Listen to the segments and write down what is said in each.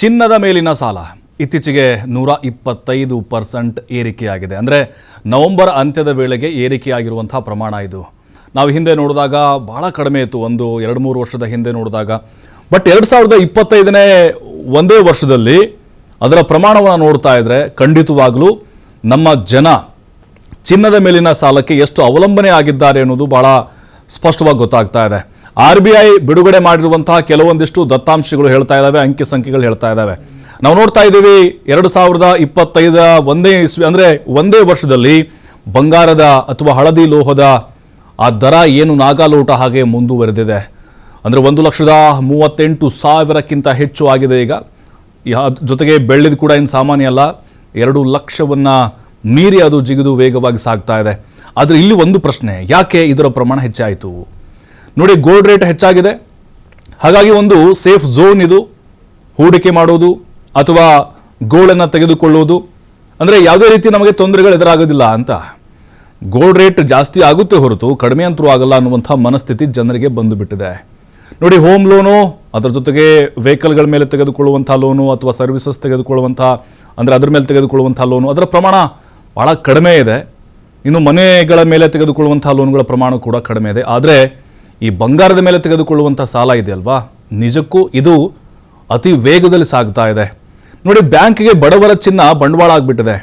ಚಿನ್ನದ ಮೇಲಿನ ಸಾಲ ಇತ್ತೀಚೆಗೆ 125% ಏರಿಕೆಯಾಗಿದೆ. ಅಂದರೆ ನವೆಂಬರ್ ಅಂತ್ಯದ ವೇಳೆಗೆ ಏರಿಕೆಯಾಗಿರುವಂಥ ಪ್ರಮಾಣ ಇದು. ನಾವು ಹಿಂದೆ ನೋಡಿದಾಗ ಬಹಳ ಕಡಿಮೆ ಇತ್ತು, 1-2-3 ವರ್ಷದ ಹಿಂದೆ ನೋಡಿದಾಗ. ಬಟ್ 2025ನೇ ಒಂದೇ ವರ್ಷದಲ್ಲಿ ಅದರ ಪ್ರಮಾಣವನ್ನು ನೋಡ್ತಾ ಇದ್ದರೆ ಖಂಡಿತವಾಗಲೂ ನಮ್ಮ ಜನ ಚಿನ್ನದ ಮೇಲಿನ ಸಾಲಕ್ಕೆ ಎಷ್ಟು ಅವಲಂಬನೆ ಆಗಿದ್ದಾರೆ ಅನ್ನೋದು ಬಹಳ ಸ್ಪಷ್ಟವಾಗಿ ಗೊತ್ತಾಗ್ತಾ ಇದೆ. RBI ಬಿಡುಗಡೆ ಮಾಡಿರುವಂತಹ ಕೆಲವೊಂದಿಷ್ಟು ದತ್ತಾಂಶಗಳು ಹೇಳ್ತಾ ಇದ್ದಾವೆ, ಅಂಕಿ ಸಂಖ್ಯೆಗಳು ಹೇಳ್ತಾ ಇದ್ದಾವೆ. ನಾವು ನೋಡ್ತಾ ಇದ್ದೀವಿ 2025 ಒಂದೇ ಇಸ್ವಿ ಅಂದರೆ ಒಂದೇ ವರ್ಷದಲ್ಲಿ ಬಂಗಾರದ ಅಥವಾ ಹಳದಿ ಲೋಹದ ಆ ದರ ಏನು ನಾಗಾಲೋಟ ಹಾಗೆ ಮುಂದುವರೆದಿದೆ. ಅಂದರೆ 1,38,000ಕ್ಕಿಂತ ಹೆಚ್ಚು ಆಗಿದೆ ಈಗ. ಜೊತೆಗೆ ಬೆಳ್ಳಿದು ಕೂಡ ಏನು ಸಾಮಾನ್ಯ ಅಲ್ಲ, 2 ಲಕ್ಷವನ್ನು ಮೀರಿ ಅದು ಜಿಗಿದು ವೇಗವಾಗಿ ಸಾಗ್ತಾ ಇದೆ. ಆದರೆ ಇಲ್ಲಿ ಒಂದು ಪ್ರಶ್ನೆ, ಯಾಕೆ ಇದರ ಪ್ರಮಾಣ ಹೆಚ್ಚಾಯಿತು? ನೋಡಿ, ಗೋಲ್ಡ್ ರೇಟ್ ಹೆಚ್ಚಾಗಿದೆ, ಹಾಗಾಗಿ ಒಂದು ಸೇಫ್ ಝೋನ್ ಇದು ಹೂಡಿಕೆ ಮಾಡೋದು ಅಥವಾ ಗೋಲ್ಡನ್ನು ತೆಗೆದುಕೊಳ್ಳುವುದು. ಅಂದರೆ ಯಾವುದೇ ರೀತಿ ನಮಗೆ ತೊಂದರೆಗಳು ಎದುರಾಗೋದಿಲ್ಲ ಅಂತ. ಗೋಲ್ಡ್ ರೇಟ್ ಜಾಸ್ತಿ ಆಗುತ್ತೆ ಹೊರತು ಕಡಿಮೆ ಅಂತರೂ ಆಗಲ್ಲ ಅನ್ನುವಂಥ ಮನಸ್ಥಿತಿ ಜನರಿಗೆ ಬಂದುಬಿಟ್ಟಿದೆ. ನೋಡಿ, ಹೋಮ್ ಲೋನು, ಅದರ ಜೊತೆಗೆ ವೆಹಿಕಲ್ಗಳ ಮೇಲೆ ತೆಗೆದುಕೊಳ್ಳುವಂಥ ಲೋನು ಅಥವಾ ಸರ್ವಿಸಸ್ ತೆಗೆದುಕೊಳ್ಳುವಂಥ ಅಂದರೆ ಅದರ ಮೇಲೆ ತೆಗೆದುಕೊಳ್ಳುವಂಥ ಲೋನು, ಅದರ ಪ್ರಮಾಣ ಭಾಳ ಕಡಿಮೆ ಇದೆ. ಇನ್ನು ಮನೆಗಳ ಮೇಲೆ ತೆಗೆದುಕೊಳ್ಳುವಂಥ ಲೋನ್ಗಳ ಪ್ರಮಾಣ ಕೂಡ ಕಡಿಮೆ ಇದೆ. ಆದರೆ ಈ ಬಂಗಾರದ ಮೇಲೆ ತೆಗೆದುಕೊಳ್ಳುವಂಥ ಸಾಲ ಇದೆಯಲ್ವಾ, ನಿಜಕ್ಕೂ ಇದು ಅತಿ ವೇಗದಲ್ಲಿ ಸಾಗ್ತಾ ಇದೆ. ನೋಡಿ, ಬ್ಯಾಂಕ್ಗೆ ಬಡವರ ಚಿನ್ನ ಬಂಡವಾಳ ಆಗಿಬಿಟ್ಟಿದೆ.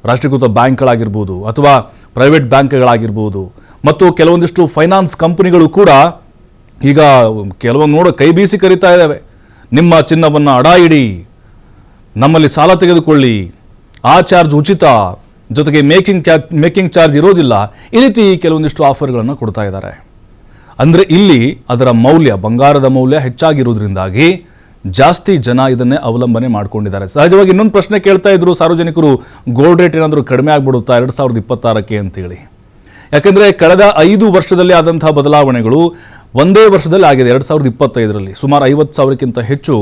ರಾಷ್ಟ್ರೀಕೃತ ಬ್ಯಾಂಕ್ಗಳಾಗಿರ್ಬೋದು ಅಥವಾ ಪ್ರೈವೇಟ್ ಬ್ಯಾಂಕ್ಗಳಾಗಿರ್ಬೋದು ಮತ್ತು ಕೆಲವೊಂದಿಷ್ಟು ಫೈನಾನ್ಸ್ ಕಂಪನಿಗಳು ಕೂಡ ಈಗ ಕೆಲವೊಂದು ಕೈ ಬೀಸಿ ಕರೀತಾ ಇದ್ದಾವೆ. ನಿಮ್ಮ ಚಿನ್ನವನ್ನು ಅಡ ಇಡಿ, ನಮ್ಮಲ್ಲಿ ಸಾಲ ತೆಗೆದುಕೊಳ್ಳಿ, ಆ ಚಾರ್ಜ್ ಉಚಿತ, ಜೊತೆಗೆ ಮೇಕಿಂಗ್ ಚಾರ್ಜ್ ಇರೋದಿಲ್ಲ. ಈ ರೀತಿ ಕೆಲವೊಂದಿಷ್ಟು ಆಫರ್ಗಳನ್ನು ಕೊಡ್ತಾ ಇದ್ದಾರೆ. ಅಂದರೆ ಇಲ್ಲಿ ಅದರ ಮೌಲ್ಯ, ಬಂಗಾರದ ಮೌಲ್ಯ ಹೆಚ್ಚಾಗಿರೋದ್ರಿಂದಾಗಿ ಜಾಸ್ತಿ ಜನ ಇದನ್ನೇ ಅವಲಂಬನೆ ಮಾಡ್ಕೊಂಡಿದ್ದಾರೆ. ಸಹಜವಾಗಿ ಇನ್ನೊಂದು ಪ್ರಶ್ನೆ ಕೇಳ್ತಾ ಇದ್ರು ಸಾರ್ವಜನಿಕರು, ಗೋಲ್ಡ್ ರೇಟ್ ಏನಾದರೂ ಕಡಿಮೆ ಆಗ್ಬಿಡುತ್ತಾ 2026ಕ್ಕೆ ಅಂತೇಳಿ. ಯಾಕೆಂದರೆ ಕಳೆದ 5 ವರ್ಷದಲ್ಲಿ ಆದಂತಹ ಬದಲಾವಣೆಗಳು ಒಂದೇ ವರ್ಷದಲ್ಲಿ ಆಗಿದೆ. 2025ರಲ್ಲಿ ಸುಮಾರು 50,000ಕ್ಕಿಂತ ಹೆಚ್ಚು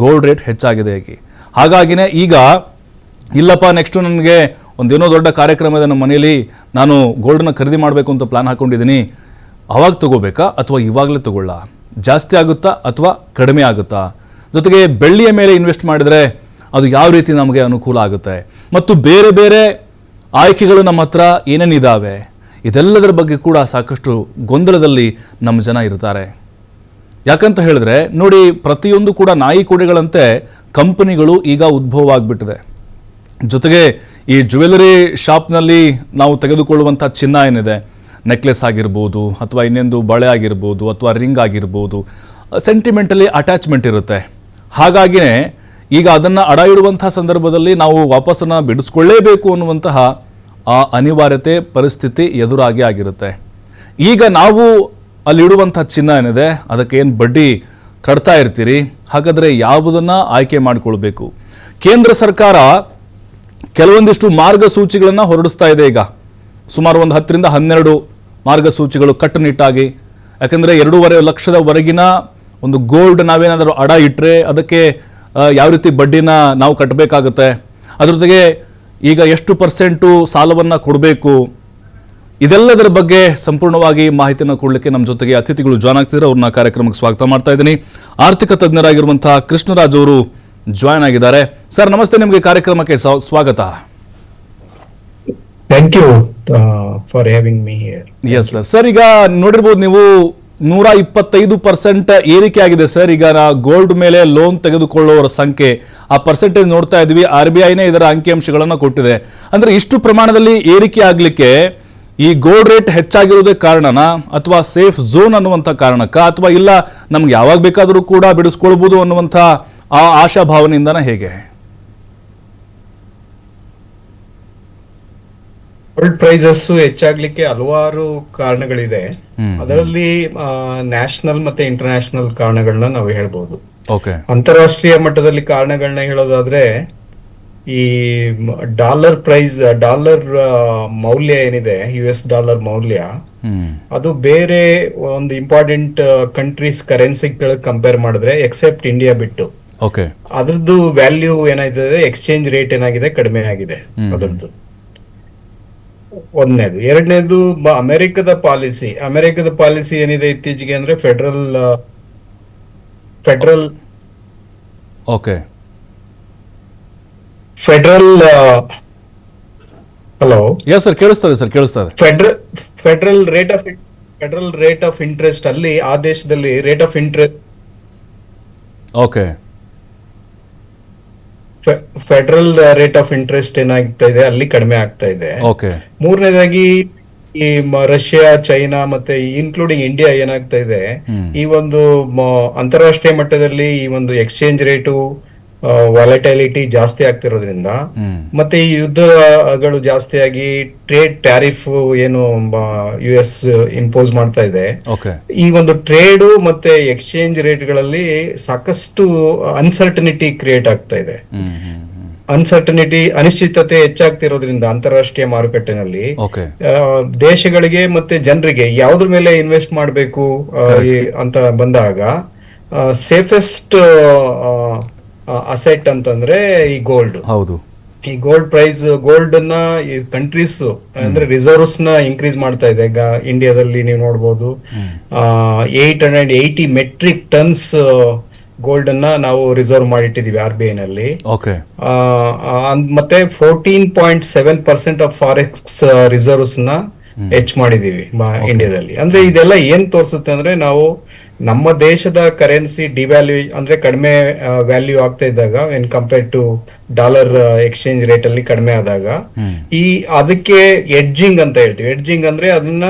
ಗೋಲ್ಡ್ ರೇಟ್ ಹೆಚ್ಚಾಗಿದೆ. ಹಾಗಾಗಿನೇ ಈಗ ಇಲ್ಲಪ್ಪ, ನೆಕ್ಸ್ಟು ನನಗೆ ಒಂದೇನೋ ದೊಡ್ಡ ಕಾರ್ಯಕ್ರಮ ಇದೆ ನಮ್ಮ ಮನೆಯಲ್ಲಿ, ನಾನು ಗೋಲ್ಡನ್ನ ಖರೀದಿ ಮಾಡಬೇಕು ಅಂತ ಪ್ಲಾನ್ ಹಾಕ್ಕೊಂಡಿದ್ದೀನಿ, ಅವಾಗ ತಗೋಬೇಕಾ ಅಥವಾ ಇವಾಗಲೇ ತಗೊಳ್ಳ? ಜಾಸ್ತಿ ಆಗುತ್ತಾ ಅಥವಾ ಕಡಿಮೆ ಆಗುತ್ತಾ? ಜೊತೆಗೆ ಬೆಳ್ಳಿಯ ಮೇಲೆ ಇನ್ವೆಸ್ಟ್ ಮಾಡಿದರೆ ಅದು ಯಾವ ರೀತಿ ನಮಗೆ ಅನುಕೂಲ ಆಗುತ್ತೆ? ಮತ್ತು ಬೇರೆ ಬೇರೆ ಆಯ್ಕೆಗಳು ನಮ್ಮ ಹತ್ರ ಏನೇನಿದ್ದಾವೆ, ಇದೆಲ್ಲದರ ಬಗ್ಗೆ ಕೂಡ ಸಾಕಷ್ಟು ಗೊಂದಲದಲ್ಲಿ ನಮ್ಮ ಜನ ಇರ್ತಾರೆ. ಯಾಕಂತ ಹೇಳಿದ್ರೆ ನೋಡಿ, ಪ್ರತಿಯೊಂದು ಕೂಡ ನಾಯಿ ಕೋಡೆಗಳಂತೆ ಕಂಪನಿಗಳು ಈಗ ಉದ್ಭವ ಆಗಿಬಿಟ್ಟಿದೆ. ಜೊತೆಗೆ ಈ ಜ್ಯುವೆಲರಿ ಶಾಪ್ನಲ್ಲಿ ನಾವು ತೆಗೆದುಕೊಳ್ಳುವಂಥ ಚಿನ್ನ ಏನಿದೆ, ನೆಕ್ಲೆಸ್ ಆಗಿರ್ಬೋದು ಅಥವಾ ಇನ್ನೊಂದು ಬಳೆ ಆಗಿರ್ಬೋದು ಅಥವಾ ರಿಂಗ್ ಆಗಿರ್ಬೋದು, ಸೆಂಟಿಮೆಂಟಲಿ ಅಟ್ಯಾಚ್ಮೆಂಟ್ ಇರುತ್ತೆ. ಹಾಗಾಗಿಯೇ ಈಗ ಅದನ್ನು ಅಡ ಇಡುವಂಥ ಸಂದರ್ಭದಲ್ಲಿ ನಾವು ವಾಪಸ್ಸನ್ನು ಬಿಡಿಸ್ಕೊಳ್ಳೇಬೇಕು ಅನ್ನುವಂತಹ ಆ ಅನಿವಾರ್ಯತೆ ಪರಿಸ್ಥಿತಿ ಎದುರಾಗಿ ಆಗಿರುತ್ತೆ. ಈಗ ನಾವು ಅಲ್ಲಿಡುವಂಥ ಚಿನ್ನ ಏನಿದೆ ಅದಕ್ಕೆ ಏನು ಬಡ್ಡಿ ಕಟ್ತಾ ಇರ್ತೀರಿ, ಹಾಗಾದರೆ ಯಾವುದನ್ನು ಆಯ್ಕೆ ಮಾಡಿಕೊಳ್ಬೇಕು? ಕೇಂದ್ರ ಸರ್ಕಾರ ಕೆಲವೊಂದಿಷ್ಟು ಮಾರ್ಗಸೂಚಿಗಳನ್ನು ಹೊರಡಿಸ್ತಾ ಇದೆ. ಈಗ ಸುಮಾರು ಒಂದು 10-12 ಮಾರ್ಗಸೂಚಿಗಳು ಕಟ್ಟುನಿಟ್ಟಾಗಿ. ಯಾಕಂದರೆ 2.5 ಲಕ್ಷದವರೆಗಿನ ಒಂದು ಗೋಲ್ಡ್ ನಾವೇನಾದರೂ ಅಡ ಇಟ್ಟರೆ ಅದಕ್ಕೆ ಯಾವ ರೀತಿ ಬಡ್ಡಿನ ನಾವು ಕಟ್ಟಬೇಕಾಗುತ್ತೆ, ಅದ್ರ ಜೊತೆಗೆ ಈಗ ಎಷ್ಟು % ಸಾಲವನ್ನು ಕೊಡಬೇಕು, ಇದೆಲ್ಲದರ ಬಗ್ಗೆ ಸಂಪೂರ್ಣವಾಗಿ ಮಾಹಿತಿಯನ್ನು ಕೊಡಲಿಕ್ಕೆ ನಮ್ಮ ಜೊತೆಗೆ ಅತಿಥಿಗಳು ಜಾಯ್ನ್ ಆಗ್ತಿದ್ದಾರೆ. ಅವ್ರನ್ನ ಕಾರ್ಯಕ್ರಮಕ್ಕೆ ಸ್ವಾಗತ ಮಾಡ್ತಾ ಇದ್ದೀನಿ. ಆರ್ಥಿಕ ತಜ್ಞರಾಗಿರುವಂತಹ ಕೃಷ್ಣರಾಜ್ ಅವರು ಜಾಯ್ನ್ ಆಗಿದ್ದಾರೆ. ಸರ್ ನಮಸ್ತೆ, ನಿಮಗೆ ಕಾರ್ಯಕ್ರಮಕ್ಕೆ ಸ್ವಾಗತ. Thank you for having me here. Yes sir, ಈಗ ನೋಡಿರ್ಬೋದು ನೀವು 125% ಏರಿಕೆ ಆಗಿದೆ ಸರ್. ಈಗ ಗೋಲ್ಡ್ ಮೇಲೆ ಲೋನ್ ತೆಗೆದುಕೊಳ್ಳುವವರ ಸಂಖ್ಯೆ, ಆ ಪರ್ಸೆಂಟೇಜ್ ನೋಡ್ತಾ ಇದ್ವಿ. RBIನೇ ಇದರ ಅಂಕಿಅಂಶಗಳನ್ನು ಕೊಟ್ಟಿದೆ. ಅಂದರೆ ಇಷ್ಟು ಪ್ರಮಾಣದಲ್ಲಿ ಏರಿಕೆ ಆಗಲಿಕ್ಕೆ ಈ ಗೋಲ್ಡ್ ರೇಟ್ ಹೆಚ್ಚಾಗಿರೋದೇ ಕಾರಣನಾ ಅಥವಾ ಸೇಫ್ ಝೋನ್ ಅನ್ನುವಂಥ ಕಾರಣಕ್ಕ, ಅಥವಾ ಇಲ್ಲ ನಮ್ಗೆ ಯಾವಾಗ ಬೇಕಾದರೂ ಕೂಡ ಬಿಡಿಸ್ಕೊಳ್ಬೋದು ಅನ್ನುವಂಥ ಆ ಆಶಾಭಾವನೆಯಿಂದನ ಹೇಗೆ? ಗೋಲ್ಡ್ ಪ್ರೈಸಸ್ ಹೆಚ್ಚಾಗ್ಲಿಕ್ಕೆ ಹಲವಾರು ಕಾರಣಗಳಿದೆ. ಅದರಲ್ಲಿ ನ್ಯಾಷನಲ್ ಮತ್ತೆ ಇಂಟರ್ನ್ಯಾಷನಲ್ ಕಾರಣಗಳನ್ನ ನಾವು ಹೇಳ್ಬೋದು. ಅಂತಾರಾಷ್ಟ್ರೀಯ ಮಟ್ಟದಲ್ಲಿ ಕಾರಣಗಳನ್ನ ಹೇಳೋದಾದ್ರೆ, ಈ ಡಾಲರ್ ಮೌಲ್ಯ ಏನಿದೆ, US ಡಾಲರ್ ಮೌಲ್ಯ, ಅದು ಬೇರೆ ಒಂದು ಇಂಪಾರ್ಟೆಂಟ್ ಕಂಟ್ರೀಸ್ ಕರೆನ್ಸಿಗಳು ಕಂಪೇರ್ ಮಾಡಿದ್ರೆ, ಎಕ್ಸೆಪ್ಟ್ ಇಂಡಿಯಾ ಬಿಟ್ಟು, ಅದ್ರದ್ದು ವ್ಯಾಲ್ಯೂ ಏನಾಗಿದೆ, ಎಕ್ಸ್ಚೇಂಜ್ ರೇಟ್ ಏನಾಗಿದೆ, ಕಡಿಮೆ ಆಗಿದೆ ಅದರದ್ದು. ಒಂದನೇದು. ಎರಡನೇದು ಅಮೆರಿಕದ ಪಾಲಿಸಿ ಏನಿದೆ ಇತ್ತೀಚೆಗೆ ಅಂದ್ರೆ federal okay. Federal hello yes sir, ಕೇಳಿಸ್ತದೆ ಸರ್, ಕೇಳಿಸ್ತದೆ. ಫೆಡರಲ್ ರೇಟ್ ಆಫ್ ಇಂಟ್ರೆಸ್ಟ್ ಅಲ್ಲಿ ಆ ದೇಶದಲ್ಲಿ rate of interest okay. Federal rate of interest ಏನಾಗ್ತಾ ಇದೆ ಅಲ್ಲಿ ಕಡಿಮೆ ಆಗ್ತಾ ಇದೆ. ಓಕೆ. ಮೂರನೇದಾಗಿ ಈ ರಷ್ಯಾ, ಚೈನಾ ಮತ್ತೆ ಇನ್ಕ್ಲೂಡಿಂಗ್ ಇಂಡಿಯಾ ಏನಾಗ್ತಾ ಇದೆ, ಈ ಒಂದು ಅಂತಾರಾಷ್ಟ್ರೀಯ ಮಟ್ಟದಲ್ಲಿ ಈ ಒಂದು ಎಕ್ಸ್ಚೇಂಜ್ ರೇಟು ವಾಲಟೈಲಿಟಿ ಜಾಸ್ತಿ ಆಗ್ತಿರೋದ್ರಿಂದ ಮತ್ತೆ ಈ ಯುದ್ಧಗಳು ಜಾಸ್ತಿಯಾಗಿ ಟ್ರೇಡ್ ಟ್ಯಾರಿಫ್ ಏನು US ಇಂಪೋಸ್ ಮಾಡ್ತಾ ಇದೆ, ಈ ಒಂದು ಟ್ರೇಡ್ ಮತ್ತೆ ಎಕ್ಸ್ಚೇಂಜ್ ರೇಟ್ಗಳಲ್ಲಿ ಸಾಕಷ್ಟು ಅನ್ಸರ್ಟನಿಟಿ ಕ್ರಿಯೇಟ್ ಆಗ್ತಾ ಇದೆ. ಅನಿಶ್ಚಿತತೆ ಹೆಚ್ಚಾಗ್ತಿರೋದ್ರಿಂದ ಅಂತಾರಾಷ್ಟ್ರೀಯ ಮಾರುಕಟ್ಟೆನಲ್ಲಿ ದೇಶಗಳಿಗೆ ಮತ್ತೆ ಜನರಿಗೆ ಯಾವ್ದ್ರ ಮೇಲೆ ಇನ್ವೆಸ್ಟ್ ಮಾಡಬೇಕು ಅಂತ ಬಂದಾಗ ಸೇಫೆಸ್ಟ್ ಅಸೆಟ್ ಅಂತಂದ್ರೆ ಈ ಗೋಲ್ಡ್. ಹೌದು. ಈ ಗೋಲ್ಡ್ ಅನ್ನ ಈ ಕಂಟ್ರೀಸ್ ಅಂದ್ರೆ ರಿಸರ್ವ್ಸ್ ನ ಇನ್ಕ್ರೀಸ್ ಮಾಡ್ತಾ ಇದೆ. ಈಗ ಇಂಡಿಯಾದಲ್ಲಿ ನೀವು ನೋಡ್ಬೋದು 880 ಮೆಟ್ರಿಕ್ ಟನ್ಸ್ ಗೋಲ್ಡ್ ಅನ್ನ ನಾವು ರಿಸರ್ವ್ ಮಾಡಿಟ್ಟಿದೀವಿ RBI ನಲ್ಲಿ. ಮತ್ತೆ 14.7% ಆಫ್ ಫಾರೆಕ್ಸ್ ರಿಸರ್ವ್ಸ್ ನ ಹೆಚ್ಚು ಮಾಡಿದೀವಿ ಇಂಡಿಯಾದಲ್ಲಿ. ಅಂದ್ರೆ ಇದೆಲ್ಲ ಏನ್ ತೋರಿಸುತ್ತೆ ಅಂದ್ರೆ ನಾವು ನಮ್ಮ ದೇಶದ ಕರೆನ್ಸಿ ಡಿವ್ಯಾಲ್ಯೂ ಅಂದ್ರೆ ಕಡಿಮೆ ವ್ಯಾಲ್ಯೂ ಆಗ್ತಾ ಇದ್ದಾಗ when compare to dollar exchange rate ಅಲ್ಲಿ ಕಡಿಮೆ ಆದಾಗ ಅದಕ್ಕೆ ಎಡ್ಜಿಂಗ್ ಅಂತ ಹೇಳ್ತೀವಿ. ಎಡ್ಜಿಂಗ್ ಅಂದ್ರೆ ಅದನ್ನ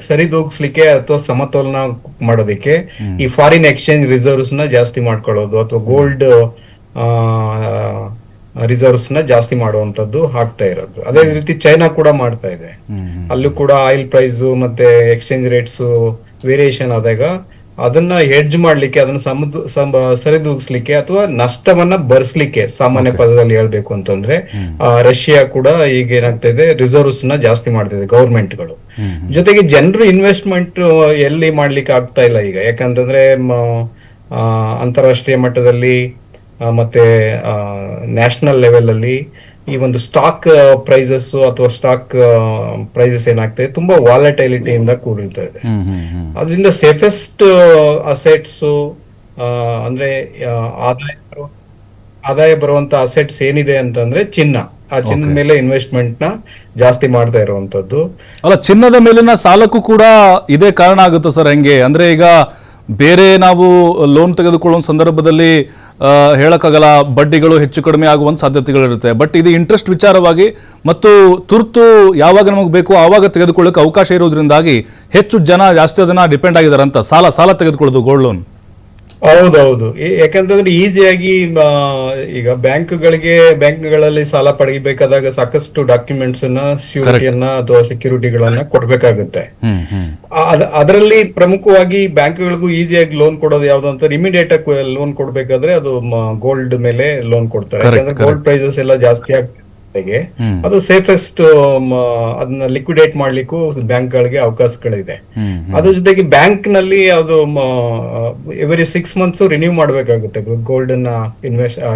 ಸರಿದೂಗಿಸ್ಲಿಕ್ಕೆ ಅಥವಾ ಸಮತೋಲನ ಮಾಡೋದಕ್ಕೆ ಈ ಫಾರಿನ್ ಎಕ್ಸ್ಚೇಂಜ್ ರಿಸರ್ವ್ಸ್ ನ ಜಾಸ್ತಿ ಮಾಡ್ಕೊಳ್ಳೋದು ಅಥವಾ ಗೋಲ್ಡ್ ರಿಸರ್ವ್ಸ್ ನ ಜಾಸ್ತಿ ಮಾಡುವಂತದ್ದು ಆಗ್ತಾ ಇರೋದು. ಅದೇ ರೀತಿ ಚೈನಾ ಕೂಡ ಮಾಡ್ತಾ ಇದೆ. ಅಲ್ಲೂ ಕೂಡ ಆಯಿಲ್ ಪ್ರೈಸ್ ಮತ್ತೆ ಎಕ್ಸ್ಚೇಂಜ್ ರೇಟ್ಸ್ ವೇರಿಯೇಷನ್ ಆದಾಗ ಅದನ್ನ ಹೆಡ್ಜ್ ಮಾಡ್ಲಿಕ್ಕೆ, ಅದನ್ನ ಸರಿದೂಗಿಸ್ಲಿಕ್ಕೆ ಅಥವಾ ನಷ್ಟವನ್ನ ಭರಿಸ್ಲಿಕ್ಕೆ ಸಾಮಾನ್ಯ ಪದದಲ್ಲಿ ಹೇಳ್ಬೇಕು ಅಂತಂದ್ರೆ ರಷ್ಯಾ ಕೂಡ ಈಗ ಏನಾಗ್ತಾ ಇದೆ, ರಿಸರ್ವ್ಸ್ ನ ಜಾಸ್ತಿ ಮಾಡ್ತಿದೆ ಗವರ್ಮೆಂಟ್ಗಳು. ಜೊತೆಗೆ ಜನರು ಇನ್ವೆಸ್ಟ್ಮೆಂಟ್ ಎಲ್ಲಿ ಮಾಡ್ಲಿಕ್ಕೆ ಆಗ್ತಾ ಇಲ್ಲ ಈಗ, ಯಾಕಂತಂದ್ರೆ ಅಂತಾರಾಷ್ಟ್ರೀಯ ಮಟ್ಟದಲ್ಲಿ ಮತ್ತೆ ನ್ಯಾಷನಲ್ ಲೆವೆಲ್ ಅಲ್ಲಿ ಈ ಒಂದು ಸ್ಟಾಕ್ ಪ್ರೈಸಸ್ ಅಥವಾ ಸ್ಟಾಕ್ ಪ್ರೈಸಸ್ ಏನಾಗ್ತದೆ ತುಂಬಾ ವಾಲಟೈಲಿಟಿಯಿಂದ ಕೂಡಿರ್ತಾ ಇದೆ. ಅದರಿಂದ ಸೇಫೆಸ್ಟ್ ಅಸೆಟ್ಸ್ ಅಂದ್ರೆ ಆದಾಯ ಬರುವಂತ ಅಸೆಟ್ಸ್ ಏನಿದೆ ಅಂತಂದ್ರೆ ಚಿನ್ನ. ಆ ಚಿನ್ನದ ಮೇಲೆ ಇನ್ವೆಸ್ಟ್ಮೆಂಟ್ ನ ಜಾಸ್ತಿ ಮಾಡ್ತಾ ಇರುವಂತದ್ದು. ಅಲ್ಲ, ಚಿನ್ನದ ಮೇಲಿನ ಸಾಲಕ್ಕೂ ಕೂಡ ಇದೇ ಕಾರಣ ಆಗುತ್ತೆ ಸರ್. ಹೆಂಗೆ ಅಂದ್ರೆ ಈಗ ಬೇರೆ ನಾವು ಲೋನ್ ತೆಗೆದುಕೊಳ್ಳುವ ಸಂದರ್ಭದಲ್ಲಿ ಹೇಳಕ್ಕಾಗಲ್ಲ, ಬಡ್ಡಿಗಳು ಹೆಚ್ಚು ಕಡಿಮೆ ಆಗುವಂತ ಸಾಧ್ಯತೆಗಳಿರುತ್ತೆ. ಬಟ್ ಇದು ಇಂಟ್ರೆಸ್ಟ್ ವಿಚಾರವಾಗಿ ಮತ್ತು ತುರ್ತು ಯಾವಾಗ ನಮಗೆ ಬೇಕು ಆವಾಗ ತೆಗೆದುಕೊಳ್ಳಕ್ಕೆ ಅವಕಾಶ ಇರೋದ್ರಿಂದಾಗಿ ಹೆಚ್ಚು ಜನ ಜಾಸ್ತಿ ಅದನ್ನ ಡಿಪೆಂಡ್ ಆಗಿದ್ದಾರೆ ಅಂತ ಸಾಲ ತೆಗೆದುಕೊಳ್ಳೋದು ಗೋಲ್ಡ್ ಲೋನ್. ಹೌದೌದು. ಯಾಕಂತಂದ್ರೆ ಈಸಿಯಾಗಿ ಈಗ ಬ್ಯಾಂಕ್ಗಳಲ್ಲಿ ಸಾಲ ಪಡೆಯಬೇಕಾದಾಗ ಸಾಕಷ್ಟು ಡಾಕ್ಯುಮೆಂಟ್ಸ್ ಅನ್ನ, ಶ್ಯೂರಿಟಿಯನ್ನ ಅಥವಾ ಸೆಕ್ಯೂರಿಟಿಗಳನ್ನ ಕೊಡ್ಬೇಕಾಗುತ್ತೆ. ಅದರಲ್ಲಿ ಪ್ರಮುಖವಾಗಿ ಬ್ಯಾಂಕ್ಗಳಿಗೂ ಈಸಿಯಾಗಿ ಲೋನ್ ಕೊಡೋದು ಯಾವ್ದು ಅಂತ, ಇಮಿಡಿಯೇಟ್ ಆಗಿ ಲೋನ್ ಕೊಡ್ಬೇಕಾದ್ರೆ ಅದು ಗೋಲ್ಡ್ ಮೇಲೆ ಲೋನ್ ಕೊಡ್ತಾರೆ. ಯಾಕಂದ್ರೆ ಗೋಲ್ಡ್ ಪ್ರೈಸಸ್ ಎಲ್ಲ ಜಾಸ್ತಿ ಆಗ್ತದೆ, ಅದು ಸೇಫೆಸ್ಟ್ ಅದನ್ನ ಲಿಕ್ವಿಡೇಟ್ ಮಾಡ್ಲಿಕ್ಕೂ ಬ್ಯಾಂಕ್ಗಳಿಗೆ ಅವಕಾಶಗಳಿದೆ. ಅದ್ರ ಜೊತೆಗೆ ಬ್ಯಾಂಕ್ ನಲ್ಲಿ ಅದು ಎವ್ರಿ 6 months ರಿನ್ಯೂ ಮಾಡ್ಬೇಕಾಗುತ್ತೆ ಗೋಲ್ಡ್ ಅನ್ನ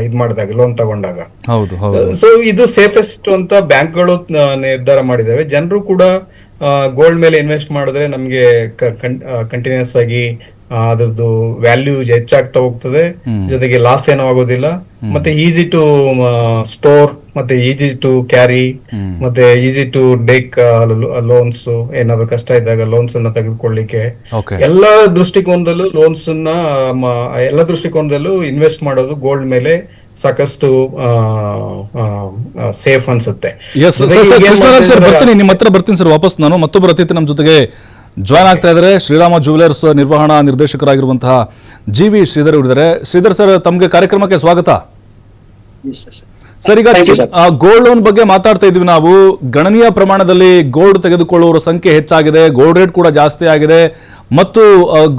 ಇದ್ ಮಾಡಿದಾಗ, ಲೋನ್ ತಗೊಂಡಾಗ. ಸೊ ಇದು ಸೇಫೆಸ್ಟ್ ಅಂತ ಬ್ಯಾಂಕ್ಗಳು ನಿರ್ಧಾರ ಮಾಡಿದಾವೆ. ಜನರು ಕೂಡ ಗೋಲ್ಡ್ ಮೇಲೆ ಇನ್ವೆಸ್ಟ್ ಮಾಡಿದ್ರೆ ನಮ್ಗೆ ಕಂಟಿನ್ಯೂಸ್ ಆಗಿ ಅದ್ರದ್ದು ವ್ಯಾಲ್ಯೂ ಹೆಚ್ಚಾಗ್ತಾ ಹೋಗ್ತದೆ, ಜೊತೆಗೆ ಲಾಸ್ ಏನೂ ಆಗೋದಿಲ್ಲ, ಮತ್ತೆ ಈಸಿ ಟು ಸ್ಟೋರ್, ಮತ್ತೆ ಈಸಿ ಟು ಕ್ಯಾರಿ, ಮತ್ತೆ ಈಸಿ ಟು ಟೇಕ್ ಲೋನ್ಸ್. ಏನಾದ್ರು ಕಷ್ಟ ಇದ್ದಾಗ ಲೋನ್ಸ್ ಅನ್ನ ತೆಗೆದುಕೊಳ್ಳಿಕ್ಕೆ ಎಲ್ಲ ದೃಷ್ಟಿಕೋನದಲ್ಲೂ ಇನ್ವೆಸ್ಟ್ ಮಾಡೋದು ಗೋಲ್ಡ್ ಮೇಲೆ ಸಾಕಷ್ಟು ಸೇಫ್ ಅನ್ಸುತ್ತೆ. ನಿಮ್ಮ ಹತ್ರ ಬರ್ತೀನಿ ಸರ್ ವಾಪಸ್. ನಾನು ಮತ್ತೊಬ್ಬರ ಅತಿಥಿ ನಮ್ಮ ಜೊತೆಗೆ ಜಾಯ್ನ್ ಆಗ್ತಾ ಇದ್ದಾರೆ. ಶ್ರೀರಾಮ ಜ್ಯುವೆಲರ್ಸ್ ನಿರ್ವಹಣಾ ನಿರ್ದೇಶಕರಾಗಿರುವಂತಹ GV ಶ್ರೀಧರ್ ಅವರಿದ್ದಾರೆ. ಶ್ರೀಧರ್ ಸರ್, ತಮಗೆ ಕಾರ್ಯಕ್ರಮಕ್ಕೆ ಸ್ವಾಗತ. ಸರ್, ಈಗ ಗೋಲ್ಡ್ ಲೋನ್ ಬಗ್ಗೆ ಮಾತಾಡ್ತಾ ಇದ್ವಿ ನಾವು. ಗಣನೀಯ ಪ್ರಮಾಣದಲ್ಲಿ ಗೋಲ್ಡ್ ತೆಗೆದುಕೊಳ್ಳುವವರ ಸಂಖ್ಯೆ ಹೆಚ್ಚಾಗಿದೆ, ಗೋಲ್ಡ್ ರೇಟ್ ಕೂಡ ಜಾಸ್ತಿ ಆಗಿದೆ ಮತ್ತು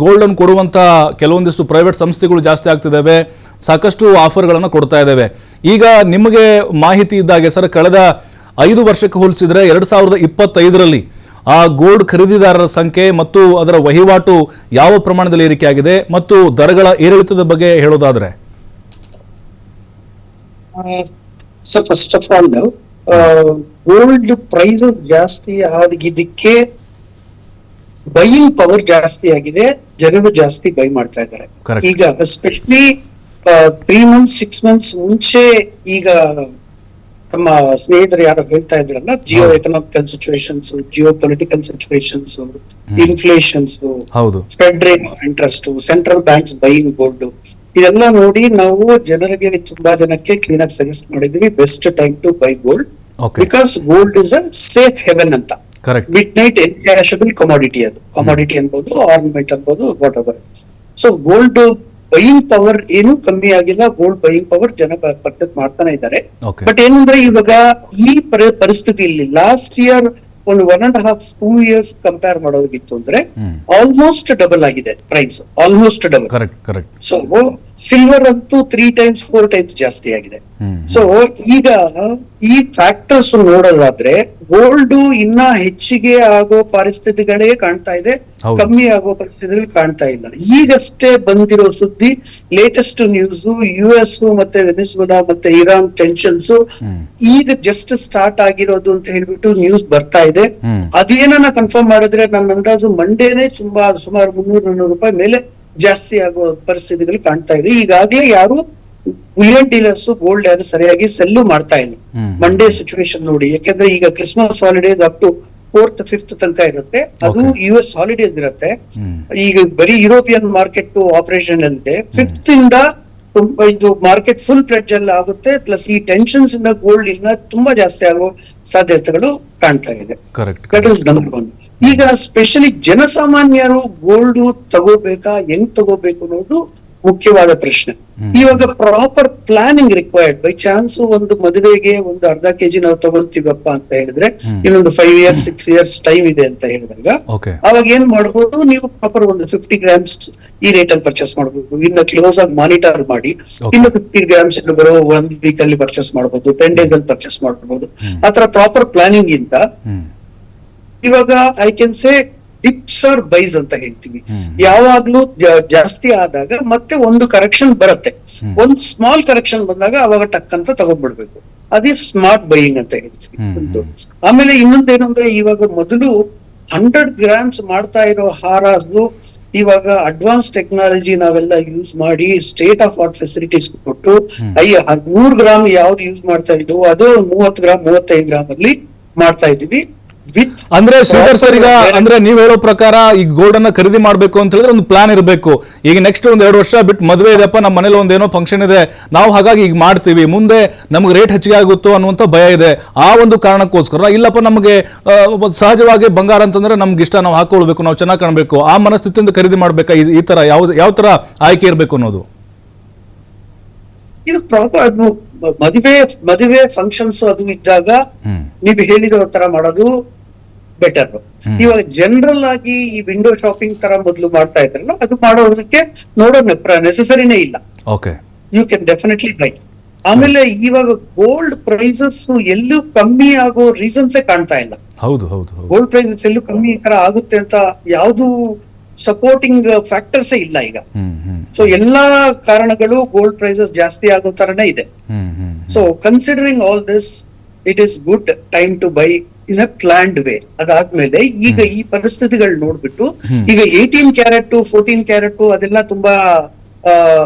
ಗೋಲ್ಡ್ ಅನ್ನು ಕೊಡುವಂತ ಕೆಲವೊಂದಿಷ್ಟು ಪ್ರೈವೇಟ್ ಸಂಸ್ಥೆಗಳು ಜಾಸ್ತಿ ಆಗ್ತಿದ್ದಾವೆ, ಸಾಕಷ್ಟು ಆಫರ್ಗಳನ್ನು ಕೊಡ್ತಾ ಇದ್ದಾವೆ. ಈಗ ನಿಮಗೆ ಮಾಹಿತಿ ಇದ್ದಾಗೆ ಸರ್, ಕಳೆದ 5 ವರ್ಷಕ್ಕೆ ಹೋಲಿಸಿದ್ರೆ 2025ರಲ್ಲಿ ಆ ಗೋಲ್ಡ್ ಖರೀದಿದಾರರ ಸಂಖ್ಯೆ ಮತ್ತು ಅದರ ವಹಿವಾಟು ಯಾವ ಪ್ರಮಾಣದಲ್ಲಿ ಏರಿಕೆ ಆಗಿದೆ ಮತ್ತು ದರಗಳ ಏರಿಳಿತದ ಬಗ್ಗೆ ಹೇಳೋದಾದ್ರೆ? So first of all gold prices ಜಾಸ್ತಿ ಆಗಿದ್ದಕ್ಕೆ ಬೈಯಿಂಗ್ ಪವರ್ ಜಾಸ್ತಿ ಆಗಿದೆ, ಜನರು ಜಾಸ್ತಿ ಬೈ ಮಾಡ್ತಾ ಇದ್ದಾರೆ. ಈಗ ಎಸ್ಪೆಷಲಿ 3 months 6 months ಮುಂಚೆ ಈಗ ನಮ್ಮ ಸ್ನೇಹಿತರು ಯಾರು ಹೇಳ್ತಾ ಇದ್ರಲ್ಲ, geo economical situations, geo political situations, inflations, ಹೌದು, spread rate of interest, central banks buying gold, ಇದೆಲ್ಲ ನೋಡಿ ನಾವು ಜನರಿಗೆ ತುಂಬಾ ಜನಕ್ಕೆ ಕ್ಲೀನ್ ಆಗಿ ಸಜೆಸ್ಟ್ ಮಾಡಿದ್ವಿ best time to buy gold, because gold is a safe haven ಅಂತ. ಮಿಡ್ ನೈಟ್ ಎನ್ಕ್ಯಾಶಬಲ್ ಕಮಾಡಿಟಿ, ಅದು ಕಮಾಡಿಟಿ ಅನ್ಬೋದು, ಆರ್ನಮೆಂಟ್ ಅನ್ಬೋದು, whatever. So gold buying power ಏನು ಕಮ್ಮಿ ಆಗಿಲ್ಲ, ಗೋಲ್ಡ್ ಬೈಯಿಂಗ್ ಪವರ್ ಜನ ಪರ್ಚೇಸ್ ಮಾಡ್ತಾನೆ ಇದ್ದಾರೆ. ಬಟ್ ಏನಂದ್ರೆ ಇವಾಗ ಈ ಪರಿಸ್ಥಿತಿಯಲ್ಲಿ ಲಾಸ್ಟ್ ಇಯರ್ ಒಂದು 1.5 2 years ಕಂಪೇರ್ ಮಾಡೋದಿತ್ತು ಅಂದ್ರೆ ಆಲ್ಮೋಸ್ಟ್ ಡಬಲ್ ಆಗಿದೆ price, almost double. So silver ಅಂತೂ 3 times 4 times ಜಾಸ್ತಿ ಆಗಿದೆ. ಸೊ ಈಗ ಈ ಫ್ಯಾಕ್ಟರ್ಸ್ ನೋಡೋದಾದ್ರೆ ಗೋಲ್ಡ್ ಇನ್ನ ಹೆಚ್ಚಿಗೆ ಆಗೋ ಪರಿಸ್ಥಿತಿಗಳೇ ಕಾಣ್ತಾ ಇದೆ, ಕಮ್ಮಿ ಆಗೋ ಪರಿಸ್ಥಿತಿಗಳು ಕಾಣ್ತಾ ಇಲ್ಲ. ಈಗಷ್ಟೇ ಬಂದಿರೋ ಸುದ್ದಿ, ಲೇಟೆಸ್ಟ್ ನ್ಯೂಸ್, US ಮತ್ತೆ ವೆನಿಜುವೆಲಾ ಮತ್ತೆ ಇರಾನ್ ಟೆನ್ಷನ್ಸ್ ಈಗ ಜಸ್ಟ್ ಸ್ಟಾರ್ಟ್ ಆಗಿರೋದು ಅಂತ ಹೇಳ್ಬಿಟ್ಟು ನ್ಯೂಸ್ ಬರ್ತಾ ಇದೆ. ಅದೇನ ಕನ್ಫರ್ಮ್ ಮಾಡಿದ್ರೆ ನನ್ನ ಅಂದಾಜು ಮಂಡೇನೆ ಸುಮಾರು 300-400 ರೂಪಾಯಿ ಮೇಲೆ ಜಾಸ್ತಿ ಆಗೋ ಪರಿಸ್ಥಿತಿಗಳು ಕಾಣ್ತಾ ಇದೆ. ಈಗಾಗಲೇ ಯಾರು ಬುಲಿಯನ್ ಡೀಲರ್ಸ್ ಗೋಲ್ಡ್ ಯಾರು ಸರಿಯಾಗಿ ಸೆಲ್ಲು ಮಾಡ್ತಾ ಇಲ್ಲ ಮಂಡೇ ಸಿಚುವೇಶನ್ ನೋಡಿ. ಯಾಕಂದ್ರೆ ಈಗ Christmas holidays up to 4th 5th ತನಕ ಇರುತ್ತೆ, ಅದು US ಹಾಲಿಡೇಸ್ ಇರುತ್ತೆ. ಈಗ ಬರೀ ಯುರೋಪಿಯನ್ ಮಾರ್ಕೆಟ್ ಆಪರೇಷನ್ ಅಂತೆ 5th ಇಂದ ಇದು ಮಾರ್ಕೆಟ್ ಫುಲ್ ಪ್ಲೆಡ್ಜ್ ಅಲ್ಲಿ ಆಗುತ್ತೆ. ಪ್ಲಸ್ ಈ ಟೆನ್ಷನ್ಸ್ ಇಂದ ಗೋಲ್ಡ್ ಇನ್ನ ತುಂಬಾ ಜಾಸ್ತಿ ಆಗೋ ಸಾಧ್ಯತೆಗಳು ಕಾಣ್ತಾ ಇದೆ. That is number 1. ಈಗ ಸ್ಪೆಷಲಿ ಜನಸಾಮಾನ್ಯರು ಗೋಲ್ಡ್ ತಗೋಬೇಕಾ, ಹೆಂಗ್ ತಗೋಬೇಕು ಅನ್ನೋದು ಮುಖ್ಯವಾದ ಪ್ರಶ್ನೆ. ಇವಾಗ proper planning required. By chance ಒಂದು ಮದುವೆಗೆ ಒಂದು ಅರ್ಧ ಕೆಜಿ ನಾವು ತಗೊಳ್ತೀವಪ್ಪ ಅಂತ ಹೇಳಿದ್ರೆ ಇನ್ನೊಂದು 5 years 6 years ಟೈಮ್ ಇದೆ ಅಂತ ಹೇಳಿದಾಗ ಅವಾಗ ಏನ್ ಮಾಡ್ಬೋದು, ನೀವು ಪ್ರಾಪರ್ ಒಂದು 50 grams ಈ ರೇಟ್ ಅಲ್ಲಿ ಪರ್ಚೇಸ್ ಮಾಡ್ಬೋದು. ಇನ್ನು ಕ್ಲೋಸ್ ಆಗಿ ಮಾನಿಟರ್ ಮಾಡಿ ಇನ್ನು 50 grams ಬರೋ 1 week ಅಲ್ಲಿ ಪರ್ಚೇಸ್ ಮಾಡ್ಬೋದು, 10 days ಅಲ್ಲಿ ಪರ್ಚೇಸ್ ಮಾಡ್ಬೋದು. ಆತರ ಪ್ರಾಪರ್ ಪ್ಲಾನಿಂಗ್ ಇಂದ ಇವಾಗ I can say dips are buys ಅಂತ ಹೇಳ್ತೀವಿ. ಯಾವಾಗ್ಲೂ ಜಾಸ್ತಿ ಆದಾಗ ಮತ್ತೆ ಒಂದು ಕರೆಕ್ಷನ್ ಬರುತ್ತೆ, ಒಂದು ಸ್ಮಾಲ್ ಕರೆಕ್ಷನ್ ಬಂದಾಗ ಅವಾಗ ಟಕ್ ಅಂತ ತಗೊಂಡ್ಬಿಡ್ಬೇಕು. ಅದೇ ಸ್ಮಾರ್ಟ್ ಬೈಯಿಂಗ್ ಅಂತ ಹೇಳ್ತೀವಿ. ಆಮೇಲೆ ಇನ್ನೊಂದೇನು ಅಂದ್ರೆ ಇವಾಗ ಮೊದಲು 100 grams ಮಾಡ್ತಾ ಇರೋ ಹಾರಾಸು ಇವಾಗ ಅಡ್ವಾನ್ಸ್ ಟೆಕ್ನಾಲಜಿ ನಾವೆಲ್ಲ ಯೂಸ್ ಮಾಡಿ ಸ್ಟೇಟ್ ಆಫ್ ಆರ್ಟ್ ಫೆಸಿಲಿಟೀಸ್ ಕೊಟ್ಟು 100 ಗ್ರಾಮ್ ಯಾವ್ದು ಯೂಸ್ ಮಾಡ್ತಾ ಇದ್ವು ಅದು 30 ಗ್ರಾಮ್ 35 ಗ್ರಾಮ್ ಅಲ್ಲಿ ಮಾಡ್ತಾ ಇದೀವಿ. ಅಂದ್ರೆ ಶ್ರೀಧರ್ ಸರ್, ಈಗ ಅಂದ್ರೆ ನೀವ್ ಹೇಳೋ ಪ್ರಕಾರ ಈ ಗೋಲ್ಡ್ ಅನ್ನ ಖರೀದಿ ಮಾಡ್ಬೇಕು ಅಂತ ಹೇಳಿದ್ರೆ ಒಂದು ಪ್ಲಾನ್ ಇರಬೇಕು. ಈಗ ನೆಕ್ಸ್ಟ್ 1-2 ವರ್ಷ ಬಿಟ್ಟು ಮದುವೆ ಇದೆಪ್ಪ, ನಮ್ಮ ಮನೇಲಿ ಒಂದೇನೋ ಫಂಕ್ಷನ್ ಇದೆ, ನಾವು ಹಾಗಾಗಿ ಈಗ ಮಾಡ್ತೀವಿ, ಮುಂದೆ ನಮ್ಗೆ ರೇಟ್ ಹೆಚ್ಚಿಗೆ ಆಗುತ್ತೋ ಅನ್ನುವಂಥ ಭಯ ಇದೆ. ಆ ಒಂದು ಕಾರಣಕ್ಕೋಸ್ಕರ ಇಲ್ಲಪ್ಪ ನಮಗೆ ಸಹಜವಾಗಿ ಬಂಗಾರ ಅಂತಂದ್ರೆ ನಮ್ಗೆ ಇಷ್ಟ, ನಾವು ಹಾಕೊಳ್ಬೇಕು, ನಾವು ಚೆನ್ನಾಗಿ ಕಾಣಬೇಕು, ಆ ಮನಸ್ಥಿತಿಯಿಂದ ಖರೀದಿ ಮಾಡ್ಬೇಕಾ? ಈ ತರ ಯಾವ ತರ ಆಯ್ಕೆ ಇರಬೇಕು ಅನ್ನೋದು ಇದು ಪ್ರಾಪರ್ ಮದುವೆ ಫಂಕ್ಷನ್ಸ್ ಅದು ಇದ್ದಾಗ ನೀವು ಹೇಳಿದ ತರ ಮಾಡೋದು ಬೆಟರ್. ಇವಾಗ ಜನರಲ್ ಆಗಿ ಈ ವಿಂಡೋ ಶಾಪಿಂಗ್ ತರ ಮೊದಲು ಮಾಡ್ತಾ ಇದ್ರಲ್ಲ, ಅದು ಮಾಡೋದಕ್ಕೆ ನೆಸೆಸರಿನೇ ಇಲ್ಲ. You can definitely buy. ಆಮೇಲೆ ಇವಾಗ ಗೋಲ್ಡ್ ಪ್ರೈಸಸ್ ಎಲ್ಲೂ ಕಮ್ಮಿ ಆಗೋ ರೀಸನ್ಸೇ ಕಾಣ್ತಾ ಇಲ್ಲ. ಗೋಲ್ಡ್ ಪ್ರೈಸಸ್ ಎಲ್ಲೂ ಕಮ್ಮಿ ತರ ಆಗುತ್ತೆ ಅಂತ ಯಾವ್ದು ಸಪೋರ್ಟಿಂಗ್ ಫ್ಯಾಕ್ಟರ್ಸ್ ಇಲ್ಲ ಈಗ. ಸೊ ಎಲ್ಲಾ ಕಾರಣಗಳು ಗೋಲ್ಡ್ ಪ್ರೈಸಸ್ ಜಾಸ್ತಿ ಆಗೋ ತರನೇ ಇದೆ. So considering all this, it is good time to buy in a planned way. ಅದಾದ್ಮೇಲೆ ಈಗ ಈ ಪರಿಸ್ಥಿತಿಗಳು ನೋಡ್ಬಿಟ್ಟು ಈಗ 18 ಕ್ಯಾರೆಟ್ 14 ಕ್ಯಾರೆಟ್ ಅದೆಲ್ಲ ತುಂಬಾ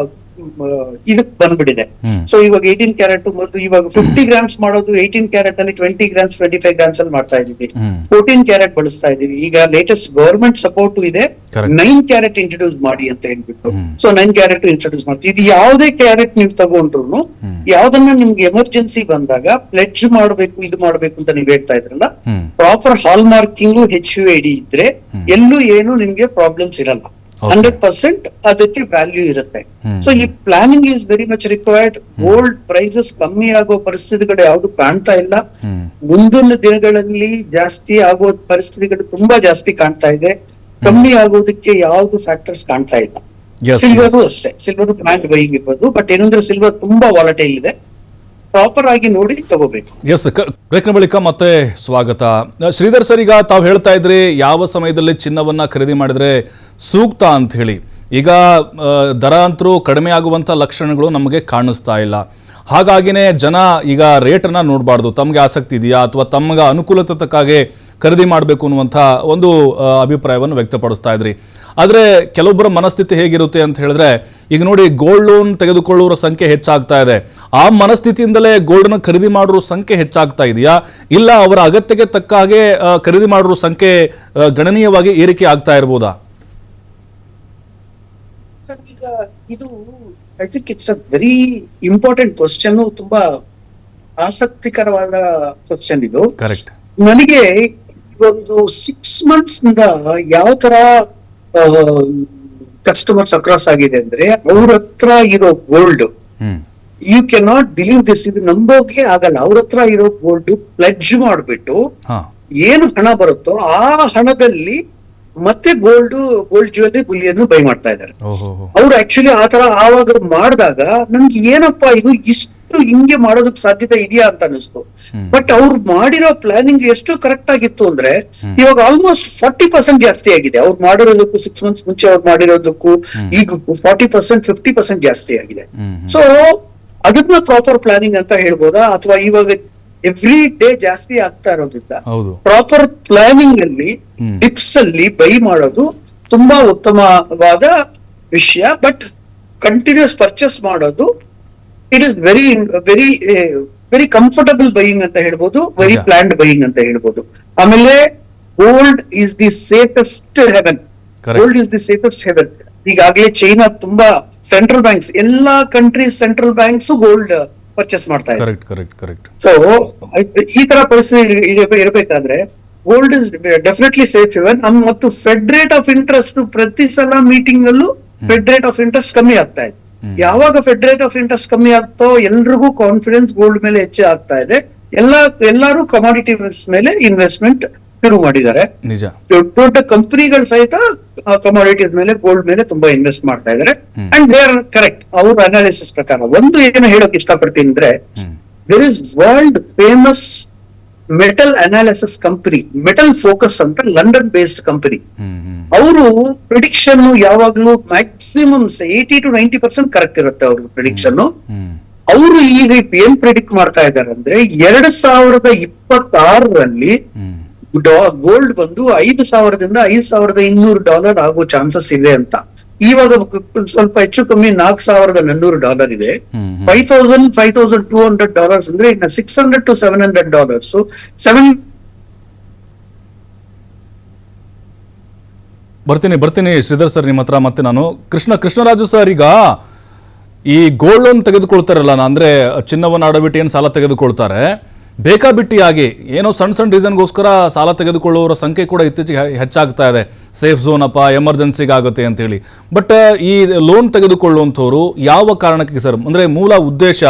ಇದಕ್ ಬಂದ್ಬಿಟ್ಟಿದೆ. ಸೊ ಇವಾಗ 18 ಕ್ಯಾರೆಟ್ ಮತ್ತು ಇವಾಗ 50 grams ಮಾಡೋದು 18 ಕ್ಯಾರೆಟ್ ಅಲ್ಲಿ 20 grams 25 grams ಅಲ್ಲಿ ಮಾಡ್ತಾ ಇದೀವಿ. 14 ಕ್ಯಾರೆಟ್ ಬಳಸ್ತಾ ಇದೀವಿ. ಈಗ ಲೇಟೆಸ್ಟ್ ಗವರ್ಮೆಂಟ್ ಸಪೋರ್ಟ್ ಇದೆ, 9 ಕ್ಯಾರೆಟ್ ಇಂಟ್ರೊಡ್ಯೂಸ್ ಮಾಡಿ ಅಂತ ಹೇಳ್ಬಿಟ್ಟು. ಸೊ 9 ಕ್ಯಾರೆಟ್ ಇಂಟ್ರೊಡ್ಯೂಸ್ ಮಾಡ್ತೀವಿ. ಇದು ಯಾವುದೇ ಕ್ಯಾರೆಟ್ ನೀವು ತಗೊಂಡ್ರು ಯಾವ್ದನ್ನ ನಿಮ್ಗೆ ಎಮರ್ಜೆನ್ಸಿ ಬಂದಾಗ ಪ್ಲೆಡ್ಜ್ ಮಾಡ್ಬೇಕು, ಇದು ಮಾಡ್ಬೇಕು ಅಂತ ನೀವ್ ಹೇಳ್ತಾ ಇದ್ರಲ್ಲ, ಪ್ರಾಪರ್ ಹಾಲ್ ಮಾರ್ಕಿಂಗ್ HUID ಇದ್ರೆ ಎಲ್ಲೂ ಏನು ನಿಮ್ಗೆ ಪ್ರಾಬ್ಲಮ್ಸ್ ಇರಲ್ಲ. 100% ಅದಕ್ಕೆ ವ್ಯಾಲ್ಯೂ ಇರುತ್ತೆ. ಸೊ ಈ planning is very much required. Gold prices ಕಮ್ಮಿ ಆಗೋ ಪರಿಸ್ಥಿತಿಗಳು ಯಾವ್ದು ಕಾಣ್ತಾ ಇಲ್ಲ. ಮುಂದಿನ ದಿನಗಳಲ್ಲಿ ಜಾಸ್ತಿ ಆಗೋ ಪರಿಸ್ಥಿತಿಗಳು ತುಂಬಾ ಜಾಸ್ತಿ ಕಾಣ್ತಾ ಇದೆ. ಕಮ್ಮಿ ಆಗೋದಕ್ಕೆ ಯಾವ್ದು ಫ್ಯಾಕ್ಟರ್ಸ್ ಕಾಣ್ತಾ ಇಲ್ಲ. ಸಿಲ್ವರ್ ಅಷ್ಟೇ, ಸಿಲ್ವರ್ ಪ್ಲಾಂಟ್ ಬೈಯಿಂಗ್ ಇರ್ಬೋದು. ಬಟ್ ಏನಂದ್ರೆ ಸಿಲ್ವರ್ ತುಂಬಾ ವಾಲಟೈಲ್ ಇದೆ, ಪ್ರಾಪರ್ ಆಗಿ ನೋಡಿ ತಗೋಬೇಕು. ಬಳಿಕ ಮತ್ತೆ ಸ್ವಾಗತ. ಶ್ರೀಧರ್ ಸರ್, ಈಗ ತಾವು ಹೇಳ್ತಾ ಇದ್ರಿ ಯಾವ ಸಮಯದಲ್ಲಿ ಚಿನ್ನವನ್ನ ಖರೀದಿ ಮಾಡಿದ್ರೆ ಸೂಕ್ತ ಅಂತ ಹೇಳಿ. ಈಗ ದರ ಅಂತರೂ ಕಡಿಮೆ ಆಗುವಂಥ ಲಕ್ಷಣಗಳು ನಮಗೆ ಕಾಣಿಸ್ತಾ ಇಲ್ಲ. ಹಾಗಾಗಿನೇ ಜನ ಈಗ ರೇಟನ್ನು ನೋಡಬಾರ್ದು, ತಮಗೆ ಆಸಕ್ತಿ ಇದೆಯಾ ಅಥವಾ ತಮಗೆ ಅನುಕೂಲತೆ ತಕ್ಕಾಗೆ ಖರೀದಿ ಮಾಡಬೇಕು ಅನ್ನುವಂಥ ಒಂದು ಅಭಿಪ್ರಾಯವನ್ನು ವ್ಯಕ್ತಪಡಿಸ್ತಾ ಇದ್ರಿ. ಆದರೆ ಕೆಲವೊಬ್ಬರ ಮನಸ್ಥಿತಿ ಹೇಗಿರುತ್ತೆ ಅಂತ ಹೇಳಿದ್ರೆ, ಈಗ ನೋಡಿ ಗೋಲ್ಡ್ ಲೋನ್ ತೆಗೆದುಕೊಳ್ಳುವವರ ಸಂಖ್ಯೆ ಹೆಚ್ಚಾಗ್ತಾ ಇದೆ. ಆ ಮನಸ್ಥಿತಿಯಿಂದಲೇ ಗೋಲ್ಡ್ನ ಖರೀದಿ ಮಾಡೋರ ಸಂಖ್ಯೆ ಹೆಚ್ಚಾಗ್ತಾ ಇದೆಯಾ, ಇಲ್ಲ ಅವರ ಅಗತ್ಯಕ್ಕೆ ತಕ್ಕ ಹಾಗೆ ಖರೀದಿ ಮಾಡೋರ ಸಂಖ್ಯೆ ಗಣನೀಯವಾಗಿ ಏರಿಕೆ ಆಗ್ತಾ ಇರ್ಬೋದಾ? ಸರ್, ಈಗ ಇದು I think it's a very important question, ತುಂಬಾ ಆಸಕ್ತಿಕರವಾದ ಕ್ವಶನ್ ಇದು. ಕರೆಕ್ಟ್. ನನಗೆ ಒಂದು 6 months ಯಾವ ತರ ಕಸ್ಟಮರ್ಸ್ ಅಕ್ರಾಸ್ ಆಗಿದೆ ಅಂದ್ರೆ, ಅವ್ರ ಹತ್ರ ಇರೋ gold, you can not believe this, ಇದು ನಂಬೋಕೆ ಆಗಲ್ಲ. ಅವ್ರ ಹತ್ರ ಇರೋ ಗೋಲ್ಡ್ ಪ್ಲೆಡ್ಜ್ ಮಾಡ್ಬಿಟ್ಟು ಏನು ಹಣ ಬರುತ್ತೋ ಆ ಹಣದಲ್ಲಿ ಮತ್ತೆ ಗೋಲ್ಡ್ ಜ್ಯುವೆಲ್ಲರಿ ಬುಲಿಯನ್ನು ಬೈ ಮಾಡ್ತಾ ಇದ್ದಾರೆ. ಅವ್ರು ಆಕ್ಚುಲಿ ಆ ತರ ಆವಾಗ ಮಾಡಿದಾಗ ನನ್ಗೆ ಏನಪ್ಪಾ ಇದು ಇಷ್ಟು ಹಿಂಗೆ ಮಾಡೋದಕ್ಕೆ ಸಾಧ್ಯತೆ ಇದೆಯಾ ಅಂತ ಅನಿಸ್ತು. ಬಟ್ ಅವ್ರು ಮಾಡಿರೋ ಪ್ಲಾನಿಂಗ್ ಎಷ್ಟು ಕರೆಕ್ಟ್ ಆಗಿತ್ತು ಅಂದ್ರೆ, ಇವಾಗ ಆಲ್ಮೋಸ್ಟ್ 40% ಜಾಸ್ತಿ ಆಗಿದೆ. ಅವ್ರು ಮಾಡಿರೋದಕ್ಕೂ 6 months ಮುಂಚೆ ಅವ್ರು ಮಾಡಿರೋದಕ್ಕೂ ಈಗ 40% 50% ಜಾಸ್ತಿ ಆಗಿದೆ. ಸೊ ಅದನ್ನ ಪ್ರಾಪರ್ ಪ್ಲಾನಿಂಗ್ ಅಂತ ಹೇಳ್ಬೋದಾ, ಅಥವಾ ಇವಾಗ ಎವ್ರಿ ಡೇ ಜಾಸ್ತಿ ಆಗ್ತಾ ಇರೋದ್ರಿಂದ ಪ್ರಾಪರ್ ಪ್ಲಾನಿಂಗ್ ಅಲ್ಲಿ ಟಿಪ್ಸ್ ಅಲ್ಲಿ ಬೈ ಮಾಡೋದು ತುಂಬಾ ಉತ್ತಮವಾದ ವಿಷಯ. ಬಟ್ ಕಂಟಿನ್ಯೂಸ್ ಪರ್ಚೇಸ್ ಮಾಡೋದು it is very very very comfortable buying ಅಂತ ಹೇಳ್ಬೋದು, ವೆರಿ ಪ್ಲಾನ್ಡ್ ಬೈಯಿಂಗ್ ಅಂತ ಹೇಳ್ಬೋದು. ಆಮೇಲೆ gold is the safest Heaven. Gold is the safest Heaven. ಈಗಾಗಲೇ ಚೈನಾ ತುಂಬಾ ಸೆಂಟ್ರಲ್ ಬ್ಯಾಂಕ್ಸ್, ಎಲ್ಲಾ countries central banks gold purchase ಮಾಡ್ತಾ ಇದ್ದಾರೆ. ಸೊ ಈ ತರ ಪರಿಸ್ಥಿತಿ ಇರಬೇಕಾದ್ರೆ gold is definitely safe Heaven. ಮತ್ತು ಫೆಡ್ ರೇಟ್ ಆಫ್ ಇಂಟ್ರೆಸ್ಟ್ ಪ್ರತಿ ಸಲ ಮೀಟಿಂಗ್ ಅಲ್ಲೂ ಫೆಡ್ ರೇಟ್ ಆಫ್ ಇಂಟ್ರೆಸ್ಟ್ ಕಮ್ಮಿ ಆಗ್ತಾ ಇದೆ. ಯಾವಾಗ ಫೆಡ್ ರೇಟ್ ಆಫ್ ಇಂಟ್ರೆಸ್ಟ್ ಕಮ್ಮಿ ಆಗ್ತೋ ಎಲ್ರಿಗೂ ಕಾನ್ಫಿಡೆನ್ಸ್ ಗೋಲ್ಡ್ ಮೇಲೆ ಹೆಚ್ಚು ಆಗ್ತಾ ಇದೆ. ಎಲ್ಲರೂ ಕಮಾಡಿಟಿ ಮೇಲೆ ಇನ್ವೆಸ್ಟ್ಮೆಂಟ್ ಶುರು ಮಾಡಿದ್ದಾರೆ. ದೊಡ್ಡ ಕಂಪನಿಗಳು ಸಹಿತ ಕಮಾಡಿಟೀಸ್ ಮೇಲೆ ಗೋಲ್ಡ್ ಮೇಲೆ ತುಂಬಾ ಇನ್ವೆಸ್ಟ್ ಮಾಡ್ತಾ ಇದ್ದಾರೆ. And they are correct. ಅವ್ರ ಅನಾಲಿಸಿಸ್ ಪ್ರಕಾರ ಒಂದು ಏನು ಹೇಳಕ್ ಇಷ್ಟಪಡ್ತೀನಿ ಅಂದ್ರೆ, there is world famous metal analysis company, metal focus ಅಂತ ಲಂಡನ್ ಬೇಸ್ಡ್ ಕಂಪನಿ. ಅವರು ಪ್ರಿಡಿಕ್ಷನ್ ಯಾವಾಗ್ಲೂ ಮ್ಯಾಕ್ಸಿಮಮ್ 80 to 90% ಕರೆಕ್ಟ್ ಇರುತ್ತೆ ಅವ್ರ ಪ್ರಿಡಿಕ್ಷನ್. ಅವರು ಈಗ ಏನ್ ಪ್ರಿಡಿಕ್ಟ್ ಮಾಡ್ತಾ ಇದ್ದಾರೆ ಅಂದ್ರೆ, 2026ರಲ್ಲಿ ಗೋಲ್ಡ್ ಬಂದು $5,000 to $5,200 ಆಗೋ ಚಾನ್ಸಸ್ ಇದೆ ಅಂತ. ಇವಾಗ ಸ್ವಲ್ಪ ಹೆಚ್ಚು ಕಮ್ಮಿ $4,400 ಇದೆ. $5,200 ಅಂದ್ರೆ ಇನ್ನ $600 to $700. ಬರ್ತೀನಿ ಶ್ರೀಧರ್ ಸರ್ ನಿಮ್ಮ ಹತ್ರ. ಮತ್ತೆ ನಾನು ಕೃಷ್ಣರಾಜು ಸರ್, ಈಗ ಈ ಗೋಲ್ಡ್ ಲೋನ್ ತೆಗೆದುಕೊಳ್ತಾರಲ್ಲ, ಅಂದ್ರೆ ಚಿನ್ನವನ್ನು ಅಡವಿಟ್ಟು ಏನು ಸಾಲ ತೆಗೆದುಕೊಳ್ತಾರೆ, ಬೇಕಾಬಿಟ್ಟಿಯಾಗಿ ಏನೋ ಸಣ್ಣ ರೀಸನ್ಗೋಸ್ಕರ ಸಾಲ ತೆಗೆದುಕೊಳ್ಳುವವರ ಸಂಖ್ಯೆ ಕೂಡ ಇತ್ತೀಚೆಗೆ ಹೆಚ್ಚಾಗ್ತಾ ಇದೆ. ಸೇಫ್ ಝೋನ್ ಅಪ್ಪ, ಎಮರ್ಜೆನ್ಸಿಗೆ ಆಗುತ್ತೆ ಅಂತೇಳಿ. ಬಟ್ ಈ ಲೋನ್ ತೆಗೆದುಕೊಳ್ಳುವಂಥವ್ರು ಯಾವ ಕಾರಣಕ್ಕೆ ಸರ್, ಅಂದರೆ ಮೂಲ ಉದ್ದೇಶ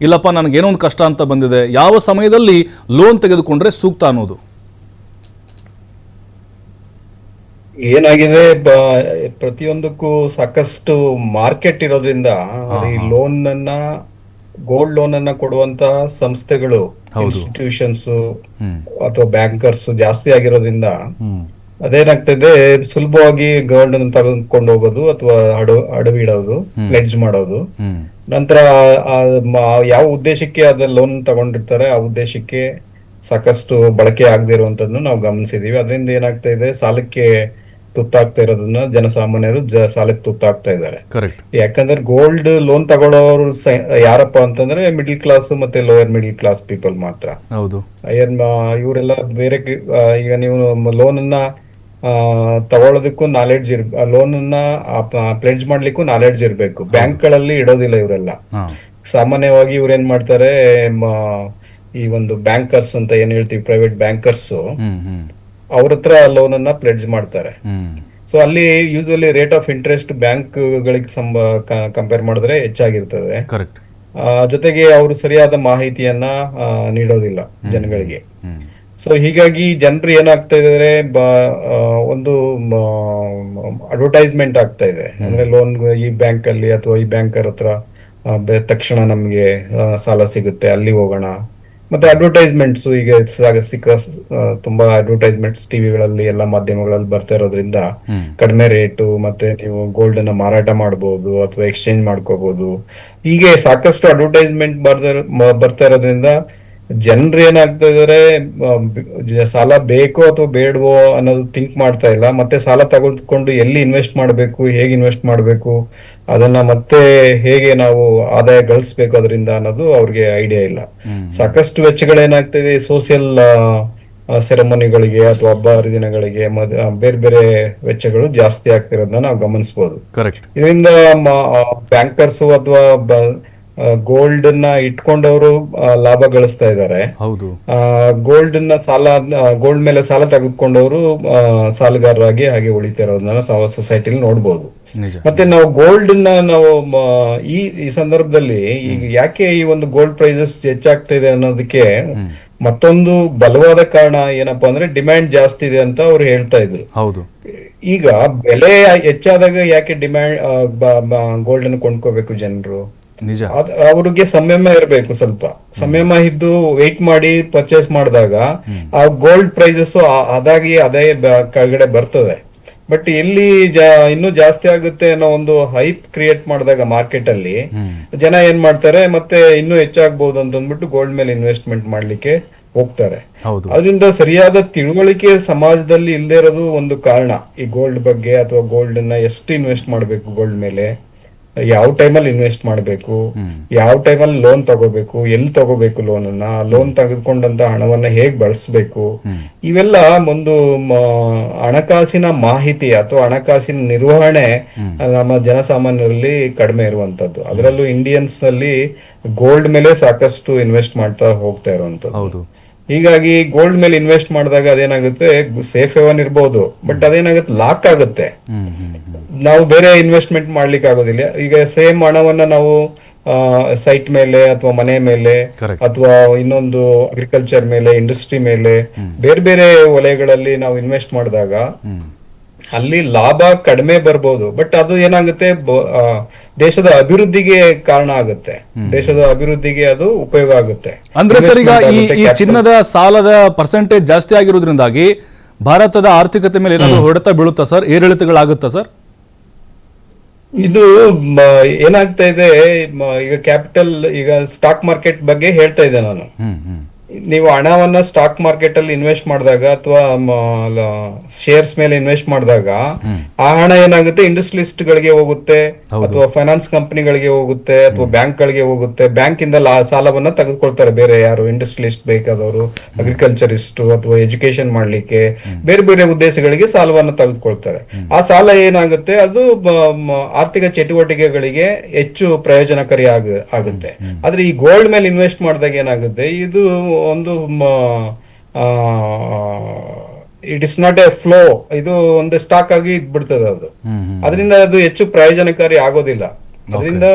ಇಲ್ಲಪ್ಪ ನನಗೇನೋ ಒಂದು ಕಷ್ಟ ಅಂತ ಬಂದಿದೆ, ಯಾವ ಸಮಯದಲ್ಲಿ ಲೋನ್ ತೆಗೆದುಕೊಂಡ್ರೆ ಸೂಕ್ತ ಅನ್ನೋದು? ಏನಾಗಿದೆ, ಪ್ರತಿಯೊಂದಕ್ಕೂ ಸಾಕಷ್ಟು ಮಾರ್ಕೆಟ್ ಇರೋದ್ರಿಂದ ಈ ಲೋನ್ ಅನ್ನ, ಗೋಲ್ಡ್ ಲೋನ್ ಅನ್ನ ಕೊಡುವಂತ ಸಂಸ್ಥೆಗಳು, ಇನ್ಸ್ಟಿಟ್ಯೂಷನ್ಸ್ ಅಥವಾ ಬ್ಯಾಂಕರ್ಸ್ ಜಾಸ್ತಿ ಆಗಿರೋದ್ರಿಂದ ಅದೇನಾಗ್ತದೆ, ಸುಲಭವಾಗಿ ಗೋಲ್ಡ್ ಅನ್ನು ತೆಗೆದುಕೊಂಡು ಹೋಗೋದು ಅಥವಾ ಅಡವಿ ಇಡೋದು, ಪ್ಲೆಡ್ಜ್ ಮಾಡೋದು. ನಂತರ ಯಾವ ಉದ್ದೇಶಕ್ಕೆ ಅದ ಲೋನ್ ತಗೊಂಡಿರ್ತಾರೆ ಆ ಉದ್ದೇಶಕ್ಕೆ ಸಾಕಷ್ಟು ಬಳಕೆ ಆಗದೆ ಇರುವಂತದ್ದನ್ನು ನಾವು ಗಮನಿಸಿದೀವಿ. ಅದರಿಂದ ಏನಾಗ್ತಾ ಇದೆ, ಸಾಲಕ್ಕೆ ತುತ್ತಾಗ್ತಾ ಇರೋದನ್ನ ಜನಸಾಮಾನ್ಯರು ಸಾಲಕ್ಕೆ ತುತ್ತಾಗ್ತಾ ಇದ್ದಾರೆ. ಯಾಕಂದ್ರೆ ಗೋಲ್ಡ್ ಲೋನ್ ತಗೊಳ್ಳೋರು ಯಾರಪ್ಪ ಅಂತಂದ್ರೆ ಮಿಡಿಲ್ ಕ್ಲಾಸ್ ಮತ್ತೆ ಲೋಯರ್ ಮಿಡಿಲ್ ಕ್ಲಾಸ್ ಪೀಪಲ್ ಮಾತ್ರ. ಇವರೆಲ್ಲ ಬೇರೆ, ಈಗ ನೀವು ಲೋನ್ ಅನ್ನ ತಗೊಳ್ಳೋದಕ್ಕೂ ನಾಲೆಡ್ಜ್ ಲೋನ್ ಅನ್ನ ಪ್ಲೆಡ್ಜ್ ಮಾಡ್ಲಿಕ್ಕೂ ನಾಲೆಡ್ಜ್ ಇರ್ಬೇಕು. ಬ್ಯಾಂಕ್ ಗಳಲ್ಲಿ ಇಡೋದಿಲ್ಲ ಇವರೆಲ್ಲ. ಸಾಮಾನ್ಯವಾಗಿ ಇವ್ರೇನ್ ಮಾಡ್ತಾರೆ, ಈ ಒಂದು ಬ್ಯಾಂಕರ್ಸ್ ಅಂತ ಏನ್ ಹೇಳ್ತೀವಿ, ಪ್ರೈವೇಟ್ ಬ್ಯಾಂಕರ್ಸ್, ಅವ್ರ ಹತ್ರ ಲೋನ್ ಅನ್ನ ಪ್ಲೆಡ್ಜ್ ಮಾಡ್ತಾರೆ. ಸೊ ಅಲ್ಲಿ usually rate of interest bank ಗಳಿಗೆ ಕಂಪೇರ್ ಮಾಡಿದ್ರೆ ಹೆಚ್ಚಾಗಿರ್ತದೆ. ಜೊತೆಗೆ ಅವರು ಸರಿಯಾದ ಮಾಹಿತಿಯನ್ನ ನೀಡೋದಿಲ್ಲ ಜನಗಳಿಗೆ. ಸೊ ಹೀಗಾಗಿ ಜನರು ಏನಾಗ್ತಾ ಇದಾರೆ, ಒಂದು ಅಡ್ವರ್ಟೈಸ್ಮೆಂಟ್ ಆಗ್ತಾ ಇದೆ. ಅಂದ್ರೆ ಲೋನ್ ಈ ಬ್ಯಾಂಕ್ ಅಲ್ಲಿ ಅಥವಾ ಈ ಬ್ಯಾಂಕರ್ ಹತ್ರ ತಕ್ಷಣ ನಮ್ಗೆ ಸಾಲ ಸಿಗುತ್ತೆ, ಅಲ್ಲಿ ಹೋಗೋಣ. ಮತ್ತೆ ಅಡ್ವರ್ಟೈಸ್ಮೆಂಟ್ಸ್ ಈಗ ತುಂಬಾ ಅಡ್ವರ್ಟೈಸ್ಮೆಂಟ್ಸ್ ಟಿವಿಗಳಲ್ಲಿ ಎಲ್ಲ ಮಾಧ್ಯಮಗಳಲ್ಲಿ ಬರ್ತಾ ಇರೋದ್ರಿಂದ ಕಡಿಮೆ ರೇಟು, ಮತ್ತೆ ನೀವು ಗೋಲ್ಡ್ ಅನ್ನ ಮಾರಾಟ ಮಾಡಬಹುದು ಅಥವಾ ಎಕ್ಸ್ಚೇಂಜ್ ಮಾಡ್ಕೋಬಹುದು, ಹೀಗೆ ಸಾಕಷ್ಟು ಅಡ್ವರ್ಟೈಸ್ಮೆಂಟ್ ಬರ್ತಾ ಇರೋದ್ರಿಂದ ಜನರು ಏನಾಗ್ತಾ ಇದಾರೆ, ಸಾಲ ಬೇಕೋ ಅಥವಾ ಬೇಡವೋ ಅನ್ನೋದು ಥಿಂಕ್ ಮಾಡ್ತಾ ಇಲ್ಲ. ಮತ್ತೆ ಸಾಲ ತೆಗೆದುಕೊಂಡು ಎಲ್ಲಿ ಇನ್ವೆಸ್ಟ್ ಮಾಡಬೇಕು, ಹೇಗೆ ಇನ್ವೆಸ್ಟ್ ಮಾಡಬೇಕು, ಅದನ್ನ ಮತ್ತೆ ಹೇಗೆ ನಾವು ಆದಾಯ ಗಳಿಸ್ಬೇಕು ಅದರಿಂದ ಅನ್ನೋದು ಅವ್ರಿಗೆ ಐಡಿಯಾ ಇಲ್ಲ. ಸಾಕಷ್ಟು ವೆಚ್ಚಗಳೇನಾಗ್ತಿದೆ ಸೋಷಿಯಲ್ ಸೆರೆಮನಿಗಳಿಗೆ ಅಥವಾ ಹಬ್ಬ ಹರಿದಿನಗಳಿಗೆ ಬೇರೆ ಬೇರೆ ವೆಚ್ಚಗಳು ಜಾಸ್ತಿ ಆಗ್ತಿರೋದನ್ನ ನಾವು ಗಮನಿಸಬಹುದು. ಕರೆಕ್ಟ್. ಇದರಿಂದ ಬ್ಯಾಂಕರ್ಸ್ ಅಥವಾ ಗೋಲ್ಡ್ ನ ಇಟ್ಕೊಂಡವರು ಲಾಭ ಗಳಿಸ್ತಾ ಇದ್ದಾರೆ. ಹೌದು. ಗೋಲ್ಡ್ ಮೇಲೆ ಸಾಲ ತೆಗೆದುಕೊಂಡವರು ಸಾಲಗಾರರಾಗಿ ಹಾಗೆ ಉಳಿತಾ ಇರೋದನ್ನ ನಾವು ಸೊಸೈಟಿಲಿ ನೋಡ್ಬೋದು. ಮತ್ತೆ ನಾವು ಗೋಲ್ಡ್ ನ ನಾವು ಈ ಸಂದರ್ಭದಲ್ಲಿ ಈಗ ಯಾಕೆ ಈ ಒಂದು ಗೋಲ್ಡ್ ಪ್ರೈಸಸ್ ಹೆಚ್ಚಾಗ್ತಾ ಇದೆ ಅನ್ನೋದಕ್ಕೆ ಮತ್ತೊಂದು ಬಲವಾದ ಕಾರಣ ಏನಪ್ಪಾ ಅಂದ್ರೆ ಡಿಮ್ಯಾಂಡ್ ಜಾಸ್ತಿ ಇದೆ ಅಂತ ಅವ್ರು ಹೇಳ್ತಾ ಇದ್ರು. ಹೌದು. ಈಗ ಬೆಲೆ ಹೆಚ್ಚಾದಾಗ ಯಾಕೆ ಡಿಮ್ಯಾಂಡ್ ಗೋಲ್ಡ್ ಅನ್ನು ಕೊಂಡ್ಕೋಬೇಕು ಜನರು? ನಿಜ. ಅವ್ರಿಗೆ ಸಂಯಮ ಇರಬೇಕು, ಸ್ವಲ್ಪ ಸಂಯಮ ಇದ್ದು ವೆಯ್ಟ್ ಮಾಡಿ ಪರ್ಚೇಸ್ ಮಾಡಿದಾಗ ಆ ಗೋಲ್ಡ್ ಪ್ರೈಸಸ್ ಅದೇ ಕೆಳಗಡೆ ಬರ್ತದೆ. ಬಟ್ ಎಲ್ಲಿ ಇನ್ನೂ ಜಾಸ್ತಿ ಆಗುತ್ತೆ ಅನ್ನೋ ಒಂದು ಹೈಪ್ ಕ್ರಿಯೇಟ್ ಮಾಡಿದಾಗ ಮಾರ್ಕೆಟ್ ಅಲ್ಲಿ ಜನ ಏನ್ ಮಾಡ್ತಾರೆ, ಮತ್ತೆ ಇನ್ನೂ ಹೆಚ್ಚಾಗಬಹುದು ಅಂತ ಅಂದ್ಬಿಟ್ಟು ಗೋಲ್ಡ್ ಮೇಲೆ ಇನ್ವೆಸ್ಟ್ಮೆಂಟ್ ಮಾಡ್ಲಿಕ್ಕೆ ಹೋಗ್ತಾರೆ. ಅದರಿಂದ ಸರಿಯಾದ ತಿಳುವಳಿಕೆ ಸಮಾಜದಲ್ಲಿ ಇಲ್ಲದೆ ಇರೋದು ಒಂದು ಕಾರಣ ಈ ಗೋಲ್ಡ್ ಬಗ್ಗೆ, ಅಥವಾ ಗೋಲ್ಡ್ ಅನ್ನ ಎಷ್ಟು ಇನ್ವೆಸ್ಟ್ ಮಾಡ್ಬೇಕು, ಗೋಲ್ಡ್ ಮೇಲೆ ಯಾವ ಟೈಮಲ್ಲಿ ಇನ್ವೆಸ್ಟ್ ಮಾಡಬೇಕು, ಯಾವ ಟೈಮಲ್ಲಿ ಲೋನ್ ತಗೋಬೇಕು, ಎಲ್ಲಿ ತಗೋಬೇಕು ಲೋನ್ ತೆಗೆದುಕೊಂಡಂತ ಹಣವನ್ನ ಹೇಗ್ ಬಳಸಬೇಕು, ಇವೆಲ್ಲ ಒಂದು ಹಣಕಾಸಿನ ಮಾಹಿತಿ ಅಥವಾ ಹಣಕಾಸಿನ ನಿರ್ವಹಣೆ ನಮ್ಮ ಜನಸಾಮಾನ್ಯರಲ್ಲಿ ಕಡಿಮೆ ಇರುವಂತದ್ದು. ಅದರಲ್ಲೂ ಇಂಡಿಯನ್ಸ್ ಅಲ್ಲಿ ಗೋಲ್ಡ್ ಮೇಲೆ ಸಾಕಷ್ಟು ಇನ್ವೆಸ್ಟ್ ಮಾಡ್ತಾ ಹೋಗ್ತಾ ಇರುವಂತದ್ದು. ಹೀಗಾಗಿ ಗೋಲ್ಡ್ ಮೇಲೆ ಇನ್ವೆಸ್ಟ್ ಮಾಡಿದಾಗ ಅದೇನಾಗುತ್ತೆ, ಸೇಫ್ ಹೇವನ್ ಇರ್ಬೋದು, ಬಟ್ ಅದೇನಾಗುತ್ತೆ ಲಾಕ್ ಆಗುತ್ತೆ. ನಾವು ಬೇರೆ ಇನ್ವೆಸ್ಟ್ಮೆಂಟ್ ಮಾಡ್ಲಿಕ್ಕೆ ಆಗೋದಿಲ್ಲ. ಈಗ ಸೇಮ್ ಹಣವನ್ನ ನಾವು ಸೈಟ್ ಮೇಲೆ ಅಥವಾ ಮನೆ ಮೇಲೆ ಅಥವಾ ಇನ್ನೊಂದು ಅಗ್ರಿಕಲ್ಚರ್ ಮೇಲೆ, ಇಂಡಸ್ಟ್ರಿ ಮೇಲೆ, ಬೇರೆ ಬೇರೆ ವಲಯಗಳಲ್ಲಿ ನಾವು ಇನ್ವೆಸ್ಟ್ ಮಾಡಿದಾಗ ಅಲ್ಲಿ ಲಾಭ ಕಡಿಮೆ ಬರ್ಬೋದು, ಬಟ್ ಅದು ಏನಾಗುತ್ತೆ ದೇಶದ ಅಭಿವೃದ್ಧಿಗೆ ಕಾರಣ ಆಗುತ್ತೆ, ದೇಶದ ಅಭಿವೃದ್ಧಿಗೆ ಅದು ಉಪಯೋಗ ಆಗುತ್ತೆ. ಅಂದ್ರೆ ಸರ್, ಈಗ ಈ ಚಿನ್ನದ ಸಾಲದ ಪರ್ಸೆಂಟೇಜ್ ಜಾಸ್ತಿ ಆಗಿರೋದ್ರಿಂದಾಗಿ ಭಾರತದ ಆರ್ಥಿಕತೆ ಮೇಲೆ ಏನಾದ್ರು ಹೊಡೆತ ಬೀಳುತ್ತಾ ಸರ್? ಏರಿಳಿತಗಳಾಗುತ್ತಾ ಸರ್? ಇದು ಏನಾಗ್ತಾ ಇದೆ, ಈಗ ಕ್ಯಾಪಿಟಲ್, ಈಗ ಸ್ಟಾಕ್ ಮಾರ್ಕೆಟ್ ಬಗ್ಗೆ ಹೇಳ್ತಾ ಇದ್ದೆ ನಾನು. ನೀವು ಹಣವನ್ನ ಸ್ಟಾಕ್ ಮಾರ್ಕೆಟ್ ಅಲ್ಲಿ ಇನ್ವೆಸ್ಟ್ ಮಾಡಿದಾಗ ಅಥವಾ ಶೇರ್ಸ್ ಮೇಲೆ ಇನ್ವೆಸ್ಟ್ ಮಾಡಿದಾಗ ಆ ಹಣ ಏನಾಗುತ್ತೆ, ಇಂಡಸ್ಟ್ರಿಯಲಿಸ್ಟ್ ಗಳಿಗೆ ಹೋಗುತ್ತೆ, ಅಥವಾ ಫೈನಾನ್ಸ್ ಕಂಪನಿಗಳಿಗೆ ಹೋಗುತ್ತೆ, ಅಥವಾ ಬ್ಯಾಂಕ್ ಗಳಿಗೆ ಹೋಗುತ್ತೆ. ಬ್ಯಾಂಕ್ ಇಂದ ಸಾಲವನ್ನ ತೆಗೆದುಕೊಳ್ತಾರೆ ಬೇರೆ ಯಾರು ಇಂಡಸ್ಟ್ರಿಯಲಿಸ್ಟ್ ಬೇಕಾದವರು, ಅಗ್ರಿಕಲ್ಚರಿಸ್ಟ್ ಅಥವಾ ಎಜುಕೇಶನ್ ಮಾಡ್ಲಿಕ್ಕೆ ಬೇರೆ ಬೇರೆ ಉದ್ದೇಶಗಳಿಗೆ ಸಾಲವನ್ನ ತೆಗೆದುಕೊಳ್ತಾರೆ. ಆ ಸಾಲ ಏನಾಗುತ್ತೆ, ಅದು ಆರ್ಥಿಕ ಚಟುವಟಿಕೆಗಳಿಗೆ ಹೆಚ್ಚು ಪ್ರಯೋಜನಕಾರಿ ಆಗುತ್ತೆ. ಆದ್ರೆ ಈ ಗೋಲ್ಡ್ ಮೇಲೆ ಇನ್ವೆಸ್ಟ್ ಮಾಡಿದಾಗ ಏನಾಗುತ್ತೆ, ಇದು ಒಂದು it is not A flow, ಇದು ಒಂದು ಸ್ಟಾಕ್ ಆಗಿ ಇದ್ಬಿಡ್ತದೆ ಅದು. ಅದರಿಂದ ಅದು ಹೆಚ್ಚು ಪ್ರಯೋಜನಕಾರಿ ಆಗೋದಿಲ್ಲ. ಅದರಿಂದ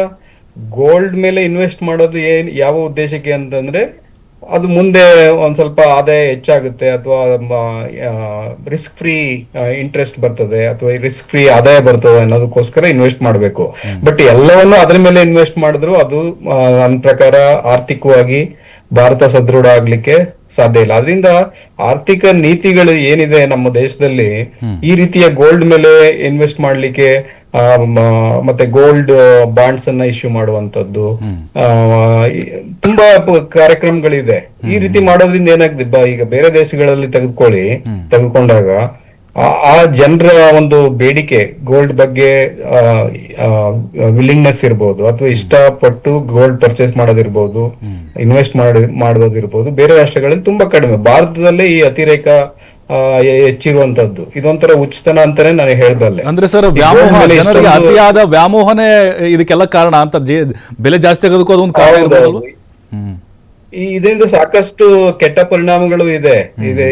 ಗೋಲ್ಡ್ ಮೇಲೆ ಇನ್ವೆಸ್ಟ್ ಮಾಡೋದು ಯಾವ ಉದ್ದೇಶಕ್ಕೆ ಅಂತಂದ್ರೆ, ಅದು ಮುಂದೆ ಒಂದ್ ಸ್ವಲ್ಪ ಆದಾಯ ಹೆಚ್ಚಾಗುತ್ತೆ, ಅಥವಾ ರಿಸ್ಕ್ ಫ್ರೀ ಇಂಟ್ರೆಸ್ಟ್ ಬರ್ತದೆ, ಅಥವಾ ರಿಸ್ಕ್ ಫ್ರೀ ಆದಾಯ ಬರ್ತದೆ ಅನ್ನೋದಕ್ಕೋಸ್ಕರ ಇನ್ವೆಸ್ಟ್ ಮಾಡಬೇಕು. ಬಟ್ ಎಲ್ಲವನ್ನು ಅದ್ರ ಮೇಲೆ ಇನ್ವೆಸ್ಟ್ ಮಾಡಿದ್ರು ಅದು ನನ್ನ ಪ್ರಕಾರ ಆರ್ಥಿಕವಾಗಿ ಭಾರತ ಸದೃಢ ಆಗ್ಲಿಕ್ಕೆ ಸಾಧ್ಯ ಇಲ್ಲ. ಅದರಿಂದ ಆರ್ಥಿಕ ನೀತಿಗಳು ಏನಿದೆ ನಮ್ಮ ದೇಶದಲ್ಲಿ, ಈ ರೀತಿಯ ಗೋಲ್ಡ್ ಮೇಲೆ ಇನ್ವೆಸ್ಟ್ ಮಾಡ್ಲಿಕ್ಕೆ ಮತ್ತೆ ಗೋಲ್ಡ್ ಬಾಂಡ್ಸ್ ಅನ್ನ ಇಶ್ಯೂ ಮಾಡುವಂತದ್ದು ತುಂಬಾ ಕಾರ್ಯಕ್ರಮಗಳಿದೆ. ಈ ರೀತಿ ಮಾಡೋದ್ರಿಂದ ಏನಾಗ್ತದೆ, ಈಗ ಬೇರೆ ದೇಶಗಳಲ್ಲಿ ತೆಗೆದುಕೊಂಡಾಗ ಆ ಜನರ ಒಂದು ಬೇಡಿಕೆ ಗೋಲ್ಡ್ ಬಗ್ಗೆ ವಿಲ್ಲಿಂಗ್ನೆಸ್ ಇರ್ಬೋದು, ಅಥವಾ ಇಷ್ಟಪಟ್ಟು ಗೋಲ್ಡ್ ಪರ್ಚೇಸ್ ಮಾಡೋದಿರ್ಬೋದು, ಇನ್ವೆಸ್ಟ್ ಮಾಡೋದಿರ್ಬೋದು, ಬೇರೆ ರಾಷ್ಟ್ರಗಳಲ್ಲಿ ತುಂಬಾ ಕಡಿಮೆ. ಭಾರತದಲ್ಲೇ ಈ ಅತಿರೇಕ ಹೆಚ್ಚಿರುವಂತದ್ದು ಇದೊಂಥರ ಉಚಿತನ ಅಂತಾನೆ ನಾನು ಹೇಳ್ಬಲ್ಲೆ. ಅಂದ್ರೆ ಸರ್, ಜನರಿಗೆ ಅತಿಯಾದ ವ್ಯಾಮೋಹನೆ ಇದಕ್ಕೆಲ್ಲ ಕಾರಣ ಅಂತ, ಬೆಲೆ ಜಾಸ್ತಿ ಆಗೋದಕ್ಕೂ ಅದೊಂದು ಕಾರಣ ಇರ್ಬೋದು. ಇದರಿಂದ ಸಾಕಷ್ಟು ಕೆಟ್ಟ ಪರಿಣಾಮಗಳು ಇದೆ.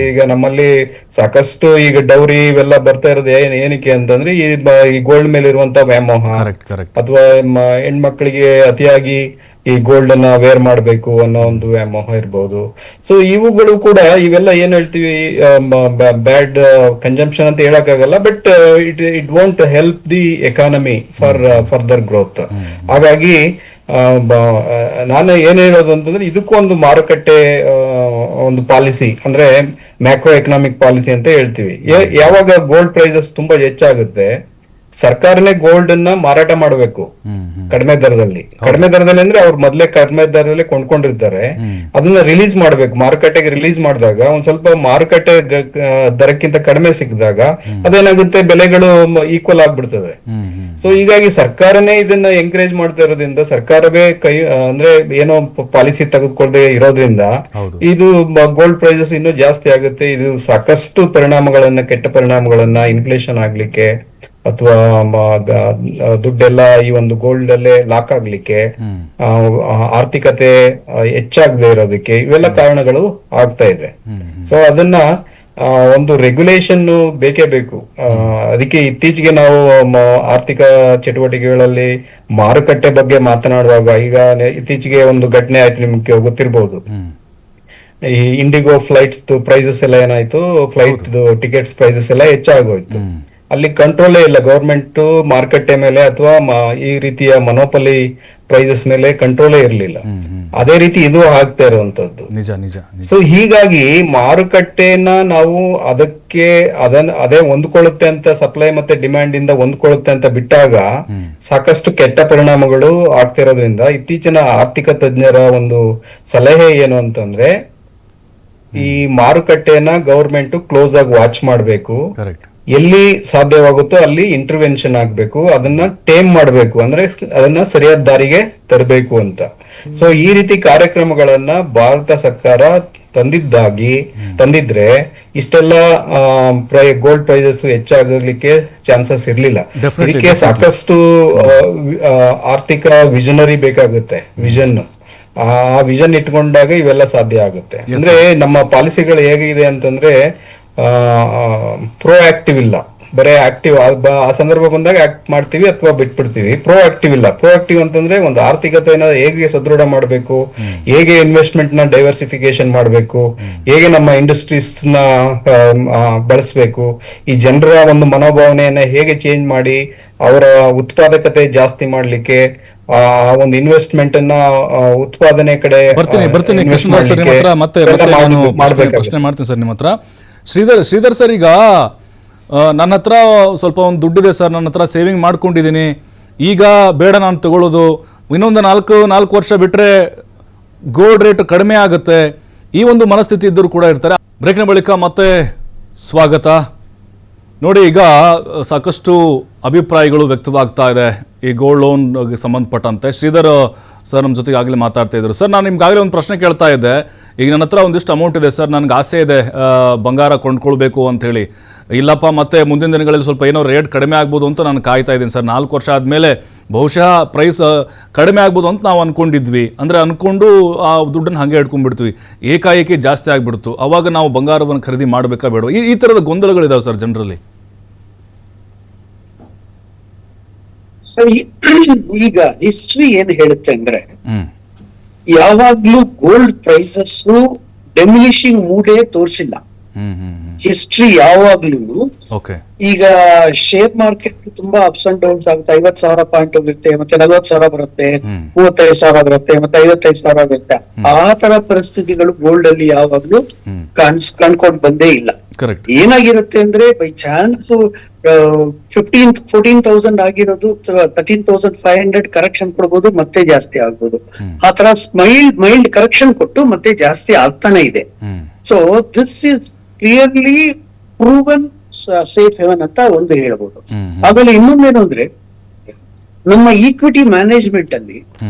ಈಗ ನಮ್ಮಲ್ಲಿ ಸಾಕಷ್ಟು ಈಗ ಡೌರಿ ಇವೆಲ್ಲ ಬರ್ತಾ ಇರೋದು ಏನಕ್ಕೆ ಅಂತಂದ್ರೆ, ಈ ಗೋಲ್ಡ್ ಮೇಲೆ ಇರುವಂತ ವ್ಯಾಮೋಹ, ಅಥವಾ ಹೆಣ್ಮಕ್ಳಿಗೆ ಅತಿಯಾಗಿ ಈ ಗೋಲ್ಡ್ ಅನ್ನ ವೇರ್ ಮಾಡ್ಬೇಕು ಅನ್ನೋ ಒಂದು ವ್ಯಾಮೋಹ ಇರ್ಬೋದು. ಸೊ ಇವುಗಳು ಕೂಡ, ಇವೆಲ್ಲ ಏನ್ ಹೇಳ್ತೀವಿ, ಬ್ಯಾಡ್ ಕನ್ಸಂಪ್ಷನ್ ಅಂತ ಹೇಳಕ್ಕಾಗಲ್ಲ, but it won't help the economy for further growth. ಹಾಗಾಗಿ ನಾನು ಏನ್ ಹೇಳೋದು ಅಂತಂದ್ರೆ, ಇದಕ್ಕೂ ಒಂದು ಮಾರುಕಟ್ಟೆ ಒಂದು ಪಾಲಿಸಿ, ಅಂದ್ರೆ ಮ್ಯಾಕ್ರೋ ಎಕನಾಮಿಕ್ ಪಾಲಿಸಿ ಅಂತ ಹೇಳ್ತೀವಿ. ಯಾವಾಗ ಗೋಲ್ಡ್ ಪ್ರೈಸಸ್ ತುಂಬಾ ಹೆಚ್ಚಾಗುತ್ತೆ, ಸರ್ಕಾರನೇ ಗೋಲ್ಡ್ ಅನ್ನ ಮಾರಾಟ ಮಾಡಬೇಕು ಕಡಿಮೆ ದರದಲ್ಲಿ. ಕಡಿಮೆ ದರದಲ್ಲಿ ಅಂದ್ರೆ ಅವ್ರು ಮೊದ್ಲೇ ಕಡಿಮೆ ದರದಲ್ಲಿ ಕೊಂಡ್ಕೊಂಡಿರ್ತಾರೆ, ಅದನ್ನ ರಿಲೀಸ್ ಮಾಡ್ಬೇಕು, ಮಾರುಕಟ್ಟೆಗೆ ರಿಲೀಸ್ ಮಾಡಿದಾಗ ಒಂದ್ ಸ್ವಲ್ಪ ಮಾರುಕಟ್ಟೆ ದರಕ್ಕಿಂತ ಕಡಿಮೆ ಸಿಕ್ಕಿದಾಗ ಅದೇನಾಗುತ್ತೆ, ಬೆಲೆಗಳು ಈಕ್ವಲ್ ಆಗ್ಬಿಡ್ತದೆ. ಸೊ ಹೀಗಾಗಿ ಸರ್ಕಾರನೇ ಇದನ್ನ ಎಂಕರೇಜ್ ಮಾಡ್ತಾ ಇರೋದ್ರಿಂದ, ಸರ್ಕಾರವೇ ಅಂದ್ರೆ ಏನೋ ಪಾಲಿಸಿ ತೆಗೆದುಕೊಳ್ಳದೆ ಇರೋದ್ರಿಂದ ಇದು ಗೋಲ್ಡ್ ಪ್ರೈಸಸ್ ಇನ್ನೂ ಜಾಸ್ತಿ ಆಗುತ್ತೆ. ಇದು ಸಾಕಷ್ಟು ಪರಿಣಾಮಗಳನ್ನ, ಕೆಟ್ಟ ಪರಿಣಾಮಗಳನ್ನ, ಇನ್ಫ್ಲೇಷನ್ ಆಗ್ಲಿಕ್ಕೆ ಅಥವಾ ದುಡ್ಡೆಲ್ಲ ಈ ಒಂದು ಗೋಲ್ಡ್ ಅಲ್ಲೇ ಲಾಕ್ ಆಗ್ಲಿಕ್ಕೆ, ಆರ್ಥಿಕತೆ ಹೆಚ್ಚಾಗದೆ ಇರೋದಕ್ಕೆ ಇವೆಲ್ಲ ಕಾರಣಗಳು ಆಗ್ತಾ ಇದೆ. ಸೊ ಅದನ್ನ ಒಂದು ರೆಗ್ಯುಲೇಷನ್ ಬೇಕೇ ಬೇಕು. ಅದಕ್ಕೆ ಇತ್ತೀಚೆಗೆ ನಾವು ಆರ್ಥಿಕ ಚಟುವಟಿಕೆಗಳಲ್ಲಿ ಮಾರುಕಟ್ಟೆ ಬಗ್ಗೆ ಮಾತನಾಡುವಾಗ, ಈಗ ಇತ್ತೀಚೆಗೆ ಒಂದು ಘಟನೆ ಆಯ್ತು, ನಿಮ್ಗೆ ಗೊತ್ತಿರ್ಬೋದು. ಈ ಇಂಡಿಗೋ ಫ್ಲೈಟ್ಸ್ ಪ್ರೈಸಸ್ ಎಲ್ಲ ಏನಾಯ್ತು, ಫ್ಲೈಟ್ ಟಿಕೆಟ್ಸ್ ಪ್ರೈಸಸ್ ಎಲ್ಲ ಹೆಚ್ಚಾಗೋಯ್ತು. ಅಲ್ಲಿ ಕಂಟ್ರೋಲೇ ಇಲ್ಲ, ಗವರ್ಮೆಂಟ್ ಮಾರುಕಟ್ಟೆ ಮೇಲೆ ಅಥವಾ ಈ ರೀತಿಯ ಮನೋಪಲಿ ಪ್ರೈಸಸ್ ಮೇಲೆ ಕಂಟ್ರೋಲೇ ಇರಲಿಲ್ಲ. ಅದೇ ರೀತಿ ಇದು ಆಗ್ತಾ ಇರುವಂತದ್ದು. ನಿಜ ನಿಜ. ಸೊ ಹೀಗಾಗಿ ಮಾರುಕಟ್ಟೆನ ನಾವು ಅದೇ ಹೊಂದ್ಕೊಳ್ಳುತ್ತೆ ಅಂತ, ಸಪ್ಲೈ ಮತ್ತೆ ಡಿಮ್ಯಾಂಡ್ ಇಂದ ಹೊಂದ್ಕೊಳ್ಳುತ್ತೆ ಅಂತ ಬಿಟ್ಟಾಗ ಸಾಕಷ್ಟು ಕೆಟ್ಟ ಪರಿಣಾಮಗಳು ಆಗ್ತಿರೋದ್ರಿಂದ ಇತ್ತೀಚಿನ ಆರ್ಥಿಕ ತಜ್ಞರ ಒಂದು ಸಲಹೆ ಏನು ಅಂತಂದ್ರೆ, ಈ ಮಾರುಕಟ್ಟೆನ ಗವರ್ಮೆಂಟ್ ಕ್ಲೋಸ್ ಆಗಿ ವಾಚ್ ಮಾಡಬೇಕು, ಎಲ್ಲಿ ಸಾಧ್ಯವಾಗುತ್ತೋ ಅಲ್ಲಿ ಇಂಟರ್ವೆನ್ಷನ್ ಆಗ್ಬೇಕು, ಅದನ್ನ ಟೇಮ್ ಮಾಡಬೇಕು, ಅಂದ್ರೆ ಅದನ್ನ ಸರಿಯಾದ ದಾರಿಗೆ ತರಬೇಕು ಅಂತ. ಸೊ ಈ ರೀತಿ ಕಾರ್ಯಕ್ರಮಗಳನ್ನ ಭಾರತ ಸರ್ಕಾರ ತಂದಿದ್ರೆ ಇಷ್ಟೆಲ್ಲ ಗೋಲ್ಡ್ ಪ್ರೈಸಸ್ ಹೆಚ್ಚಾಗಲಿಕ್ಕೆ ಚಾನ್ಸಸ್ ಇರ್ಲಿಲ್ಲ. ಇದಕ್ಕೆ ಸಾಕಷ್ಟು ಆರ್ಥಿಕ ವಿಷನರಿ ಬೇಕಾಗುತ್ತೆ, ವಿಷನ್. ಆ ವಿಷನ್ ಇಟ್ಕೊಂಡಾಗ ಇವೆಲ್ಲ ಸಾಧ್ಯ ಆಗುತ್ತೆ. ಅಂದ್ರೆ ನಮ್ಮ ಪಾಲಿಸಿಗಳು ಹೇಗಿದೆ ಅಂತಂದ್ರೆ ಪ್ರೋ ಆಕ್ಟಿವ್ ಇಲ್ಲ, ಬರೇ ಆಕ್ಟಿವ್, ಆ ಸಂದರ್ಭ ಬಂದಾಗ ಆಕ್ಟ್ ಮಾಡ್ತೀವಿ ಅಥವಾ ಬಿಟ್ಬಿಡ್ತೀವಿ. ಪ್ರೋ ಆಕ್ಟಿವ್ ಇಲ್ಲ. ಪ್ರೋ ಆಕ್ಟಿವ್ ಅಂತಂದ್ರೆ ಒಂದು ಆರ್ಥಿಕತೆನ ಹೇಗೆ ಸದೃಢ ಮಾಡಬೇಕು, ಹೇಗೆ ಇನ್ವೆಸ್ಟ್ಮೆಂಟ್ ನ ಡೈವರ್ಸಿಫಿಕೇಶನ್ ಮಾಡಬೇಕು, ಹೇಗೆ ನಮ್ಮ ಇಂಡಸ್ಟ್ರೀಸ್ ನ ಬಳಸಬೇಕು, ಈ ಜನರ ಒಂದು ಮನೋಭಾವನೆಯನ್ನ ಹೇಗೆ ಚೇಂಜ್ ಮಾಡಿ ಅವರ ಉತ್ಪಾದಕತೆ ಜಾಸ್ತಿ ಮಾಡ್ಲಿಕ್ಕೆ, ಆ ಒಂದು ಇನ್ವೆಸ್ಟ್ಮೆಂಟ್ ಅನ್ನ ಉತ್ಪಾದನೆ ಕಡೆ ಬರ್ತೀನಿ ಪ್ರಶ್ನೆ ಮಾಡ್ತೀನಿ ಸರ್ ನಿಮ್ಮ ಹತ್ರ. ಶ್ರೀಧರ್ ಸರ್, ಈಗ ನನ್ನ ಹತ್ರ ಸ್ವಲ್ಪ ಒಂದು ದುಡ್ಡಿದೆ ಸರ್, ನನ್ನ ಹತ್ರ ಸೇವಿಂಗ್ ಮಾಡ್ಕೊಂಡಿದ್ದೀನಿ, ಈಗ ಬೇಡ ನಾನು ತಗೊಳ್ಳೋದು, ಇನ್ನೊಂದು ನಾಲ್ಕು ವರ್ಷ ಬಿಟ್ಟರೆ ಗೋಲ್ಡ್ ರೇಟ್ ಕಡಿಮೆ ಆಗುತ್ತೆ, ಈ ಒಂದು ಮನಸ್ಥಿತಿ ಇದ್ದರೂ ಕೂಡ ಇರ್ತಾರೆ. ಬ್ರೇಕ್ನ ಬಳಿಕ ಮತ್ತೆ ಸ್ವಾಗತ. ನೋಡಿ, ಈಗ ಸಾಕಷ್ಟು ಅಭಿಪ್ರಾಯಗಳು ವ್ಯಕ್ತವಾಗ್ತಾ ಇದೆ ಈ ಗೋಲ್ಡ್ ಲೋನ್ಗೆ ಸಂಬಂಧಪಟ್ಟಂತೆ. ಶ್ರೀಧರ್ ಸರ್ ನಮ್ಮ ಜೊತೆಗೆ ಆಗಲೇ ಮಾತಾಡ್ತಾ ಇದ್ರು. ಸರ್, ನಾನು ನಿಮ್ಗಾಗಲೇ ಒಂದು ಪ್ರಶ್ನೆ ಕೇಳ್ತಾ ಇದ್ದೆ. ಈಗ ನನ್ನ ಹತ್ರ ಒಂದಿಷ್ಟು ಅಮೌಂಟ್ ಇದೆ ಸರ್, ನನಗೆ ಆಸೆ ಇದೆ ಬಂಗಾರ ಕೊಂಡ್ಕೊಳ್ಬೇಕು ಅಂಥೇಳಿ. ಇಲ್ಲಪ್ಪ, ಮತ್ತೆ ಮುಂದಿನ ದಿನಗಳಲ್ಲಿ ಸ್ವಲ್ಪ ಏನೋ ರೇಟ್ ಕಡಿಮೆ ಆಗ್ಬೋದು ಅಂತ ನಾನು ಕಾಯ್ತಾ ಇದ್ದೀನಿ ಸರ್. 4 ವರ್ಷ ಆದಮೇಲೆ ಬಹುಶಃ ಪ್ರೈಸ್ ಕಡಿಮೆ ಆಗ್ಬೋದು ಅಂತ ನಾವು ಅಂದ್ಕೊಂಡಿದ್ವಿ. ಅಂದರೆ ಅಂದ್ಕೊಂಡು ಆ ದುಡ್ಡನ್ನು ಹಾಗೆ ಇಟ್ಕೊಂಡ್ಬಿಡ್ತೀವಿ, ಏಕಾಏಕಿ ಜಾಸ್ತಿ ಆಗಿಬಿಡ್ತು. ಅವಾಗ ನಾವು ಬಂಗಾರವನ್ನು ಖರೀದಿ ಮಾಡಬೇಕಾ ಬೇಡ? ಈ ಥರದ ಗೊಂದಲಗಳಿದಾವೆ ಸರ್ ಜನರಲ್ಲಿ. ಈಗ ಹಿಸ್ಟ್ರಿ ಏನ್ ಹೇಳುತ್ತೆ ಅಂದ್ರೆ, ಯಾವಾಗ್ಲೂ ಗೋಲ್ಡ್ ಪ್ರೈಸಸ್ ಡೆಮಿನಿಷಿಂಗ್ ಮೂಡೇ ತೋರಿಸಿಲ್ಲ. ಹಿಸ್ಟ್ರಿ ಯಾವಾಗ್ಲೂ ಈಗ ಶೇರ್ ಮಾರ್ಕೆಟ್ ತುಂಬಾ ಅಪ್ಸ್ ಅಂಡ್ ಡೌನ್ಸ್ ಆಗುತ್ತೆ. 50,000 ಪಾಯಿಂಟ್ ಹೋಗುತ್ತೆ, ಮತ್ತೆ 40,000 ಬರುತ್ತೆ, 35,000 ಬರುತ್ತೆ, ಮತ್ತೆ 55,000 ಬರುತ್ತೆ. ಆ ತರ ಪರಿಸ್ಥಿತಿಗಳು ಗೋಲ್ಡ್ ಅಲ್ಲಿ ಯಾವಾಗ್ಲೂ ಕಾಣ್ಕೊಂಡ್ ಬಂದೇ ಇಲ್ಲ. ಏನಾಗಿರುತ್ತೆ ಅಂದ್ರೆ, ಬೈ ಚಾನ್ಸ್ 14,000 ಆಗಿರೋದು 13,500 ಕರೆಕ್ಷನ್ ಕೊಡ್ಬೋದು, ಮತ್ತೆ ಜಾಸ್ತಿ ಆಗ್ಬೋದು. ಆ ತರ ಮೈಲ್ಡ್ ಕರೆಕ್ಷನ್ ಕೊಟ್ಟು ಮತ್ತೆ ಜಾಸ್ತಿ ಆಗ್ತಾನೆ ಇದೆ. So this is clearly proven safe haven ಅಂತ ಒಂದು ಹೇಳ್ಬೋದು. ಆಮೇಲೆ ಇನ್ನೊಂದೇನು ಅಂದ್ರೆ, ನಮ್ಮ ಈಕ್ವಿಟಿ ಮ್ಯಾನೇಜ್ಮೆಂಟ್ ಅಲ್ಲಿ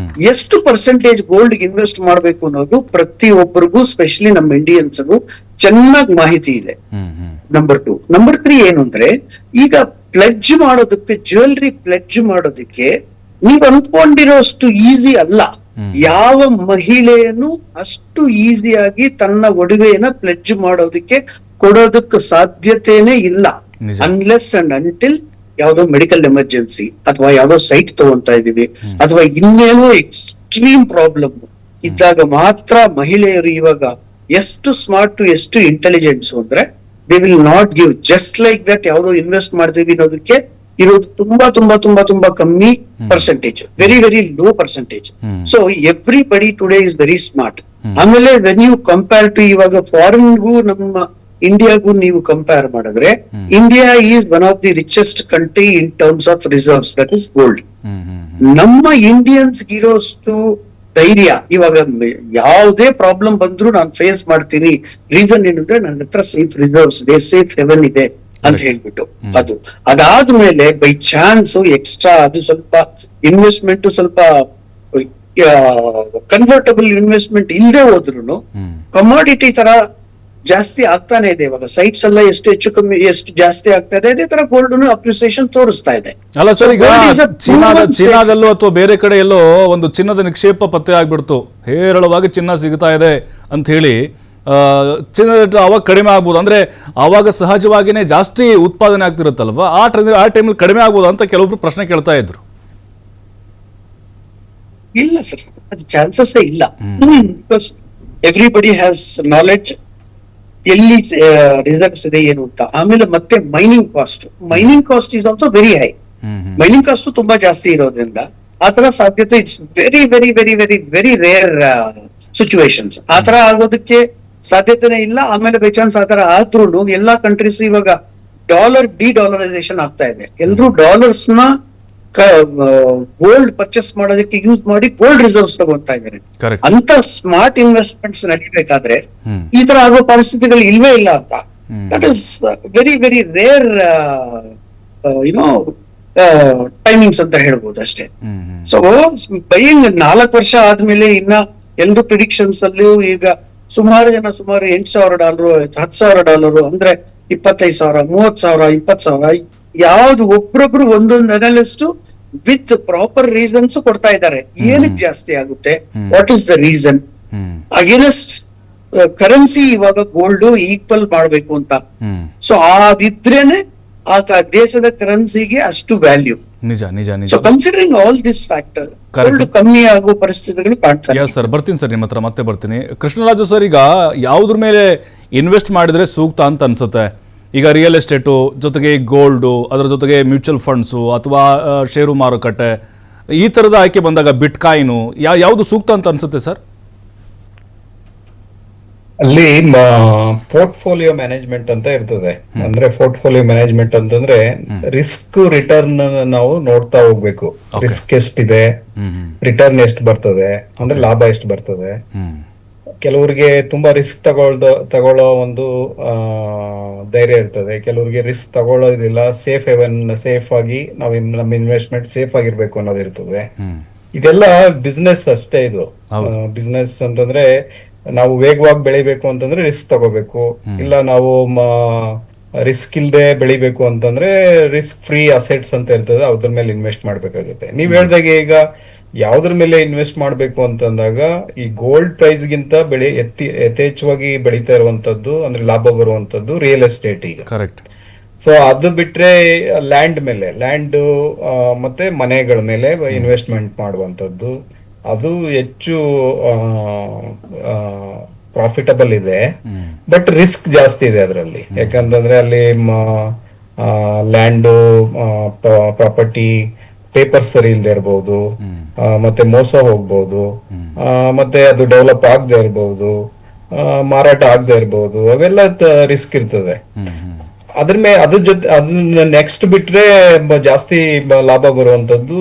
ಎಷ್ಟು ಪರ್ಸೆಂಟೇಜ್ ಗೋಲ್ಡ್ ಇನ್ವೆಸ್ಟ್ ಮಾಡಬೇಕು ಅನ್ನೋದು ಪ್ರತಿಯೊಬ್ಬರಿಗೂ, ಸ್ಪೆಷಲಿ ನಮ್ಮ ಇಂಡಿಯನ್ಸ್ಗೂ ಚೆನ್ನಾಗಿ ಮಾಹಿತಿ ಇದೆ. ನಂಬರ್ 2. ನಂಬರ್ 3 ಏನು ಅಂದ್ರೆ, ಈಗ ಪ್ಲೆಡ್ಜ್ ಮಾಡೋದಕ್ಕೆ, ಜ್ಯುವೆಲ್ರಿ ಪ್ಲೆಡ್ಜ್ ಮಾಡೋದಕ್ಕೆ ನೀವು ಅನ್ಕೊಂಡಿರೋಷ್ಟು ಈಸಿ ಅಲ್ಲ. ಯಾವ ಮಹಿಳೆಯನ್ನು ಅಷ್ಟು ಈಸಿಯಾಗಿ ತನ್ನ ಒಡವೆಯನ್ನ ಪ್ಲೆಡ್ಜ್ ಮಾಡೋದಕ್ಕೆ ಕೊಡೋದಕ್ಕೆ ಸಾಧ್ಯತೆನೇ ಇಲ್ಲ, ಅನ್ಲೆಸ್ ಅಂಡ್ ಅಂಟಿಲ್ ಯಾವ್ದೋ ಮೆಡಿಕಲ್ ಎಮರ್ಜೆನ್ಸಿ ಅಥವಾ ಯಾವ್ದೋ ಸೈಟ್ ತಗೊಂತಾ ಇದೀವಿ ಅಥವಾ ಇನ್ನೇನೋ ಎಕ್ಸ್ಟ್ರೀಮ್ ಪ್ರಾಬ್ಲಮ್ ಇದ್ದಾಗ ಮಾತ್ರ ಮಹಿಳೆಯರು ಇವಾಗ ಎಷ್ಟು ಸ್ಮಾರ್ಟ್, ಎಷ್ಟು ಇಂಟೆಲಿಜೆನ್ಸ್ ಅಂದ್ರೆ, they will not give just like that. ಯಾವ್ದೋ ಇನ್ವೆಸ್ಟ್ ಮಾಡ್ತೀವಿ ಅನ್ನೋದಕ್ಕೆ ಇರೋದು ತುಂಬಾ ತುಂಬಾ ತುಂಬಾ ತುಂಬಾ ಕಮ್ಮಿ percentage, very very low percentage. So everybody today is very smart. ಆಮೇಲೆ ವೆನ್ ಯು ಕಂಪೇರ್ ಟು ಇವಾಗ ಫಾರಿನ್ಗೂ ನಮ್ಮ ಇಂಡಿಯಾಗೂ ನೀವು ಕಂಪೇರ್ ಮಾಡಿದ್ರೆ India is one of the richest country in terms of reserves, that is gold. ನಮ್ಮ ಇಂಡಿಯನ್ಸ್ ಇರೋಷ್ಟು ಧೈರ್ಯ ಇವಾಗ ಯಾವುದೇ problem ಬಂದ್ರು ನಾನು ಫೇಸ್ ಮಾಡ್ತೀನಿ. ರೀಸನ್ ಏನಂದ್ರೆ ನನ್ನ ಹತ್ರ ಸೇಫ್ ರಿಸರ್ವ್ಸ್ ಇದೆ, ಸೇಫ್ ಹೆವೆನ್ ಇದೆ ಅಂತ ಹೇಳ್ಬಿಟ್ಟು. ಅದಾದ್ಮೇಲೆ ಬೈ ಚಾನ್ಸ್ ಎಕ್ಸ್ಟ್ರಾ ಅದು ಸ್ವಲ್ಪ ಇನ್ವೆಸ್ಟ್ಮೆಂಟ್ ಸ್ವಲ್ಪ ಕನ್ವರ್ಟಬಲ್ ಇನ್ವೆಸ್ಟ್ಮೆಂಟ್ ಇಲ್ಲದೆ ಹೋದ್ರು ಕಮಾಡಿಟಿ ತರ ಜಾಸ್ತಿ ಆಗ್ತಾನೆ ಇದೆ. ಇವಾಗ ಸೈಟ್ಸ್ ಎಲ್ಲ ಎಷ್ಟು ಹೆಚ್ಚು ಕಮ್ಮಿ ಎಷ್ಟು ಜಾಸ್ತಿ ಆಗ್ತಾ ಇದೆ, ಅದೇ ತರ ಗೋಲ್ಡ್ ಅಪ್ರಿಸಿಯೇಷನ್ ತೋರಿಸ್ತಾ ಇದೆ. ಅಲ್ಲ ಸರ್, ಈಗ ಚೀನಾದಲ್ಲೂ ಅಥವಾ ಬೇರೆ ಕಡೆ ಎಲ್ಲೋ ಒಂದು ಚಿನ್ನದ ನಿಕ್ಷೇಪ ಪತ್ತೆ ಆಗ್ಬಿಡ್ತು, ಹೇರಳವಾಗಿ ಚಿನ್ನ ಸಿಗ್ತಾ ಇದೆ ಅಂತ ಹೇಳಿ ಚಿನ್ನದ ರೇಟ್ ಅವಾಗ ಕಡಿಮೆ ಆಗ್ಬೋದು, ಅಂದ್ರೆ ಅವಾಗ ಸಹಜವಾಗಿನೇ ಜಾಸ್ತಿ ಉತ್ಪಾದನೆ ಆಗ್ತಿರುತ್ತಲ್ವಾ, ಆ ಟೈಮಲ್ಲಿ ಕಡಿಮೆ ಆಗ್ಬೋದು ಅಂತ ಕೆಲವೊಬ್ರು ಪ್ರಶ್ನೆ ಕೇಳ್ತಾ ಇದ್ರು. ಇಲ್ಲ ಸರ್, ಅದು ಚಾನ್ಸಸ್ ಇಲ್ಲ. ಬಿಕಾಸ್ ಎವ್ರಿಬಡಿ ಹ್ಯಾಸ್ ನಾಲೆಡ್ಜ್ ಎಲ್ಲಿ ರಿಸರ್ವ್ಸ್ ಇದೆ ಏನು ಅಂತ. ಆಮೇಲೆ ಮತ್ತೆ mining cost is also very high. Mining cost ತುಂಬಾ ಜಾಸ್ತಿ ಇರೋದ್ರಿಂದ ಆತರ ಸಾಧ್ಯತೆ it's very very very very very rare situations. ಆತರ ಆಗೋದಕ್ಕೆ ಸಾಧ್ಯತೆನೇ ಇಲ್ಲ. ಆಮೇಲೆ ಬೈ ಚಾನ್ಸ್ ಆತರ ಆದ್ರೂ ಎಲ್ಲಾ ಕಂಟ್ರೀಸ್ ಇವಾಗ ಡಿ-ಡಾಲರೈಸೇಷನ್ ಆಗ್ತಾ ಇದೆ. ಎಲ್ರು ಡಾಲರ್ಸ್ ನ ಗೋಲ್ಡ್ ಪರ್ಚೇಸ್ ಮಾಡೋದಕ್ಕೆ ಯೂಸ್ ಮಾಡಿ ಗೋಲ್ಡ್ ರಿಸರ್ವ್ಸ್ ತಗೊಳ್ತಾ ಇದ್ದಾರೆ. ಅಂತ ಸ್ಮಾರ್ಟ್ ಇನ್ವೆಸ್ಟ್ಮೆಂಟ್ಸ್ ನಡಿಬೇಕಾದ್ರೆ ಈ ತರ ಆಗೋ ಪರಿಸ್ಥಿತಿಗಳು ಇಲ್ವೇ ಇಲ್ಲ ಅಂತ. That is very very rare you know timings ಅಂತ ಹೇಳ್ಬೋದು ಅಷ್ಟೇ. ಸೊ ಬೈಯಿಂಗ್ 4 ವರ್ಷ ಆದ್ಮೇಲೆ ಇನ್ನ ಎಲ್ರು ಪ್ರಿಡಿಕ್ಷನ್ಸ್ ಅಲ್ಲೂ ಈಗ ಸುಮಾರು $8,000 $10,000 ಅಂದ್ರೆ $25,000 $30,000 $20,000 ಯಾವ್ದು ಒಬ್ರೊಬ್ರು ಒಂದೊಂದು ಅನಲಿಸ್ಟ್ ವಿತ್ ಪ್ರಾಪರ್ ರೀಸನ್ಸ್ ಕೊಡ್ತಾ ಇದ್ದಾರೆ. ಏನಕ್ಕೆ ಜಾಸ್ತಿ ಆಗುತ್ತೆ, what is the reason, against currency ಇವಾಗ ಗೋಲ್ಡ್ ಈಕ್ವಲ್ ಮಾಡ್ಬೇಕು ಅಂತ. ಸೊ ಅದಿದ್ರೇನೆ ಆ ದೇಶದ ಕರೆನ್ಸಿಗೆ ಅಷ್ಟು ವ್ಯಾಲ್ಯೂ. ನಿಜ ನಿಜ ನಿಜ. So considering all this factor gold ಕಮ್ಮಿ ಆಗೋ ಪರಿಸ್ಥಿತಿಗಳು ಕಾಣ್ತಾರೆ. ಸರ್, ಬರ್ತೀನಿ ಸರ್, ನಿಮ್ಮ ಹತ್ರ ಮತ್ತೆ ಬರ್ತೀನಿ. ಕೃಷ್ಣರಾಜು ಸರ್, ಈಗ ಯಾವ್ದ್ರ ಮೇಲೆ ಇನ್ವೆಸ್ಟ್ ಮಾಡಿದ್ರೆ ಸೂಕ್ತ ಅಂತ ಅನ್ಸುತ್ತೆ? ಈಗ ರಿಯಲ್ ಎಸ್ಟೇಟು ಜೊತೆಗೆ ಗೋಲ್ಡು, ಅದರ ಜೊತೆಗೆ ಮ್ಯೂಚುವಲ್ ಫಂಡ್ಸು ಅಥವಾ ಷೇರು ಮಾರುಕಟ್ಟೆ, ಈ ಥರದ ಆಯ್ಕೆ ಬಂದಾಗ ಬಿಟ್ಕಾಯಿನು ಯಾವುದು ಸೂಕ್ತ ಅಂತ ಅನ್ಸುತ್ತೆ ಸರ್? ಅಲ್ಲಿ ಪೋರ್ಟ್ಫೋಲಿಯೋ ಮ್ಯಾನೇಜ್ಮೆಂಟ್ ಅಂತ ಇರ್ತದೆ. ಅಂದ್ರೆ ಪೋರ್ಟ್ಫೋಲಿಯೋ ಮ್ಯಾನೇಜ್ಮೆಂಟ್ ಅಂತಂದ್ರೆ ರಿಸ್ಕ್ ರಿಟರ್ನ್ ನಾವು ನೋಡ್ತಾ ಹೋಗ್ಬೇಕು. ರಿಸ್ಕ್ ಎಷ್ಟಿದೆ, ರಿಟರ್ನ್ ಎಷ್ಟು ಬರ್ತದೆ, ಅಂದ್ರೆ ಲಾಭ ಎಷ್ಟು ಬರ್ತದೆ. ಕೆಲವರಿಗೆ ತುಂಬಾ ರಿಸ್ಕ್ ತಗೊಳ್ಳೋ ಒಂದು ಧೈರ್ಯ ಇರ್ತದೆ, ಕೆಲವರಿಗೆ ರಿಸ್ಕ್ ತಗೊಳ್ಳೋದಿಲ್ಲ. ಸೇಫ್ ಆಗಿ ನಾವು ನಮ್ಮ ಇನ್ವೆಸ್ಟ್ಮೆಂಟ್ ಸೇಫ್ ಆಗಿರ್ಬೇಕು ಅನ್ನೋದು ಇರ್ತದೆ. ಇದೆಲ್ಲ ಬಿಸ್ನೆಸ್ ಅಷ್ಟೇ. ಇದು ಬಿಸ್ನೆಸ್ ಅಂತಂದ್ರೆ ನಾವು ವೇಗವಾಗಿ ಬೆಳಿಬೇಕು ಅಂತಂದ್ರೆ ರಿಸ್ಕ್ ತಗೋಬೇಕು, ಇಲ್ಲ ನಾವು ರಿಸ್ಕ್ ಇಲ್ದೆ ಬೆಳಿಬೇಕು ಅಂತಂದ್ರೆ ರಿಸ್ಕ್ ಫ್ರೀ ಅಸೆಟ್ಸ್ ಅಂತ ಇರ್ತದೆ, ಅದ್ರ ಮೇಲೆ ಇನ್ವೆಸ್ಟ್ ಮಾಡ್ಬೇಕಾಗುತ್ತೆ. ನೀವ್ ಹೇಳ್ದಾಗೆ ಈಗ ಯಾವ್ದ್ರ ಮೇಲೆ ಇನ್ವೆಸ್ಟ್ ಮಾಡ್ಬೇಕು ಅಂತಂದಾಗ ಈ ಗೋಲ್ಡ್ ಪ್ರೈಸ್ ಗಿಂತ ಯಥೇಚ್ಛವಾಗಿ ಬೆಳೀತಾ ಇರುವಂತದ್ದು ಅಂದ್ರೆ ಲಾಭ ಬರುವಂತದ್ದು ರಿಯಲ್ ಎಸ್ಟೇಟ್ ಈಗ. ಕರೆಕ್ಟ್. ಸೊ ಅದು ಬಿಟ್ರೆ ಲ್ಯಾಂಡ್ ಮತ್ತೆ ಮನೆಗಳ ಮೇಲೆ ಇನ್ವೆಸ್ಟ್ಮೆಂಟ್ ಮಾಡುವಂತದ್ದು ಅದು ಹೆಚ್ಚು ಪ್ರಾಫಿಟಬಲ್ ಇದೆ. ಬಟ್ ರಿಸ್ಕ್ ಜಾಸ್ತಿ ಇದೆ ಅದರಲ್ಲಿ. ಯಾಕಂತಂದ್ರೆ ಅಲ್ಲಿ ಲ್ಯಾಂಡ್, ಪ್ರಾಪರ್ಟಿ ಪೇಪರ್ಸ್ ಸರಿ ಇಲ್ಲದೆ ಇರಬಹುದು, ಮತ್ತೆ ಮೋಸ ಹೋಗ್ಬಹುದು, ಮತ್ತೆ ಅದು ಡೆವಲಪ್ ಆಗದೆ ಇರಬಹುದು, ಮಾರಾಟ ಆಗದೆ ಇರಬಹುದು. ಅವೆಲ್ಲ ರಿಸ್ಕ್ ಇರ್ತದೆ. ಅದ್ರ ಜೊತೆ ಅದನ್ನ ನೆಕ್ಸ್ಟ್ ಬಿಟ್ರೆ ಜಾಸ್ತಿ ಲಾಭ ಬರುವಂತದ್ದು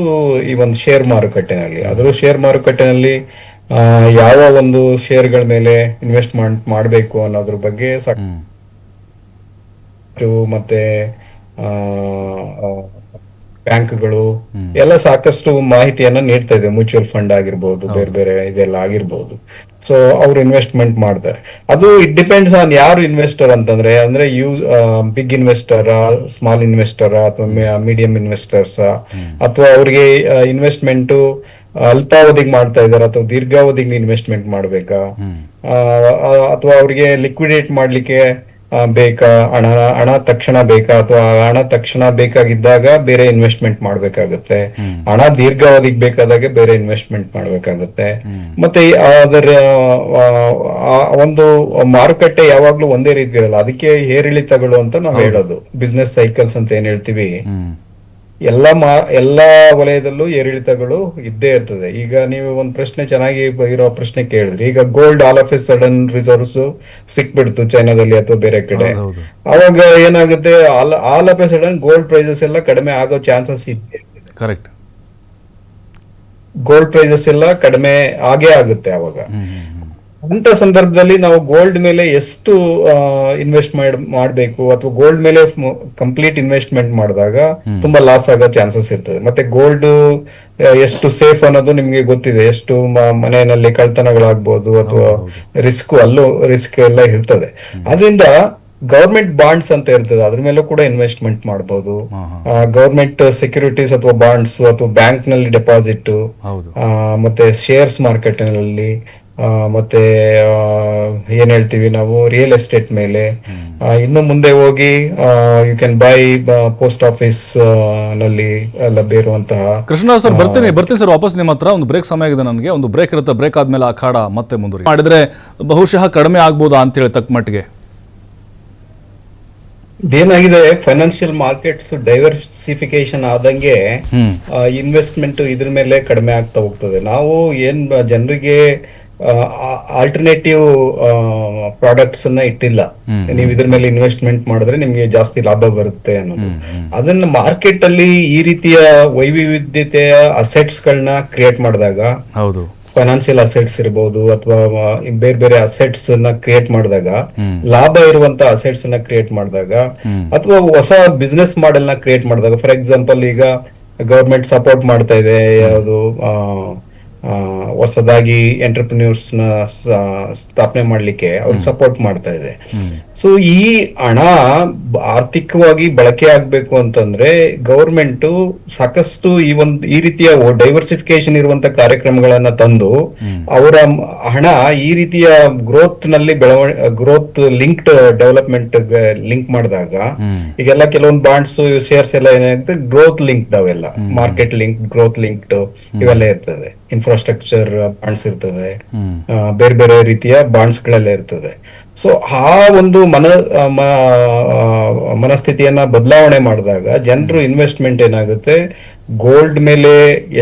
ಈ ಒಂದು ಶೇರ್ ಮಾರುಕಟ್ಟೆನಲ್ಲಿ. ಅದ್ರ ಶೇರ್ ಮಾರುಕಟ್ಟೆನಲ್ಲಿ ಯಾವ ಒಂದು ಶೇರ್ಗಳ ಮೇಲೆ ಇನ್ವೆಸ್ಟ್ಮೆಂಟ್ ಮಾಡಬೇಕು ಅನ್ನೋದ್ರ ಬಗ್ಗೆ ಮತ್ತೆ ಬ್ಯಾಂಕ್ಗಳು ಎಲ್ಲ ಸಾಕಷ್ಟು ಮಾಹಿತಿಯನ್ನ ನೀಡ್ತಾ ಇದೆ. ಮ್ಯೂಚುವಲ್ ಫಂಡ್ ಆಗಿರ್ಬೋದು, ಬೇರೆ ಬೇರೆ ಇದೆಲ್ಲ ಆಗಿರ್ಬೋದು. ಸೊ ಅವ್ರು ಇನ್ವೆಸ್ಟ್ಮೆಂಟ್ ಮಾಡ್ತಾರೆ. ಅದು ಇಟ್ ಡಿಪೆಂಡ್ಸ್ ಆನ್ ಯಾರು ಇನ್ವೆಸ್ಟರ್ ಅಂತಂದ್ರೆ ಅಂದ್ರೆ ಬಿಗ್ ಇನ್ವೆಸ್ಟರ್, ಸ್ಮಾಲ್ ಇನ್ವೆಸ್ಟರ್ ಅಥವಾ ಮೀಡಿಯಂ ಇನ್ವೆಸ್ಟರ್ಸ್, ಅಥವಾ ಅವ್ರಿಗೆ ಇನ್ವೆಸ್ಟ್ಮೆಂಟ್ ಅಲ್ಪಾವಧಿಗೆ ಮಾಡ್ತಾ ಇದಾರೆ ಅಥವಾ ದೀರ್ಘಾವಧಿಗೆ ಇನ್ವೆಸ್ಟ್ಮೆಂಟ್ ಮಾಡ್ಬೇಕಾ, ಅಥವಾ ಅವ್ರಿಗೆ ಲಿಕ್ವಿಡೇಟ್ ಮಾಡ್ಲಿಕ್ಕೆ ಬೇಕಾ, ಹಣ ತಕ್ಷಣ ಬೇಕಾ, ಅಥವಾ ಹಣ ತಕ್ಷಣ ಬೇಕಾಗಿದ್ದಾಗ ಬೇರೆ ಇನ್ವೆಸ್ಟ್ಮೆಂಟ್ ಮಾಡ್ಬೇಕಾಗುತ್ತೆ, ಹಣ ದೀರ್ಘಾವಧಿಗೆ ಬೇಕಾದಾಗ ಬೇರೆ ಇನ್ವೆಸ್ಟ್ಮೆಂಟ್ ಮಾಡ್ಬೇಕಾಗುತ್ತೆ. ಮತ್ತೆ ಅದರ ಒಂದು ಮಾರುಕಟ್ಟೆ ಯಾವಾಗ್ಲೂ ಒಂದೇ ರೀತಿ ಇರಲ್ಲ, ಅದಕ್ಕೆ ಏರಿಳಿತಗಳು ಅಂತ ನಾವು ಹೇಳೋದು. ಬಿಸ್ನೆಸ್ ಸೈಕಲ್ಸ್ ಅಂತ ಏನ್ ಹೇಳ್ತೀವಿ, ಎಲ್ಲಾ ವಲಯದಲ್ಲೂ ಏರಿಳಿತಗಳು ಇದ್ದೇ ಇರ್ತದೆ. ಈಗ ನೀವು ಒಂದ್ ಪ್ರಶ್ನೆ ಚೆನ್ನಾಗಿ ಇರೋ ಪ್ರಶ್ನೆ ಕೇಳಿದ್ರಿ. ಈಗ gold all of a sudden reserves ಸಿಕ್ಬಿಡ್ತು ಚೈನಾದಲ್ಲಿ ಅಥವಾ ಬೇರೆ ಕಡೆ, ಹೌದು. ಅವಾಗ ಏನಾಗುತ್ತೆ, all of a sudden gold prices ಎಲ್ಲ ಕಡಿಮೆ ಆಗೋ ಚಾನ್ಸಸ್ ಇದೆ. ಕರೆಕ್ಟ್. ಗೋಲ್ಡ್ ಪ್ರೈಸಸ್ ಎಲ್ಲ ಕಡಿಮೆ ಆಗೇ ಆಗುತ್ತೆ ಅವಾಗ. ಅಂತ ಸಂದರ್ಭದಲ್ಲಿ ನಾವು ಗೋಲ್ಡ್ ಮೇಲೆ ಎಷ್ಟು ಇನ್ವೆಸ್ಟ್ ಮಾಡಬೇಕು ಅಥವಾ ಗೋಲ್ಡ್ ಮೇಲೆ ಕಂಪ್ಲೀಟ್ ಇನ್ವೆಸ್ಟ್ಮೆಂಟ್ ಮಾಡಿದಾಗ ತುಂಬಾ ಲಾಸ್ ಆಗೋ ಚಾನ್ಸಸ್ ಇರ್ತದೆ. ಮತ್ತೆ ಗೋಲ್ಡ್ ಎಷ್ಟು ಸೇಫ್ ಅನ್ನೋದು ನಿಮ್ಗೆ ಗೊತ್ತಿದೆ. ಎಷ್ಟು ಮನೆಯಲ್ಲಿ ಕಳ್ತನಗಳಾಗ್ಬೋದು ಅಥವಾ ಅಲ್ಲೂ ರಿಸ್ಕ್ ಎಲ್ಲ ಇರ್ತದೆ. ಅದರಿಂದ ಗವರ್ಮೆಂಟ್ ಬಾಂಡ್ಸ್ ಅಂತ ಇರ್ತದೆ, ಅದ್ರ ಮೇಲೂ ಕೂಡ ಇನ್ವೆಸ್ಟ್ಮೆಂಟ್ ಮಾಡಬಹುದು. ಗವರ್ಮೆಂಟ್ ಸೆಕ್ಯೂರಿಟೀಸ್ ಅಥವಾ ಬಾಂಡ್ಸ್ ಅಥವಾ ಬ್ಯಾಂಕ್ ನಲ್ಲಿ ಡೆಪಾಸಿಟ್, ಮತ್ತೆ ಶೇರ್ಸ್ ಮಾರ್ಕೆಟ್ ನಲ್ಲಿ, ಮತ್ತೆ ಏನ್ ಹೇಳ್ತೀವಿ ನಾವು ರಿಯಲ್ ಎಸ್ಟೇಟ್ ಮೇಲೆ. ಇನ್ನು ಮುಂದೆ ಹೋಗಿ you can buy post office ನಲ್ಲಿ ಲಭ್ಯ ಕೃಷ್ಣ ಸರ್, ಬರ್ತೀನಿ ಸರ್ ವಾಪಸ್ ನಿಮ್ಮ ಹತ್ರ. ಒಂದು ಬ್ರೇಕ್ ಸಮಯ ಆಗಿದೆ ನನಗೆ, ಒಂದು ಬ್ರೇಕ್ ಇರುತ್ತೆ. ಬ್ರೇಕ್ ಆದ್ಮೇಲೆ ಅಖಾಡ ಮತ್ತೆ ಮುಂದುವರಿ ಮಾಡಿದ್ರೆ ಬಹುಶಃ ಕಡಿಮೆ ಆಗ್ಬೋದಾ ಅಂತೇಳಿ ತಕ್ಕ ಮಟ್ಟಿಗೆ. ಇದೇನಾಗಿದೆ, ಫೈನಾನ್ಷಿಯಲ್ ಮಾರ್ಕೆಟ್ಸ್ ಡೈವರ್ಸಿಫಿಕೇಶನ್ ಆದಂಗೆ ಇನ್ವೆಸ್ಟ್ಮೆಂಟ್ ಇದ್ರ ಮೇಲೆ ಕಡಿಮೆ ಆಗ್ತಾ ಹೋಗ್ತದೆ. ನಾವು ಏನ್ ಜನರಿಗೆ ಆಲ್ಟರ್ನೇಟಿವ್ ಪ್ರಾಡಕ್ಟ್ಸ್ ಅನ್ನ ಇಟ್ಟಿಲ್ಲ, ನೀವು ಇದ್ರ ಮೇಲೆ ಇನ್ವೆಸ್ಟ್ಮೆಂಟ್ ಮಾಡಿದ್ರೆ ನಿಮ್ಗೆ ಜಾಸ್ತಿ ಲಾಭ ಬರುತ್ತೆ ಅನ್ನೋದು. ಅದನ್ನ ಮಾರ್ಕೆಟ್ ಅಲ್ಲಿ ಈ ರೀತಿಯ ವೈವಿಧ್ಯತೆಯ ಅಸೆಟ್ಸ್ ಗಳನ್ನ ಕ್ರಿಯೇಟ್ ಮಾಡಿದಾಗ, ಫೈನಾನ್ಷಿಯಲ್ ಅಸೆಟ್ಸ್ ಇರಬಹುದು ಅಥವಾ ಬೇರೆ ಬೇರೆ ಅಸೆಟ್ಸ್ ನ ಕ್ರಿಯೇಟ್ ಮಾಡಿದಾಗ, ಲಾಭ ಇರುವಂತ ಅಸೆಟ್ಸ್ ನ ಕ್ರಿಯೇಟ್ ಮಾಡಿದಾಗ, ಅಥವಾ ಹೊಸ ಬಿಸ್ನೆಸ್ ಮಾಡೆಲ್ ನ ಕ್ರಿಯೇಟ್ ಮಾಡಿದಾಗ, ಫಾರ್ ಎಕ್ಸಾಂಪಲ್ ಈಗ ಗವರ್ಮೆಂಟ್ ಸಪೋರ್ಟ್ ಮಾಡ್ತಾ ಇದೆ ಯಾವುದು ಹೊಸದಾಗಿ ಎಂಟರ್ಪ್ರಿನ್ಯೂರ್ಸ್ ನ ಸ್ಥಾಪನೆ ಮಾಡ್ಲಿಕ್ಕೆ ಅವ್ರಿಗೆ ಸಪೋರ್ಟ್ ಮಾಡ್ತಾ ಇದೆ. ಸೊ ಈ ಹಣ ಆರ್ಥಿಕವಾಗಿ ಬಳಕೆ ಆಗ್ಬೇಕು ಅಂತಂದ್ರೆ ಗವರ್ಮೆಂಟ್ ಸಾಕಷ್ಟು ಈ ರೀತಿಯ ಡೈವರ್ಸಿಫಿಕೇಶನ್ ಇರುವಂತ ಕಾರ್ಯಕ್ರಮಗಳನ್ನ ತಂದು ಅವರ ಹಣ ಈ ರೀತಿಯ ಗ್ರೋತ್ ನಲ್ಲಿ ಗ್ರೋತ್ ಲಿಂಕ್ಡ್ ಡೆವಲಪ್ಮೆಂಟ್ ಲಿಂಕ್ ಮಾಡಿದಾಗ, ಈಗೆಲ್ಲ ಕೆಲವೊಂದು ಬಾಂಡ್ಸ್ ಶೇರ್ಸ್ ಎಲ್ಲ ಏನಾಗುತ್ತೆ, ಗ್ರೋತ್ ಲಿಂಕ್ಡ್, ಅವೆಲ್ಲ ಮಾರ್ಕೆಟ್ ಲಿಂಕ್, ಗ್ರೋತ್ ಲಿಂಕ್ಡ್ ಇವೆಲ್ಲ ಇರ್ತದೆ. ಇನ್ಫ್ರಾಸ್ಟ್ರಕ್ಚರ್ ಬಾಂಡ್ಸ್ ಇರ್ತದೆ, ಬೇರೆ ಬೇರೆ ರೀತಿಯ ಬಾಂಡ್ಸ್ ಗಳೆಲ್ಲ ಇರ್ತದೆ. ಸೊ ಆ ಒಂದು ಮನಸ್ಥಿತಿಯನ್ನ ಬದಲಾವಣೆ ಮಾಡಿದಾಗ ಜನರು ಇನ್ವೆಸ್ಟ್ಮೆಂಟ್ ಏನಾಗುತ್ತೆ, ಗೋಲ್ಡ್ ಮೇಲೆ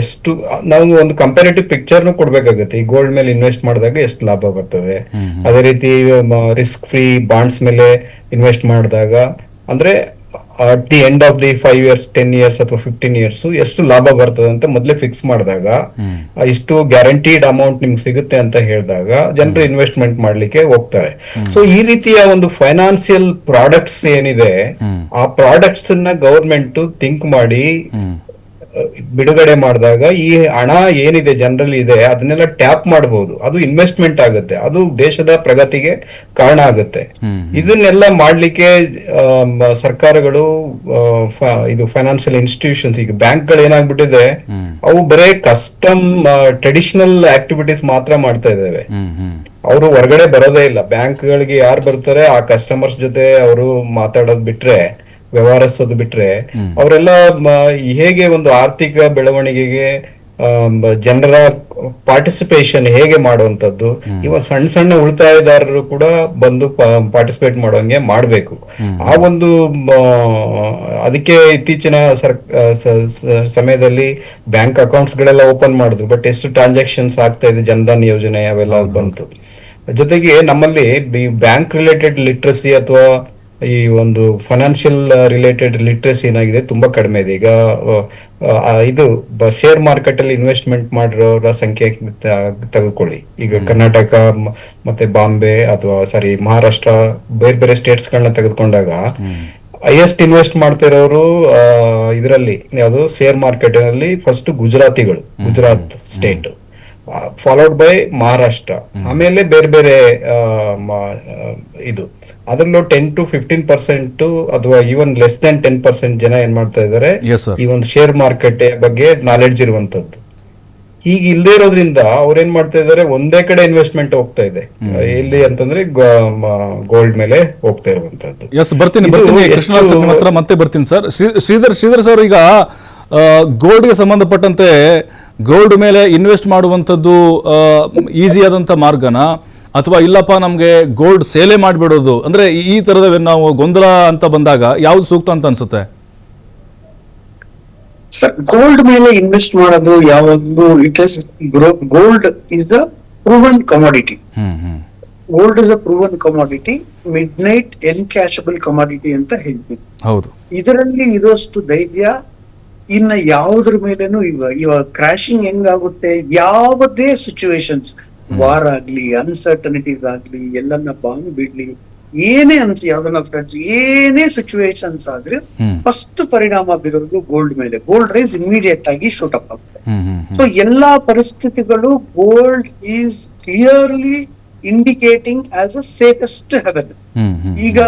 ಎಷ್ಟು ನಾವು ಒಂದು ಕಂಪ್ಯಾರಿಟಿವ್ ಪಿಕ್ಚರ್ ಕೊಡ್ಬೇಕಾಗುತ್ತೆ. ಈ ಗೋಲ್ಡ್ ಮೇಲೆ ಇನ್ವೆಸ್ಟ್ ಮಾಡಿದಾಗ ಎಷ್ಟು ಲಾಭ ಬರ್ತದೆ, ಅದೇ ರೀತಿ ರಿಸ್ಕ್ ಫ್ರೀ ಬಾಂಡ್ಸ್ ಮೇಲೆ ಇನ್ವೆಸ್ಟ್ ಮಾಡಿದಾಗ, ಅಂದ್ರೆ at the end of the 5 years 10 years ಅಥವಾ 15 years ಎಷ್ಟು ಲಾಭ ಬರ್ತದೆ ಅಂತ ಮೊದಲೇ ಫಿಕ್ಸ್ ಮಾಡಿದಾಗ, ಇಷ್ಟು ಗ್ಯಾರಂಟಿಡ್ ಅಮೌಂಟ್ ನಿಮ್ಗೆ ಸಿಗುತ್ತೆ ಅಂತ ಹೇಳಿದಾಗ ಜನರು ಇನ್ವೆಸ್ಟ್ಮೆಂಟ್ ಮಾಡ್ಲಿಕ್ಕೆ ಹೋಗ್ತಾರೆ. ಸೊ ಈ ರೀತಿಯ ಒಂದು ಫೈನಾನ್ಸಿಯಲ್ ಪ್ರಾಡಕ್ಟ್ಸ್ ಏನಿದೆ, ಆ ಪ್ರಾಡಕ್ಟ್ಸ್ ಅನ್ನ ಗವರ್ಮೆಂಟ್ ಥಿಂಕ್ ಮಾಡಿ ಬಿಡುಗಡೆ ಮಾಡಿದಾಗ ಈ ಹಣ ಏನಿದೆ ಜನರಲ್ಲಿ ಇದೆ ಅದನ್ನೆಲ್ಲ ಟ್ಯಾಪ್ ಮಾಡಬಹುದು. ಅದು ಇನ್ವೆಸ್ಟ್ಮೆಂಟ್ ಆಗುತ್ತೆ, ಅದು ದೇಶದ ಪ್ರಗತಿಗೆ ಕಾರಣ ಆಗುತ್ತೆ. ಇದನ್ನೆಲ್ಲ ಮಾಡ್ಲಿಕ್ಕೆ ಸರ್ಕಾರಗಳು, ಇದು ಫೈನಾನ್ಷಿಯಲ್ ಇನ್ಸ್ಟಿಟ್ಯೂಷನ್ಸ್, ಈಗ ಬ್ಯಾಂಕ್ಗಳು ಏನಾಗ್ಬಿಟ್ಟಿದೆ, ಅವು ಬರೇ ಕಸ್ಟಮ್ ಟ್ರೆಡಿಷನಲ್ ಆಕ್ಟಿವಿಟೀಸ್ ಮಾತ್ರ ಮಾಡ್ತಾ ಇದಾವೆ. ಅವರು ಹೊರಗಡೆ ಬರೋದೇ ಇಲ್ಲ. ಬ್ಯಾಂಕ್ಗಳಿಗೆ ಯಾರು ಬರ್ತಾರೆ ಆ ಕಸ್ಟಮರ್ಸ್ ಜೊತೆ ಅವರು ಮಾತಾಡೋದ್ ಬಿಟ್ರೆ, ವ್ಯವಹರಿಸೋದು ಬಿಟ್ರೆ, ಅವರೆಲ್ಲ ಹೇಗೆ ಒಂದು ಆರ್ಥಿಕ ಬೆಳವಣಿಗೆಗೆ ಜನರ ಪಾರ್ಟಿಸಿಪೇಷನ್ ಹೇಗೆ ಮಾಡುವಂತದ್ದು, ಇವಾಗ ಸಣ್ಣ ಸಣ್ಣ ಉಳಿತಾಯದಾರರು ಕೂಡ ಬಂದು ಪಾರ್ಟಿಸಿಪೇಟ್ ಮಾಡುವಂಗೆ ಮಾಡ್ಬೇಕು. ಆ ಒಂದು ಅದಕ್ಕೆ ಇತ್ತೀಚಿನ ಸಮಯದಲ್ಲಿ ಬ್ಯಾಂಕ್ ಅಕೌಂಟ್ಸ್ ಗಳೆಲ್ಲ ಓಪನ್ ಮಾಡಿದ್ರು, ಬಟ್ ಎಷ್ಟು ಟ್ರಾನ್ಸಾಕ್ಷನ್ಸ್ ಆಗ್ತಾ ಇದೆ, ಜನ್ಧನ್ ಯೋಜನೆ ಅವೆಲ್ಲ ಬಂತು. ಜೊತೆಗೆ ನಮ್ಮಲ್ಲಿ ಬ್ಯಾಂಕ್ ರಿಲೇಟೆಡ್ ಲಿಟ್ರಸಿ ಅಥವಾ ಈ ಒಂದು ಫೈನಾನ್ಷಿಯಲ್ ರಿಲೇಟೆಡ್ ಲಿಟ್ರಸಿ ಏನಾಗಿದೆ, ತುಂಬಾ ಕಡಿಮೆ ಇದೆ. ಈಗ ಇದು ಶೇರ್ ಮಾರ್ಕೆಟ್ ಅಲ್ಲಿ ಇನ್ವೆಸ್ಟ್ಮೆಂಟ್ ಮಾಡಿರೋರ ಸಂಖ್ಯೆ ತೆಗೆದುಕೊಳ್ಳಿ. ಈಗ ಕರ್ನಾಟಕ ಮತ್ತೆ ಬಾಂಬೆ ಅಥವಾ ಮಹಾರಾಷ್ಟ್ರ, ಬೇರೆ ಬೇರೆ ಸ್ಟೇಟ್ಸ್ ಗಳನ್ನ ತೆಗೆದುಕೊಂಡಾಗ ಹೈಯೆಸ್ಟ್ ಇನ್ವೆಸ್ಟ್ ಮಾಡ್ತಾ ಇರೋರು ಇದರಲ್ಲಿ ಯಾವುದು ಶೇರ್ ಮಾರ್ಕೆಟ್ ನಲ್ಲಿ first Gujarat state, followed by Maharashtra, ಆಮೇಲೆ ಬೇರೆ ಬೇರೆ ಇದು ಅದರಲ್ಲೂ 10 to 15% ಅಥವಾ ಈವನ್ ಲೆಸ್ ದನ್ 10% ಜನ ಏನ್ ಮಾಡ್ತಾ ಇದಾರೆ, ಈ ಒಂದು ಶೇರ್ ಮಾರ್ಕೆಟ್ ಬಗ್ಗೆ ನಾಲೆಡ್ಜ್ ಇರುವಂತದ್ದು. ಈಗ ಇಲ್ಲದೆ ಇರೋದ್ರಿಂದ ಅವ್ರೇನ್ ಮಾಡ್ತಾ ಇದಾರೆ, ಒಂದೇ ಕಡೆ ಇನ್ವೆಸ್ಟ್ಮೆಂಟ್ ಹೋಗ್ತಾ ಇದೆ. ಎಲ್ಲಿ ಅಂತಂದ್ರೆ ಗೋಲ್ಡ್ ಮೇಲೆ ಹೋಗ್ತಾ ಇರುವಂತದ್ದು. ಬರ್ತೀನಿ ಕೃಷ್ಣ ಹತ್ರ ಮತ್ತೆ ಬರ್ತೀನಿ ಸರ್. ಶ್ರೀಧರ್ ಸರ್, ಈಗ ಗೋಲ್ಡ್ಗೆ ಸಂಬಂಧಪಟ್ಟಂತೆ ಗೋಲ್ಡ್ ಮೇಲೆ ಇನ್ವೆಸ್ಟ್ ಮಾಡುವಂಥದ್ದು ಈಸಿ ಆದಂಥ ಮಾರ್ಗನ, ಅಥವಾ ಇಲ್ಲಪ್ಪ ನಮಗೆ ಗೋಲ್ಡ್ ಸೇಲೆ ಮಾಡಿಬಿಡೋದು, ಅಂದ್ರೆ ಈ ತರದ ನಾವು ಗೊಂದಲ ಅಂತ ಬಂದಾಗ ಯಾವ್ದು ಸೂಕ್ತ ಅಂತ ಅನ್ಸುತ್ತೆ? ಸರ್ ಗೋಲ್ಡ್ ಮೇಲೆ ಇನ್ವೆಸ್ಟ್ ಮಾಡೋದು ಯಾವಾಗ್ಲೂ it is gold is a proven commodity. Gold is a proven commodity, midnight encashable commodity ಅಂತ ಹೇಳ್ತೀವಿ. ಹೌದು. ಇದರಲ್ಲಿ ಇರೋಷ್ಟು ಧೈರ್ಯ ಇನ್ನ ಯಾವುದ್ರ ಮೇಲೇನು ಇವಾಗ ಕ್ರಾಶಿಂಗ್ ಹೆಂಗಾಗುತ್ತೆ, ಯಾವುದೇ ಸಿಚುವೇಶನ್ಸ್, ವಾರ್ ಆಗ್ಲಿ, ಅನ್ಸರ್ಟನಿಟೀಸ್ ಆಗ್ಲಿ, ಎಲ್ಲನ್ನ ಬಾಂಬ್ ಬಿಡ್ಲಿ, ಏನೇ ಯಾವ್ದನ್ನ ಫ್ರೆಂಡ್ಸ್ ಏನೇ ಸಿಚುವೇಶನ್ಸ್ ಆದ್ರೆ ಫಸ್ಟ್ ಪರಿಣಾಮ ಬೀರೋದು ಗೋಲ್ಡ್ ಮೇಲೆ. ಗೋಲ್ಡ್ ರೈಸ್ ಇಮಿಡಿಯೇಟ್ ಆಗಿ ಶೂಟ್ ಅಪ್ ಆಗುತ್ತೆ. ಸೊ ಎಲ್ಲಾ ಪರಿಸ್ಥಿತಿಗಳು gold is clearly indicating as a safest Heaven. ಈಗ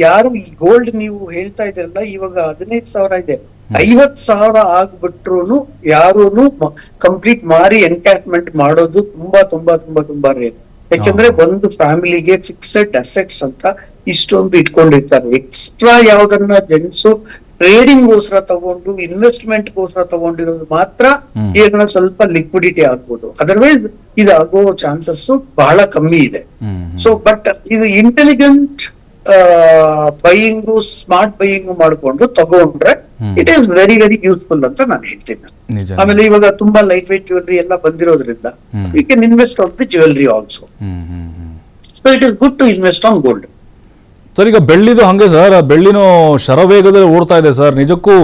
ಯಾರು ಈ ಗೋಲ್ಡ್ ನೀವು ಹೇಳ್ತಾ ಇದ್ರಲ್ಲ, ಇವಾಗ 15,000 ಇದೆ, 50,000 ಆಗ್ಬಿಟ್ರು ಯಾರೂನು ಕಂಪ್ಲೀಟ್ ಮಾರಿ ಎನ್ಕ್ಯಾಶ್ಮೆಂಟ್ ಮಾಡೋದು ತುಂಬಾ ತುಂಬಾ ತುಂಬಾ ತುಂಬಾ ರೇರ್. ಯಾಕಂದ್ರೆ ಒಂದು ಫ್ಯಾಮಿಲಿಗೆ ಫಿಕ್ಸೆಡ್ ಅಸೆಟ್ಸ್ ಅಂತ ಇಷ್ಟೊಂದು ಇಟ್ಕೊಂಡಿರ್ತಾರೆ. ಎಕ್ಸ್ಟ್ರಾ ಯಾವ್ದನ್ನ ಜೆಂಟ್ಸು ಟ್ರೇಡಿಂಗ್ ಗೋಸ್ಕರ ತಗೊಂಡು ಇನ್ವೆಸ್ಟ್ಮೆಂಟ್ ಗೋಸ್ಕರ ತಗೊಂಡಿರೋದು ಮಾತ್ರ ಈಗ ಸ್ವಲ್ಪ ಲಿಕ್ವಿಡಿಟಿ ಆಗ್ಬೋದು. ಅದರ್ವೈಸ್ ಇದು ಆಗೋ ಚಾನ್ಸಸ್ ಬಹಳ ಕಮ್ಮಿ ಇದೆ. ಸೊ ಬಟ್ ಇದು ಇಂಟೆಲಿಜೆಂಟ್ ಬೈಯಿಂಗು, ಸ್ಮಾರ್ಟ್ ಬೈಯಿಂಗು ಮಾಡ್ಕೊಂಡು ತಗೊಂಡ್ರೆ it is very very useful ಅಂತ ನಾನು ಹೇಳ್ತೀನಿ. ಆಮೇಲೆ ಇವಾಗ ತುಂಬಾ ಲೈಟ್ ವೇಟ್ ಜ್ಯುವೆಲ್ರಿ ಎಲ್ಲ ಬಂದಿರೋದ್ರಿಂದ you can invest on the jewellery also. So it is good to invest on gold. Sir, ಈಗ ಬೆಳ್ಳಿದು ಹಂಗೆ ಸರ್, ಬೆಳ್ಳಿನೂ ಶರವೇಗದಲ್ಲಿ ಓಡ್ತಾ ಇದೆ ಸರ್. ನಿಜಕ್ಕೂ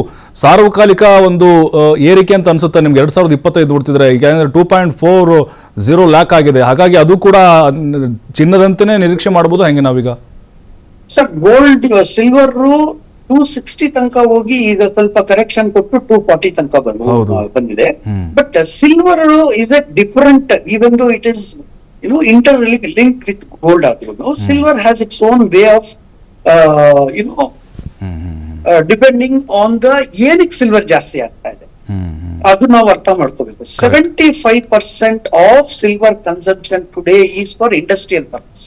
ಸಾರ್ವಕಾಲಿಕ ಒಂದು ಏರಿಕೆ ಅಂತ ಅನ್ಸುತ್ತೆ ನಿಮ್ಗೆ. 2025 ನೋಡ್ತಿದ್ರೆ ಈಗ 2.40 ಲ್ಯಾಕ್ ಆಗಿದೆ. ಹಾಗಾಗಿ ಅದು ಕೂಡ ಚಿನ್ನದಂತೆಯೇ ನಿರೀಕ್ಷೆ ಮಾಡಬಹುದು ಹೆಂಗೆ ನಾವೀಗ? ಸರ್ ಗೋಲ್ಡ್, ಸಿಲ್ವರ್ 260 ತನಕ ಹೋಗಿ ಈಗ ಸ್ವಲ್ಪ ಕರೆಕ್ಷನ್ ಕೊಟ್ಟು 240 ತನಕ ಬಂದಿದೆ. But silver is a different, even though it is interly linked with gold ಆದ್ರೂ silver has its own way of depending on the ಏನಕ್ಕೆ ಸಿಲ್ವರ್ ಜಾಸ್ತಿ ಆಗ್ತಾ ಇದೆ ಅದು ನಾವು ಅರ್ಥ ಮಾಡ್ಕೋಬೇಕು. 75% of silver consumption today is for industrial purpose.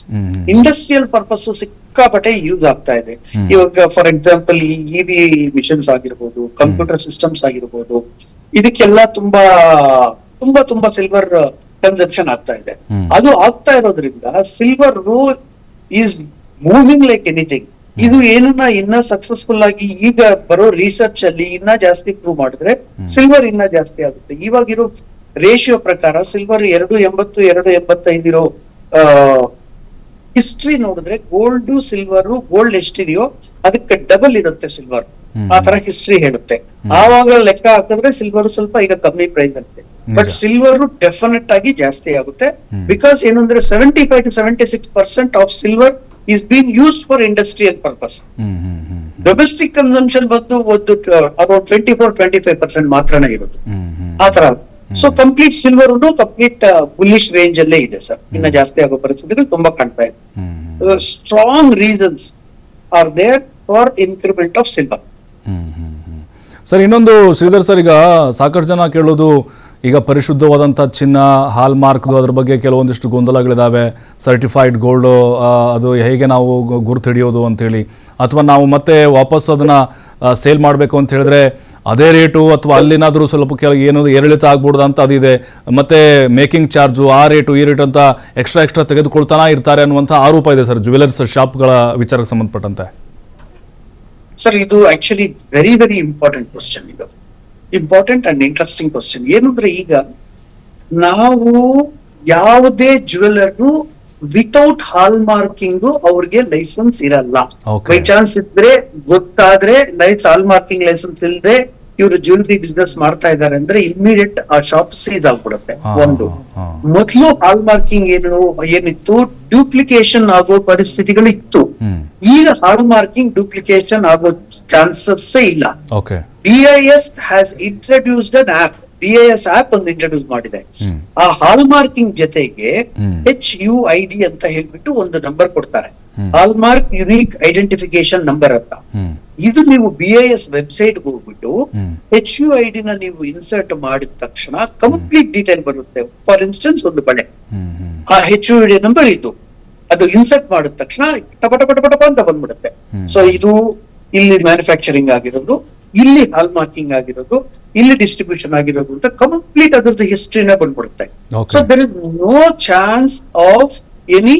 Industrial purpose ಸಿಕ್ಕಾಪಟ್ಟೆ ಯೂಸ್ ಆಗ್ತಾ ಇದೆ. ಇವಾಗ ಫಾರ್ ಎಕ್ಸಾಂಪಲ್ ಈ ಇವಿ ಮಿಷನ್ಸ್ ಆಗಿರ್ಬೋದು, ಕಂಪ್ಯೂಟರ್ ಸಿಸ್ಟಮ್ಸ್ ಆಗಿರ್ಬೋದು, ಇದಕ್ಕೆಲ್ಲ ತುಂಬಾ ತುಂಬಾ ತುಂಬಾ ಸಿಲ್ವರ್ ಕನ್ಸಂಪ್ಷನ್ ಆಗ್ತಾ ಇದೆ. ಅದು ಆಗ್ತಾ ಇರೋದ್ರಿಂದ silver is moving like anything. ಇದು ಏನನ್ನ ಇನ್ನ ಸಕ್ಸಸ್ಫುಲ್ ಆಗಿ ಈಗ ಬರೋ ರಿಸರ್ಚ್ ಅಲ್ಲಿ ಇನ್ನ ಜಾಸ್ತಿ ಪ್ರೂವ್ ಮಾಡಿದ್ರೆ ಸಿಲ್ವರ್ ಇನ್ನ ಜಾಸ್ತಿ ಆಗುತ್ತೆ. ಇವಾಗಿರೋ ರೇಷಿಯೋ ಪ್ರಕಾರ ಸಿಲ್ವರ್ 2.80 2.85 ಇರೋ ಹಿಸ್ಟ್ರಿ ನೋಡಿದ್ರೆ ಗೋಲ್ಡ್ ಸಿಲ್ವರ್, ಗೋಲ್ಡ್ ಎಷ್ಟಿದೆಯೋ ಅದಕ್ಕೆ ಡಬಲ್ ಇರುತ್ತೆ ಸಿಲ್ವರ್. ಆ ತರ ಹಿಸ್ಟ್ರಿ ಹೇಳುತ್ತೆ. ಆವಾಗ ಲೆಕ್ಕ ಹಾಕಿದ್ರೆ ಸಿಲ್ವರ್ ಸ್ವಲ್ಪ ಈಗ ಕಮ್ಮಿ ಪ್ರೈಸ್ ಅಂತೆ. ಬಟ್ ಸಿಲ್ವರ್ ಡೆಫಿನೆಟ್ ಆಗಿ ಜಾಸ್ತಿ ಆಗುತ್ತೆ. ಬಿಕಾಸ್ ಏನಂದ್ರೆ 75 to 76% of silver is being used for industrial purpose. Domestic consumption ಬಂದು ಒಂದು ಅರೌಂಡ್ 24-25% ಮಾತ್ರನೇ ಇರುತ್ತೆ ಆ ತರ. So complete silver complete bullish range ಅಲ್ಲೇ ಇದೆ ಸರ್. ಇನ್ನ ಜಾಸ್ತಿ ಆಗೋ ಪರಿಸ್ಥಿತಿಗಳು ತುಂಬಾ ಕಾಣ್ತಾ ಇದೆ. Strong reasons are there for increment of silver. Sir, ಇನ್ನೊಂದು ಶ್ರೀಧರ್ ಸರ್, ಈಗ ಸಾಕಷ್ಟು ಜನ ಕೇಳೋದು, ಈಗ ಪರಿಶುದ್ಧವಾದಂಥ ಚಿನ್ನ ಹಾಲ್ ಮಾರ್ಕ್ದು ಅದ್ರ ಬಗ್ಗೆ ಕೆಲವೊಂದಿಷ್ಟು ಗೊಂದಲಗಳಿದ್ದಾವೆ. ಸರ್ಟಿಫೈಡ್ ಗೋಲ್ಡು ಅದು ಹೇಗೆ ನಾವು ಗುರುತು ಹಿಡಿಯೋದು ಅಂತೇಳಿ, ಅಥವಾ ನಾವು ಮತ್ತೆ ವಾಪಸ್ ಅದನ್ನು ಸೇಲ್ ಮಾಡಬೇಕು ಅಂತ ಹೇಳಿದ್ರೆ ಅದೇ ರೇಟು, ಅಥವಾ ಅಲ್ಲಿನಾದರೂ ಸ್ವಲ್ಪ ಏನದು ಏರಿಳಿತ ಆಗ್ಬಿಡ್ದು ಅಂತ ಅದಿದೆ. ಮತ್ತು ಮೇಕಿಂಗ್ ಚಾರ್ಜು ಆ ರೇಟು ಈ ರೇಟ್ ಅಂತ ಎಕ್ಸ್ಟ್ರಾ ತೆಗೆದುಕೊಳ್ತಾನೆ ಇರ್ತಾರೆ ಅನ್ನುವಂಥ ಆರೋಪ ಇದೆ ಸರ್ ಜ್ಯುವೆಲರ್ಸ್ ಶಾಪ್ಗಳ ವಿಚಾರಕ್ಕೆ ಸಂಬಂಧಪಟ್ಟಂತೆ. ಸರ್, ಇದು actually very very important question. ಇದು ಇಂಪಾರ್ಟೆಂಟ್ ಅಂಡ್ ಇಂಟ್ರೆಸ್ಟಿಂಗ್ ಕ್ವಶನ್. ಏನಂದ್ರೆ ಈಗ ನಾವು ಯಾವುದೇ ಜ್ಯುವೆಲರ್ ವಿತೌಟ್ ಹಾಲ್ ಮಾರ್ಕಿಂಗ್ ಅವ್ರಿಗೆ ಲೈಸೆನ್ಸ್ ಇರಲ್ಲ. ಬೈ ಚಾನ್ಸ್ ಇದ್ರೆ ಗೊತ್ತಾದ್ರೆ ಹಾಲ್ ಮಾರ್ಕಿಂಗ್ ಲೈಸೆನ್ಸ್ ಇಲ್ಲದೆ ಇವರು ಜ್ಯುವೆಲರಿ ಬಿಸ್ನೆಸ್ ಮಾಡ್ತಾ ಇದಾರೆ ಅಂದ್ರೆ ಇಮಿಡಿಯೇಟ್ ಆ ಶಾಪ್ ಸೀಸ್ ಆಗ್ಬಿಡುತ್ತೆ. ಒಂದು ಮೊದಲು ಹಾಲ್ ಮಾರ್ಕಿಂಗ್ ಏನಿತ್ತು, ಡ್ಯೂಪ್ಲಿಕೇಶನ್ ಆಗೋ ಪರಿಸ್ಥಿತಿಗಳು ಇತ್ತು. ಈಗ ಹಾಲ್ ಮಾರ್ಕಿಂಗ್ ಡ್ಯೂಪ್ಲಿಕೇಶನ್ ಆಗೋ ಚಾನ್ಸಸ್ ಇಲ್ಲ. BIS has introduced an app. BIS app ಒಂದು ಇಂಟ್ರೊಡ್ಯೂಸ್ ಮಾಡಿದೆ. ಆ ಹಾಲ್ ಮಾರ್ಕಿಂಗ್ ಜೊತೆಗೆ HUID ಅಂತ ಹೇಳ್ಬಿಟ್ಟು ಒಂದು ನಂಬರ್ ಕೊಡ್ತಾರೆ, ಹಾಲ್ ಮಾರ್ಕ್ ಯುನೀಕ್ ಐಡೆಂಟಿಫಿಕೇಶನ್ ನಂಬರ್ ಅಂತ. ಇದು ನೀವು BIS ವೆಬ್ಸೈಟ್ ಹೋಗ್ಬಿಟ್ಟು HUID ನ ನೀವು ಇನ್ಸರ್ಟ್ ಮಾಡಿದ ತಕ್ಷಣ ಕಂಪ್ಲೀಟ್ ಡೀಟೇಲ್ ಬರುತ್ತೆ. ಫಾರ್ ಇನ್ಸ್ಟೆನ್ಸ್ ಒಂದು ಬಳೆ, ಆ HUID ನಂಬರ್ ಇದು, ಅದು ಇನ್ಸರ್ಟ್ ಮಾಡಿದ ತಕ್ಷಣ ಟಪ ಅಂತ ಬಂದ್ಬಿಡುತ್ತೆ. ಸೊ ಇದು ಇಲ್ಲಿ ಮ್ಯಾನುಫ್ಯಾಕ್ಚರಿಂಗ್ ಆಗಿರೋದು, ಇಲ್ಲಿ ಹಾಲ್ ಮಾರ್ಕಿಂಗ್ ಆಗಿರೋದು, ಇಲ್ಲಿ ಡಿಸ್ಟ್ರಿಬ್ಯೂಷನ್ ಆಗಿರೋದು ಅಂತ ಕಂಪ್ಲೀಟ್ ಅದ್ರದ್ದು ಹಿಸ್ಟ್ರಿನ ಬಂದ್ಬಿಡುತ್ತೆ. So there is no chance of any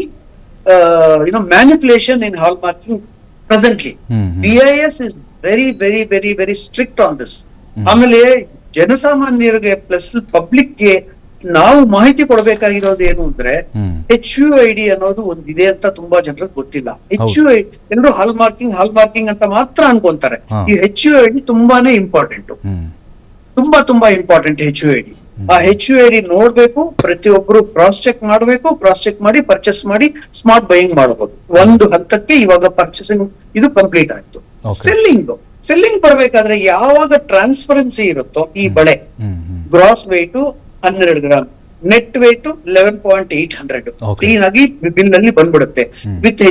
manipulation in hallmarking presently. BIS is very strict on this. ಆಮೇಲೆ ಜನಸಾಮಾನ್ಯರಿಗೆ ಪ್ಲಸ್ ಪಬ್ಲಿಕ್ಗೆ ನಾವು ಮಾಹಿತಿ ಕೊಡಬೇಕಾಗಿರೋದು ಏನು ಅಂದ್ರೆ HUID ಅನ್ನೋದು ಒಂದಿದೆ ಅಂತ ತುಂಬಾ ಜನರಿಗೆ ಗೊತ್ತಿಲ್ಲ. HUID ಎಲ್ಲರೂ ಹಾಲ್ ಮಾರ್ಕಿಂಗ್ ಅಂತ ಮಾತ್ರ ಅನ್ಕೊಂತಾರೆ. ಈ HUID ತುಂಬಾನೇ ಇಂಪಾರ್ಟೆಂಟ್, ತುಂಬಾ ಇಂಪಾರ್ಟೆಂಟ್ HUID. ಆ HUID ನೋಡ್ಬೇಕು, ಪ್ರತಿಯೊಬ್ರು ಕ್ರಾಸ್ ಚೆಕ್ ಮಾಡಿ ಪರ್ಚೇಸ್ ಮಾಡಿ ಸ್ಮಾರ್ಟ್ ಬೈಯಿಂಗ್ ಮಾಡಬಹುದು. ಒಂದು ಹಂತಕ್ಕೆ ಇವಾಗ ಪರ್ಚೇಸಿಂಗ್ ಇದು ಕಂಪ್ಲೀಟ್ ಆಯ್ತು. ಸೆಲ್ಲಿಂಗ್ ಬರ್ಬೇಕಾದ್ರೆ ಯಾವಾಗ ಟ್ರಾನ್ಸ್ಪರೆನ್ಸಿ ಇರುತ್ತೋ ಈ ಬಳೆ gross weight 12 gram, net weight 11.800 clean ಆಗಿ ಬಿಲ್ ನಲ್ಲಿ ಬಂದ್ಬಿಡುತ್ತೆ ವಿತ್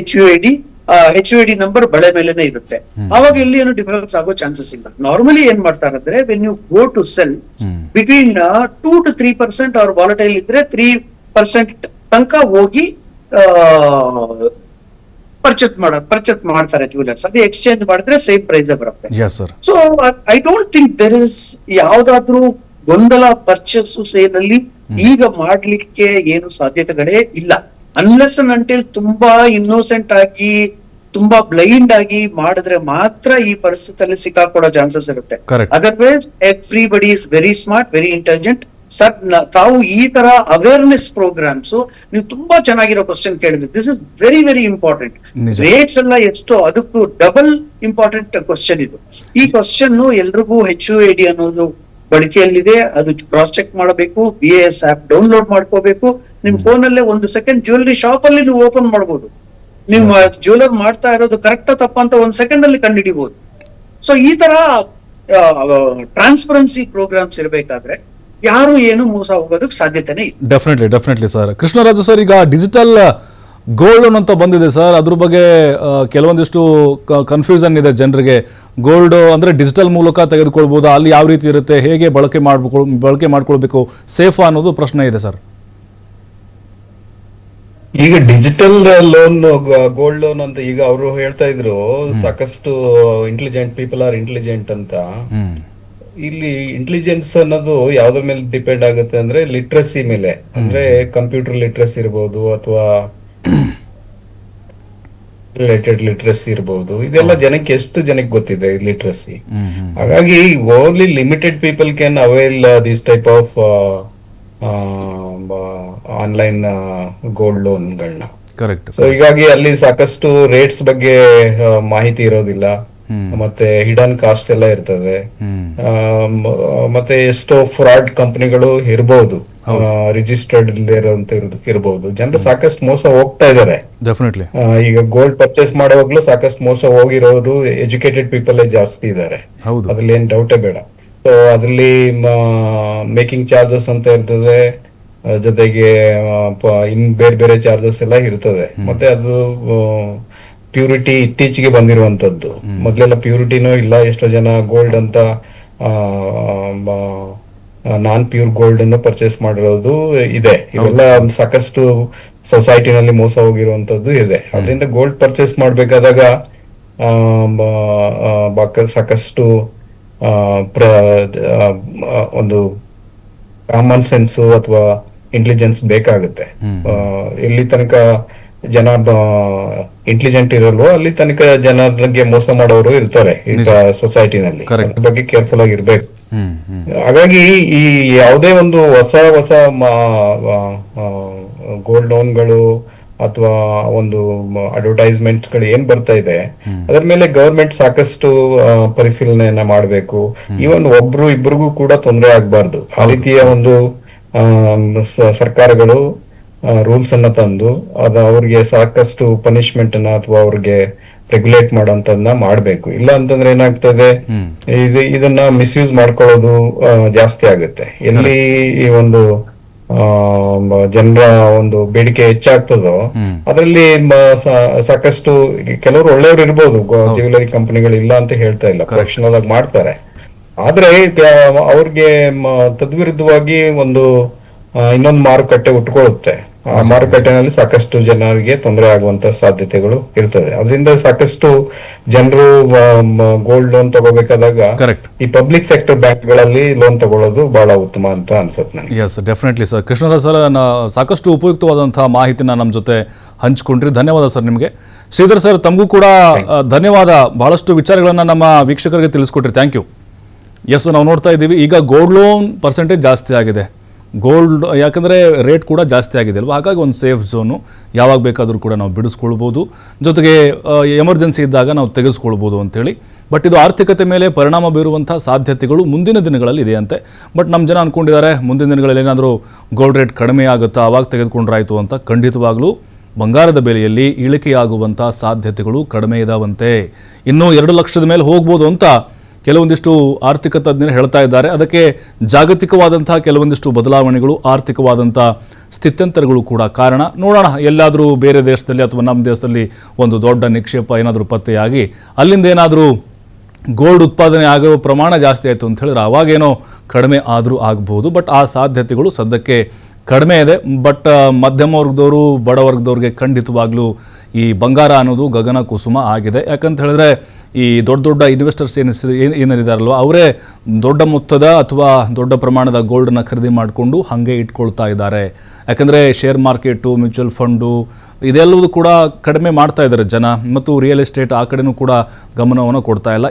HUID ನಂಬರ್ ಬಳೆ ಮೇಲೆನೆ ಇರುತ್ತೆ. ಅವಾಗ ಇಲ್ಲಿ ಏನು ಡಿಫರೆನ್ಸ್ ಆಗೋ ಚಾನ್ಸಸ್ ಇಲ್ಲ. ನಾರ್ಮಲಿ ಏನ್ ಮಾಡ್ತಾರಂದ್ರೆ when you go to sell between 2 to 3% ಅವ್ರ ವಾಲಟೈಲ್ ಇದ್ರೆ 3% ತನಕ ಹೋಗಿ ಪರ್ಚೇಸ್ ಮಾಡ್ತಾರೆ ಜ್ಯುವೆಲರ್ಸ್. ಅದು ಎಕ್ಸ್ಚೇಂಜ್ ಮಾಡಿದ್ರೆ ಸೇಮ್ ಪ್ರೈಸ್ ಬರುತ್ತೆ. So I don't think there is ಯಾವ್ದಾದ್ರು ಗೊಂದಲ ಪರ್ಚೇಸ್ ಸೇಲ್ ಅಲ್ಲಿ ಈಗ ಮಾಡ್ಲಿಕ್ಕೆ ಏನು ಸಾಧ್ಯತೆಗಳೇ ಇಲ್ಲ. ಅನ್ಲೆಸ್ ಅಂಡ್ ಅಂಟಿಲ್ ತುಂಬಾ ಇನ್ನೋಸೆಂಟ್ ಆಗಿ ತುಂಬಾ ಬ್ಲೈಂಡ್ ಆಗಿ ಮಾಡಿದ್ರೆ ಮಾತ್ರ ಈ ಪರಿಸ್ಥಿತಿಯಲ್ಲಿ ಸಿಕ್ಕಾಕೊಳ್ಳೋ ಚಾನ್ಸಸ್ ಇರುತ್ತೆ. Otherwise everybody is very smart, very intelligent. Sir, ತಾವು ಈ ತರ ಅವೇರ್ನೆಸ್ ಪ್ರೋಗ್ರಾಮ್ಸ್ ನೀವು ತುಂಬಾ ಚೆನ್ನಾಗಿರೋ ಕ್ವಶನ್ ಕೇಳಿದ್ರಿ. This is very very important. Rates ಎಲ್ಲ ಎಷ್ಟೋ ಅದಕ್ಕೂ ಡಬಲ್ ಇಂಪಾರ್ಟೆಂಟ್ ಕ್ವಶನ್ ಇದು. ಈ ಕ್ವಶನ್ ಎಲ್ರಿಗೂ HUID ಅನ್ನೋದು ಬಳಕೆಯಲ್ಲಿದೆ. ಅದು ಕ್ರಾಸ್ ಚೆಕ್ ಮಾಡಬೇಕು. BAS ಆಪ್ ಡೌನ್ಲೋಡ್ ಮಾಡ್ಕೋಬೇಕು. ನಿಮ್ ಫೋನ್ ಅಲ್ಲೇ 1 ಸೆಕೆಂಡ್ ಜ್ಯುವೆಲರಿ ಶಾಪ್ ಅಲ್ಲಿ ನೀವು ಓಪನ್ ಮಾಡಬಹುದು. ನೀವು ಜ್ಯುವೆಲರ್ ಮಾಡ್ತಾ ಇರೋದು ಕರೆಕ್ಟ್ ತಪ್ಪ ಅಂತ 1 ಸೆಕೆಂಡ್ ಅಲ್ಲಿ ಕಂಡುಹಿಡಿಬಹುದು. ಸೊ ಈ ತರ ಟ್ರಾನ್ಸ್ಪರೆನ್ಸಿ ಪ್ರೋಗ್ರಾಮ್ಸ್ ಇರಬೇಕಾದ್ರೆ ಯಾರು ಏನು ಮೋಸ ಹೋಗೋದಕ್ಕೆ ಸಾಧ್ಯತೆನೇ ಇಲ್ಲ. Definitely sir. ಕೃಷ್ಣರಾಜು ಸರ್, ಈಗ ಡಿಜಿಟಲ್ ಗೋಲ್ಡ್ ಲೋನ್ ಅಂತ ಬಂದಿದೆ ಸರ್, ಅದ್ರ ಬಗ್ಗೆ ಕೆಲವೊಂದಿಷ್ಟು ಕನ್ಫ್ಯೂಷನ್ ಇದೆ ಜನರಿಗೆ. ಗೋಲ್ಡ್ ಅಂದ್ರೆ ಡಿಜಿಟಲ್ ಮೂಲಕ ತೆಗೆದುಕೊಳ್ಬಹುದಾ, ಅಲ್ಲಿ ಯಾವ ರೀತಿ ಇರುತ್ತೆ, ಹೇಗೆ ಬಳಕೆ ಮಾಡ್ಕೊಳ್ಬೇಕು, ಸೇಫಾ ಅನ್ನೋದು ಪ್ರಶ್ನೆ ಇದೆ ಸರ್. ಈಗ ಡಿಜಿಟಲ್ ಲೋನ್, ಗೋಲ್ಡ್ ಲೋನ್ ಅಂತ ಈಗ ಅವರು ಹೇಳ್ತಾ ಇದ್ರು, ಸಾಕಷ್ಟು ಇಂಟೆಲಿಜೆಂಟ್ ಪೀಪಲ್ ಆರ್ ಇಂಟೆಲಿಜೆಂಟ್ ಅಂತ. ಇಲ್ಲಿ ಇಂಟೆಲಿಜೆನ್ಸ್ ಅನ್ನೋದು ಯಾವ್ದ್ರ ಮೇಲೆ ಡಿಪೆಂಡ್ ಆಗುತ್ತೆ ಅಂದ್ರೆ ಲಿಟ್ರಸಿ ಮೇಲೆ. ಅಂದ್ರೆ ಕಂಪ್ಯೂಟರ್ ಲಿಟ್ರಸಿ ಇರ್ಬೋದು ಅಥವಾ ರಿಲೇಟೆಡ್ ಲಿಟ್ರಸಿ ಇರ್ಬೋದು. ಇದೆಲ್ಲ ಎಷ್ಟು ಜನಕ್ಕೆ ಗೊತ್ತಿದೆ ಲಿಟ್ರಸಿ. ಹಾಗಾಗಿ only limited people can avail this type of online gold ಲೋನ್ಗಳನ್ನ. ಕರೆಕ್ಟ್. ಸೊ ಹೀಗಾಗಿ ಅಲ್ಲಿ ಸಾಕಷ್ಟು ರೇಟ್ಸ್ ಬಗ್ಗೆ ಮಾಹಿತಿ ಇರೋದಿಲ್ಲ, ಮತ್ತೆ ಹಿಡನ್ ಕಾಸ್ಟ್ ಎಲ್ಲ ಇರ್ತದೆ, ಮತ್ತೆ ಎಷ್ಟೋ ಫ್ರಾಡ್ ಕಂಪನಿಗಳು ಇರಬಹುದು, ರಿಜಿಸ್ಟರ್ಡ್ ಇರಬಹುದು. ಜನರು ಸಾಕಷ್ಟು ಮೋಸ ಹೋಗ್ತಾ ಇದಾರೆ. ಈಗ ಗೋಲ್ಡ್ ಪರ್ಚೇಸ್ ಮಾಡುವಾಗ್ಲೂ ಸಾಕಷ್ಟು ಮೋಸ ಹೋಗಿರೋರು ಎಜುಕೇಟೆಡ್ ಪೀಪಲ್ ಜಾಸ್ತಿ ಇದಾರೆ, ಅದ್ರಲ್ಲಿ ಏನ್ ಡೌಟೇ ಬೇಡ. ಸೊ ಅದ್ರಲ್ಲಿ ಮೇಕಿಂಗ್ ಚಾರ್ಜಸ್ ಅಂತ ಇರ್ತದೆ, ಜೊತೆಗೆ ಇನ್ ಬೇರೆ ಚಾರ್ಜಸ್ ಎಲ್ಲ ಇರ್ತದೆ. ಮತ್ತೆ ಅದು ಪ್ಯೂರಿಟಿ ಇತ್ತೀಚೆಗೆ ಬಂದಿರುವಂತದ್ದು. ಮೊದ್ಲೆಲ್ಲ ಪ್ಯೂರಿಟಿನೂ ಇಲ್ಲ. ಎಷ್ಟೋ ಜನ ಗೋಲ್ಡ್ ಅಂತ ನಾನ್ ಪ್ಯೂರ್ ಗೋಲ್ಡ್ ಅನ್ನು ಪರ್ಚೇಸ್ ಮಾಡಿರೋದು ಇದೆ. ಇವೆಲ್ಲ ಸಾಕಷ್ಟು ಸೊಸೈಟಿನಲ್ಲಿ ಮೋಸ ಹೋಗಿರುವಂತದ್ದು ಇದೆ. ಅದರಿಂದ ಗೋಲ್ಡ್ ಪರ್ಚೇಸ್ ಮಾಡ್ಬೇಕಾದಾಗ ಸಾಕಷ್ಟು ಒಂದು ಕಾಮನ್ ಸೆನ್ಸ್ ಅಥವಾ ಇಂಟೆಲಿಜೆನ್ಸ್ ಬೇಕಾಗುತ್ತೆ. ಎಲ್ಲಿ ತನಕ ಜನ ಇಂಟೆಲಿಜೆಂಟ್ ಇರಲ್ವೋ ಅಲ್ಲಿ ತನಕ ಜನರಿಗೆ ಮೋಸ ಮಾಡೋರು ಇರ್ತಾರೆ ಈಗ ಸೊಸೈಟಿನಲ್ಲಿ. ಅದ್ರ ಬಗ್ಗೆ ಕೇರ್ಫುಲ್ ಆಗಿರ್ಬೇಕು. ಹಾಗಾಗಿ ಈ ಯಾವುದೇ ಒಂದು ಹೊಸ ಗೋಲ್ಡ್ ಲೋನ್ಗಳು ಅಥವಾ ಒಂದು ಅಡ್ವರ್ಟೈಸ್ಮೆಂಟ್ ಗಳು ಏನ್ ಬರ್ತಾ ಇದೆ ಅದರ ಮೇಲೆ ಗವರ್ಮೆಂಟ್ ಸಾಕಷ್ಟು ಪರಿಶೀಲನೆಯನ್ನ ಮಾಡಬೇಕು. ಈವನ್ ಇಬ್ಬರಿಗೂ ಕೂಡ ತೊಂದರೆ ಆಗ್ಬಾರ್ದು. ಆ ರೀತಿಯ ಒಂದು ಸರ್ಕಾರಗಳು ರೂಲ್ಸ್ ಅನ್ನ ತಂದು ಅವ್ರಿಗೆ ಸಾಕಷ್ಟು ಪನಿಷ್ಮೆಂಟ್ ಅನ್ನ ಅಥವಾ ಅವ್ರಿಗೆ ರೆಗ್ಯುಲೇಟ್ ಮಾಡೋಂತದನ್ನ ಮಾಡ್ಬೇಕು. ಇಲ್ಲ ಅಂತಂದ್ರೆ ಏನಾಗ್ತದೆ, ಇದನ್ನ ಮಿಸ್ಯೂಸ್ ಮಾಡ್ಕೊಳ್ಳೋದು ಜಾಸ್ತಿ ಆಗುತ್ತೆ. ಎಲ್ಲಿ ಈ ಒಂದು ಜನರ ಒಂದು ಬೇಡಿಕೆ ಹೆಚ್ಚಾಗ್ತದೋ ಅದರಲ್ಲಿ ಸಾಕಷ್ಟು ಕೆಲವರು ಒಳ್ಳೆಯವರು ಇರ್ಬೋದು, ಜ್ಯುವೆಲರಿ ಕಂಪನಿಗಳು ಇಲ್ಲ ಅಂತ ಹೇಳ್ತಾ ಇಲ್ಲ, ಪ್ರೊಫೆಷನಲ್ ಆಗಿ ಮಾಡ್ತಾರೆ. ಆದ್ರೆ ಅವ್ರಿಗೆ ತದ್ವಿರುದ್ಧವಾಗಿ ಒಂದು ಇನ್ನೊಂದು ಮಾರುಕಟ್ಟೆ ಉಟ್ಕೊಳ್ಳುತ್ತೆ. ಆ ಮಾರುಕಟ್ಟೆನಲ್ಲಿ ಸಾಕಷ್ಟು ಜನರಿಗೆ ತೊಂದರೆ ಆಗುವಂತ ಸಾಧ್ಯತೆಗಳು ಇರ್ತದೆ. ಅದರಿಂದ ಸಾಕಷ್ಟು ಜನರು ಗೋಲ್ಡ್ ಲೋನ್ ತಗೋಬೇಕಾದಾಗ ಈ ಪಬ್ಲಿಕ್ ಸೆಕ್ಟರ್ ಬ್ಯಾಂಕ್ಗಳಲ್ಲಿ ಲೋನ್ ತಗೊಳ್ಳೋದು ಬಹಳ ಉತ್ತಮ ಅಂತ ಅನ್ಸುತ್ತೆ ನನಗೆ. Yes, definitely sir. Krishnaraj sir, ಸಾಕಷ್ಟು ಉಪಯುಕ್ತವಾದಂತಹ ಮಾಹಿತಿನ ನಮ್ಮ ಜೊತೆ ಹಂಚಿಕೊಂಡ್ರಿ. ಧನ್ಯವಾದ ಸರ್ ನಿಮಗೆ. ಶ್ರೀಧರ್ ಸರ್, ತಮಗೂ ಕೂಡ ಧನ್ಯವಾದ. ಬಹಳಷ್ಟು ವಿಚಾರಗಳನ್ನ ನಮ್ಮ ವೀಕ್ಷಕರಿಗೆ ತಿಳಿಸ್ಕೊಟ್ರಿ. Thank you. ಎಸ್, ನಾವು ನೋಡ್ತಾ ಇದ್ದೀವಿ ಈಗ ಗೋಲ್ಡ್ ಲೋನ್ ಪರ್ಸೆಂಟೇಜ್ ಜಾಸ್ತಿ ಆಗಿದೆ. ಗೋಲ್ಡ್ ಯಾಕಂದರೆ ರೇಟ್ ಕೂಡ ಜಾಸ್ತಿ ಆಗಿದೆ ಅಲ್ವಾ, ಹಾಗಾಗಿ ಒಂದು ಸೇಫ್ ಝೋನು, ಯಾವಾಗ ಬೇಕಾದರೂ ಕೂಡ ನಾವು ಬಿಡಿಸ್ಕೊಳ್ಬೋದು, ಜೊತೆಗೆ ಎಮರ್ಜೆನ್ಸಿ ಇದ್ದಾಗ ನಾವು ತೆಗೆಸ್ಕೊಳ್ಬೋದು ಅಂತೇಳಿ. ಬಟ್ ಇದು ಆರ್ಥಿಕತೆ ಮೇಲೆ ಪರಿಣಾಮ ಬೀರುವಂಥ ಸಾಧ್ಯತೆಗಳು ಮುಂದಿನ ದಿನಗಳಲ್ಲಿ ಇದೆಯಂತೆ. ಬಟ್ ನಮ್ಮ ಜನ ಅಂದ್ಕೊಂಡಿದ್ದಾರೆ ಮುಂದಿನ ದಿನಗಳಲ್ಲಿ ಏನಾದರೂ ಗೋಲ್ಡ್ ರೇಟ್ ಕಡಿಮೆ ಆಗುತ್ತಾ ಆವಾಗ ತೆಗೆದುಕೊಂಡ್ರಾಯ್ತು ಅಂತ. ಖಂಡಿತವಾಗ್ಲೂ ಬಂಗಾರದ ಬೆಲೆಯಲ್ಲಿ ಇಳಿಕೆಯಾಗುವಂಥ ಸಾಧ್ಯತೆಗಳು ಕಡಿಮೆ ಇದಾವಂತೆ. ಇನ್ನೂ 2 ಲಕ್ಷದ ಮೇಲೆ ಹೋಗ್ಬೋದು ಅಂತ ಕೆಲವೊಂದಿಷ್ಟು ಆರ್ಥಿಕ ತಜ್ಞರು ಹೇಳ್ತಾ ಇದ್ದಾರೆ. ಅದಕ್ಕೆ ಜಾಗತಿಕವಾದಂಥ ಕೆಲವೊಂದಿಷ್ಟು ಬದಲಾವಣೆಗಳು, ಆರ್ಥಿಕವಾದಂಥ ಸ್ಥಿತ್ಯಂತರಗಳು ಕೂಡ ಕಾರಣ. ನೋಡೋಣ, ಎಲ್ಲಾದರೂ ಬೇರೆ ದೇಶದಲ್ಲಿ ಅಥವಾ ನಮ್ಮ ದೇಶದಲ್ಲಿ ಒಂದು ದೊಡ್ಡ ನಿಕ್ಷೇಪ ಏನಾದರೂ ಪತ್ತೆಯಾಗಿ ಅಲ್ಲಿಂದ ಏನಾದರೂ ಗೋಲ್ಡ್ ಉತ್ಪಾದನೆ ಆಗುವ ಪ್ರಮಾಣ ಜಾಸ್ತಿ ಆಯಿತು ಅಂತ ಹೇಳಿದ್ರೆ ಅವಾಗೇನೋ ಕಡಿಮೆ ಆದರೂ ಆಗ್ಬೋದು. ಬಟ್ ಆ ಸಾಧ್ಯತೆಗಳು ಸದ್ಯಕ್ಕೆ ಕಡಿಮೆ ಇದೆ. ಬಟ್ ಮಧ್ಯಮ ವರ್ಗದವರು, ಬಡ ವರ್ಗದವ್ರಿಗೆ ಖಂಡಿತವಾಗ್ಲೂ ಈ ಬಂಗಾರ ಅನ್ನೋದು ಗಗನ ಕುಸುಮ ಆಗಿದೆ. ಯಾಕಂತ ಹೇಳಿದ್ರೆ ಈ ದೊಡ್ಡ ದೊಡ್ಡ ಇನ್ವೆಸ್ಟರ್ಸ್ ಏನಿದಾರಲ್ವ ಅವರೇ ದೊಡ್ಡ ಮೊತ್ತದ ಅಥವಾ ದೊಡ್ಡ ಪ್ರಮಾಣದ ಗೋಲ್ಡನ್ನು ಖರೀದಿ ಮಾಡಿಕೊಂಡು ಹಾಗೆ ಇಟ್ಕೊಳ್ತಾ ಇದ್ದಾರೆ. ಯಾಕಂದರೆ ಶೇರ್ ಮಾರ್ಕೆಟು, ಮ್ಯೂಚುವಲ್ ಫಂಡು ಇದೆಲ್ಲವೂ ಕೂಡ ಕಡಿಮೆ ಮಾಡ್ತಾ ಇದ್ದಾರೆ ಜನ, ಮತ್ತು ರಿಯಲ್ ಎಸ್ಟೇಟ್ ಆ ಕಡೆನೂ ಕೂಡ ಗಮನವನ್ನು ಕೊಡ್ತಾ ಇಲ್ಲ.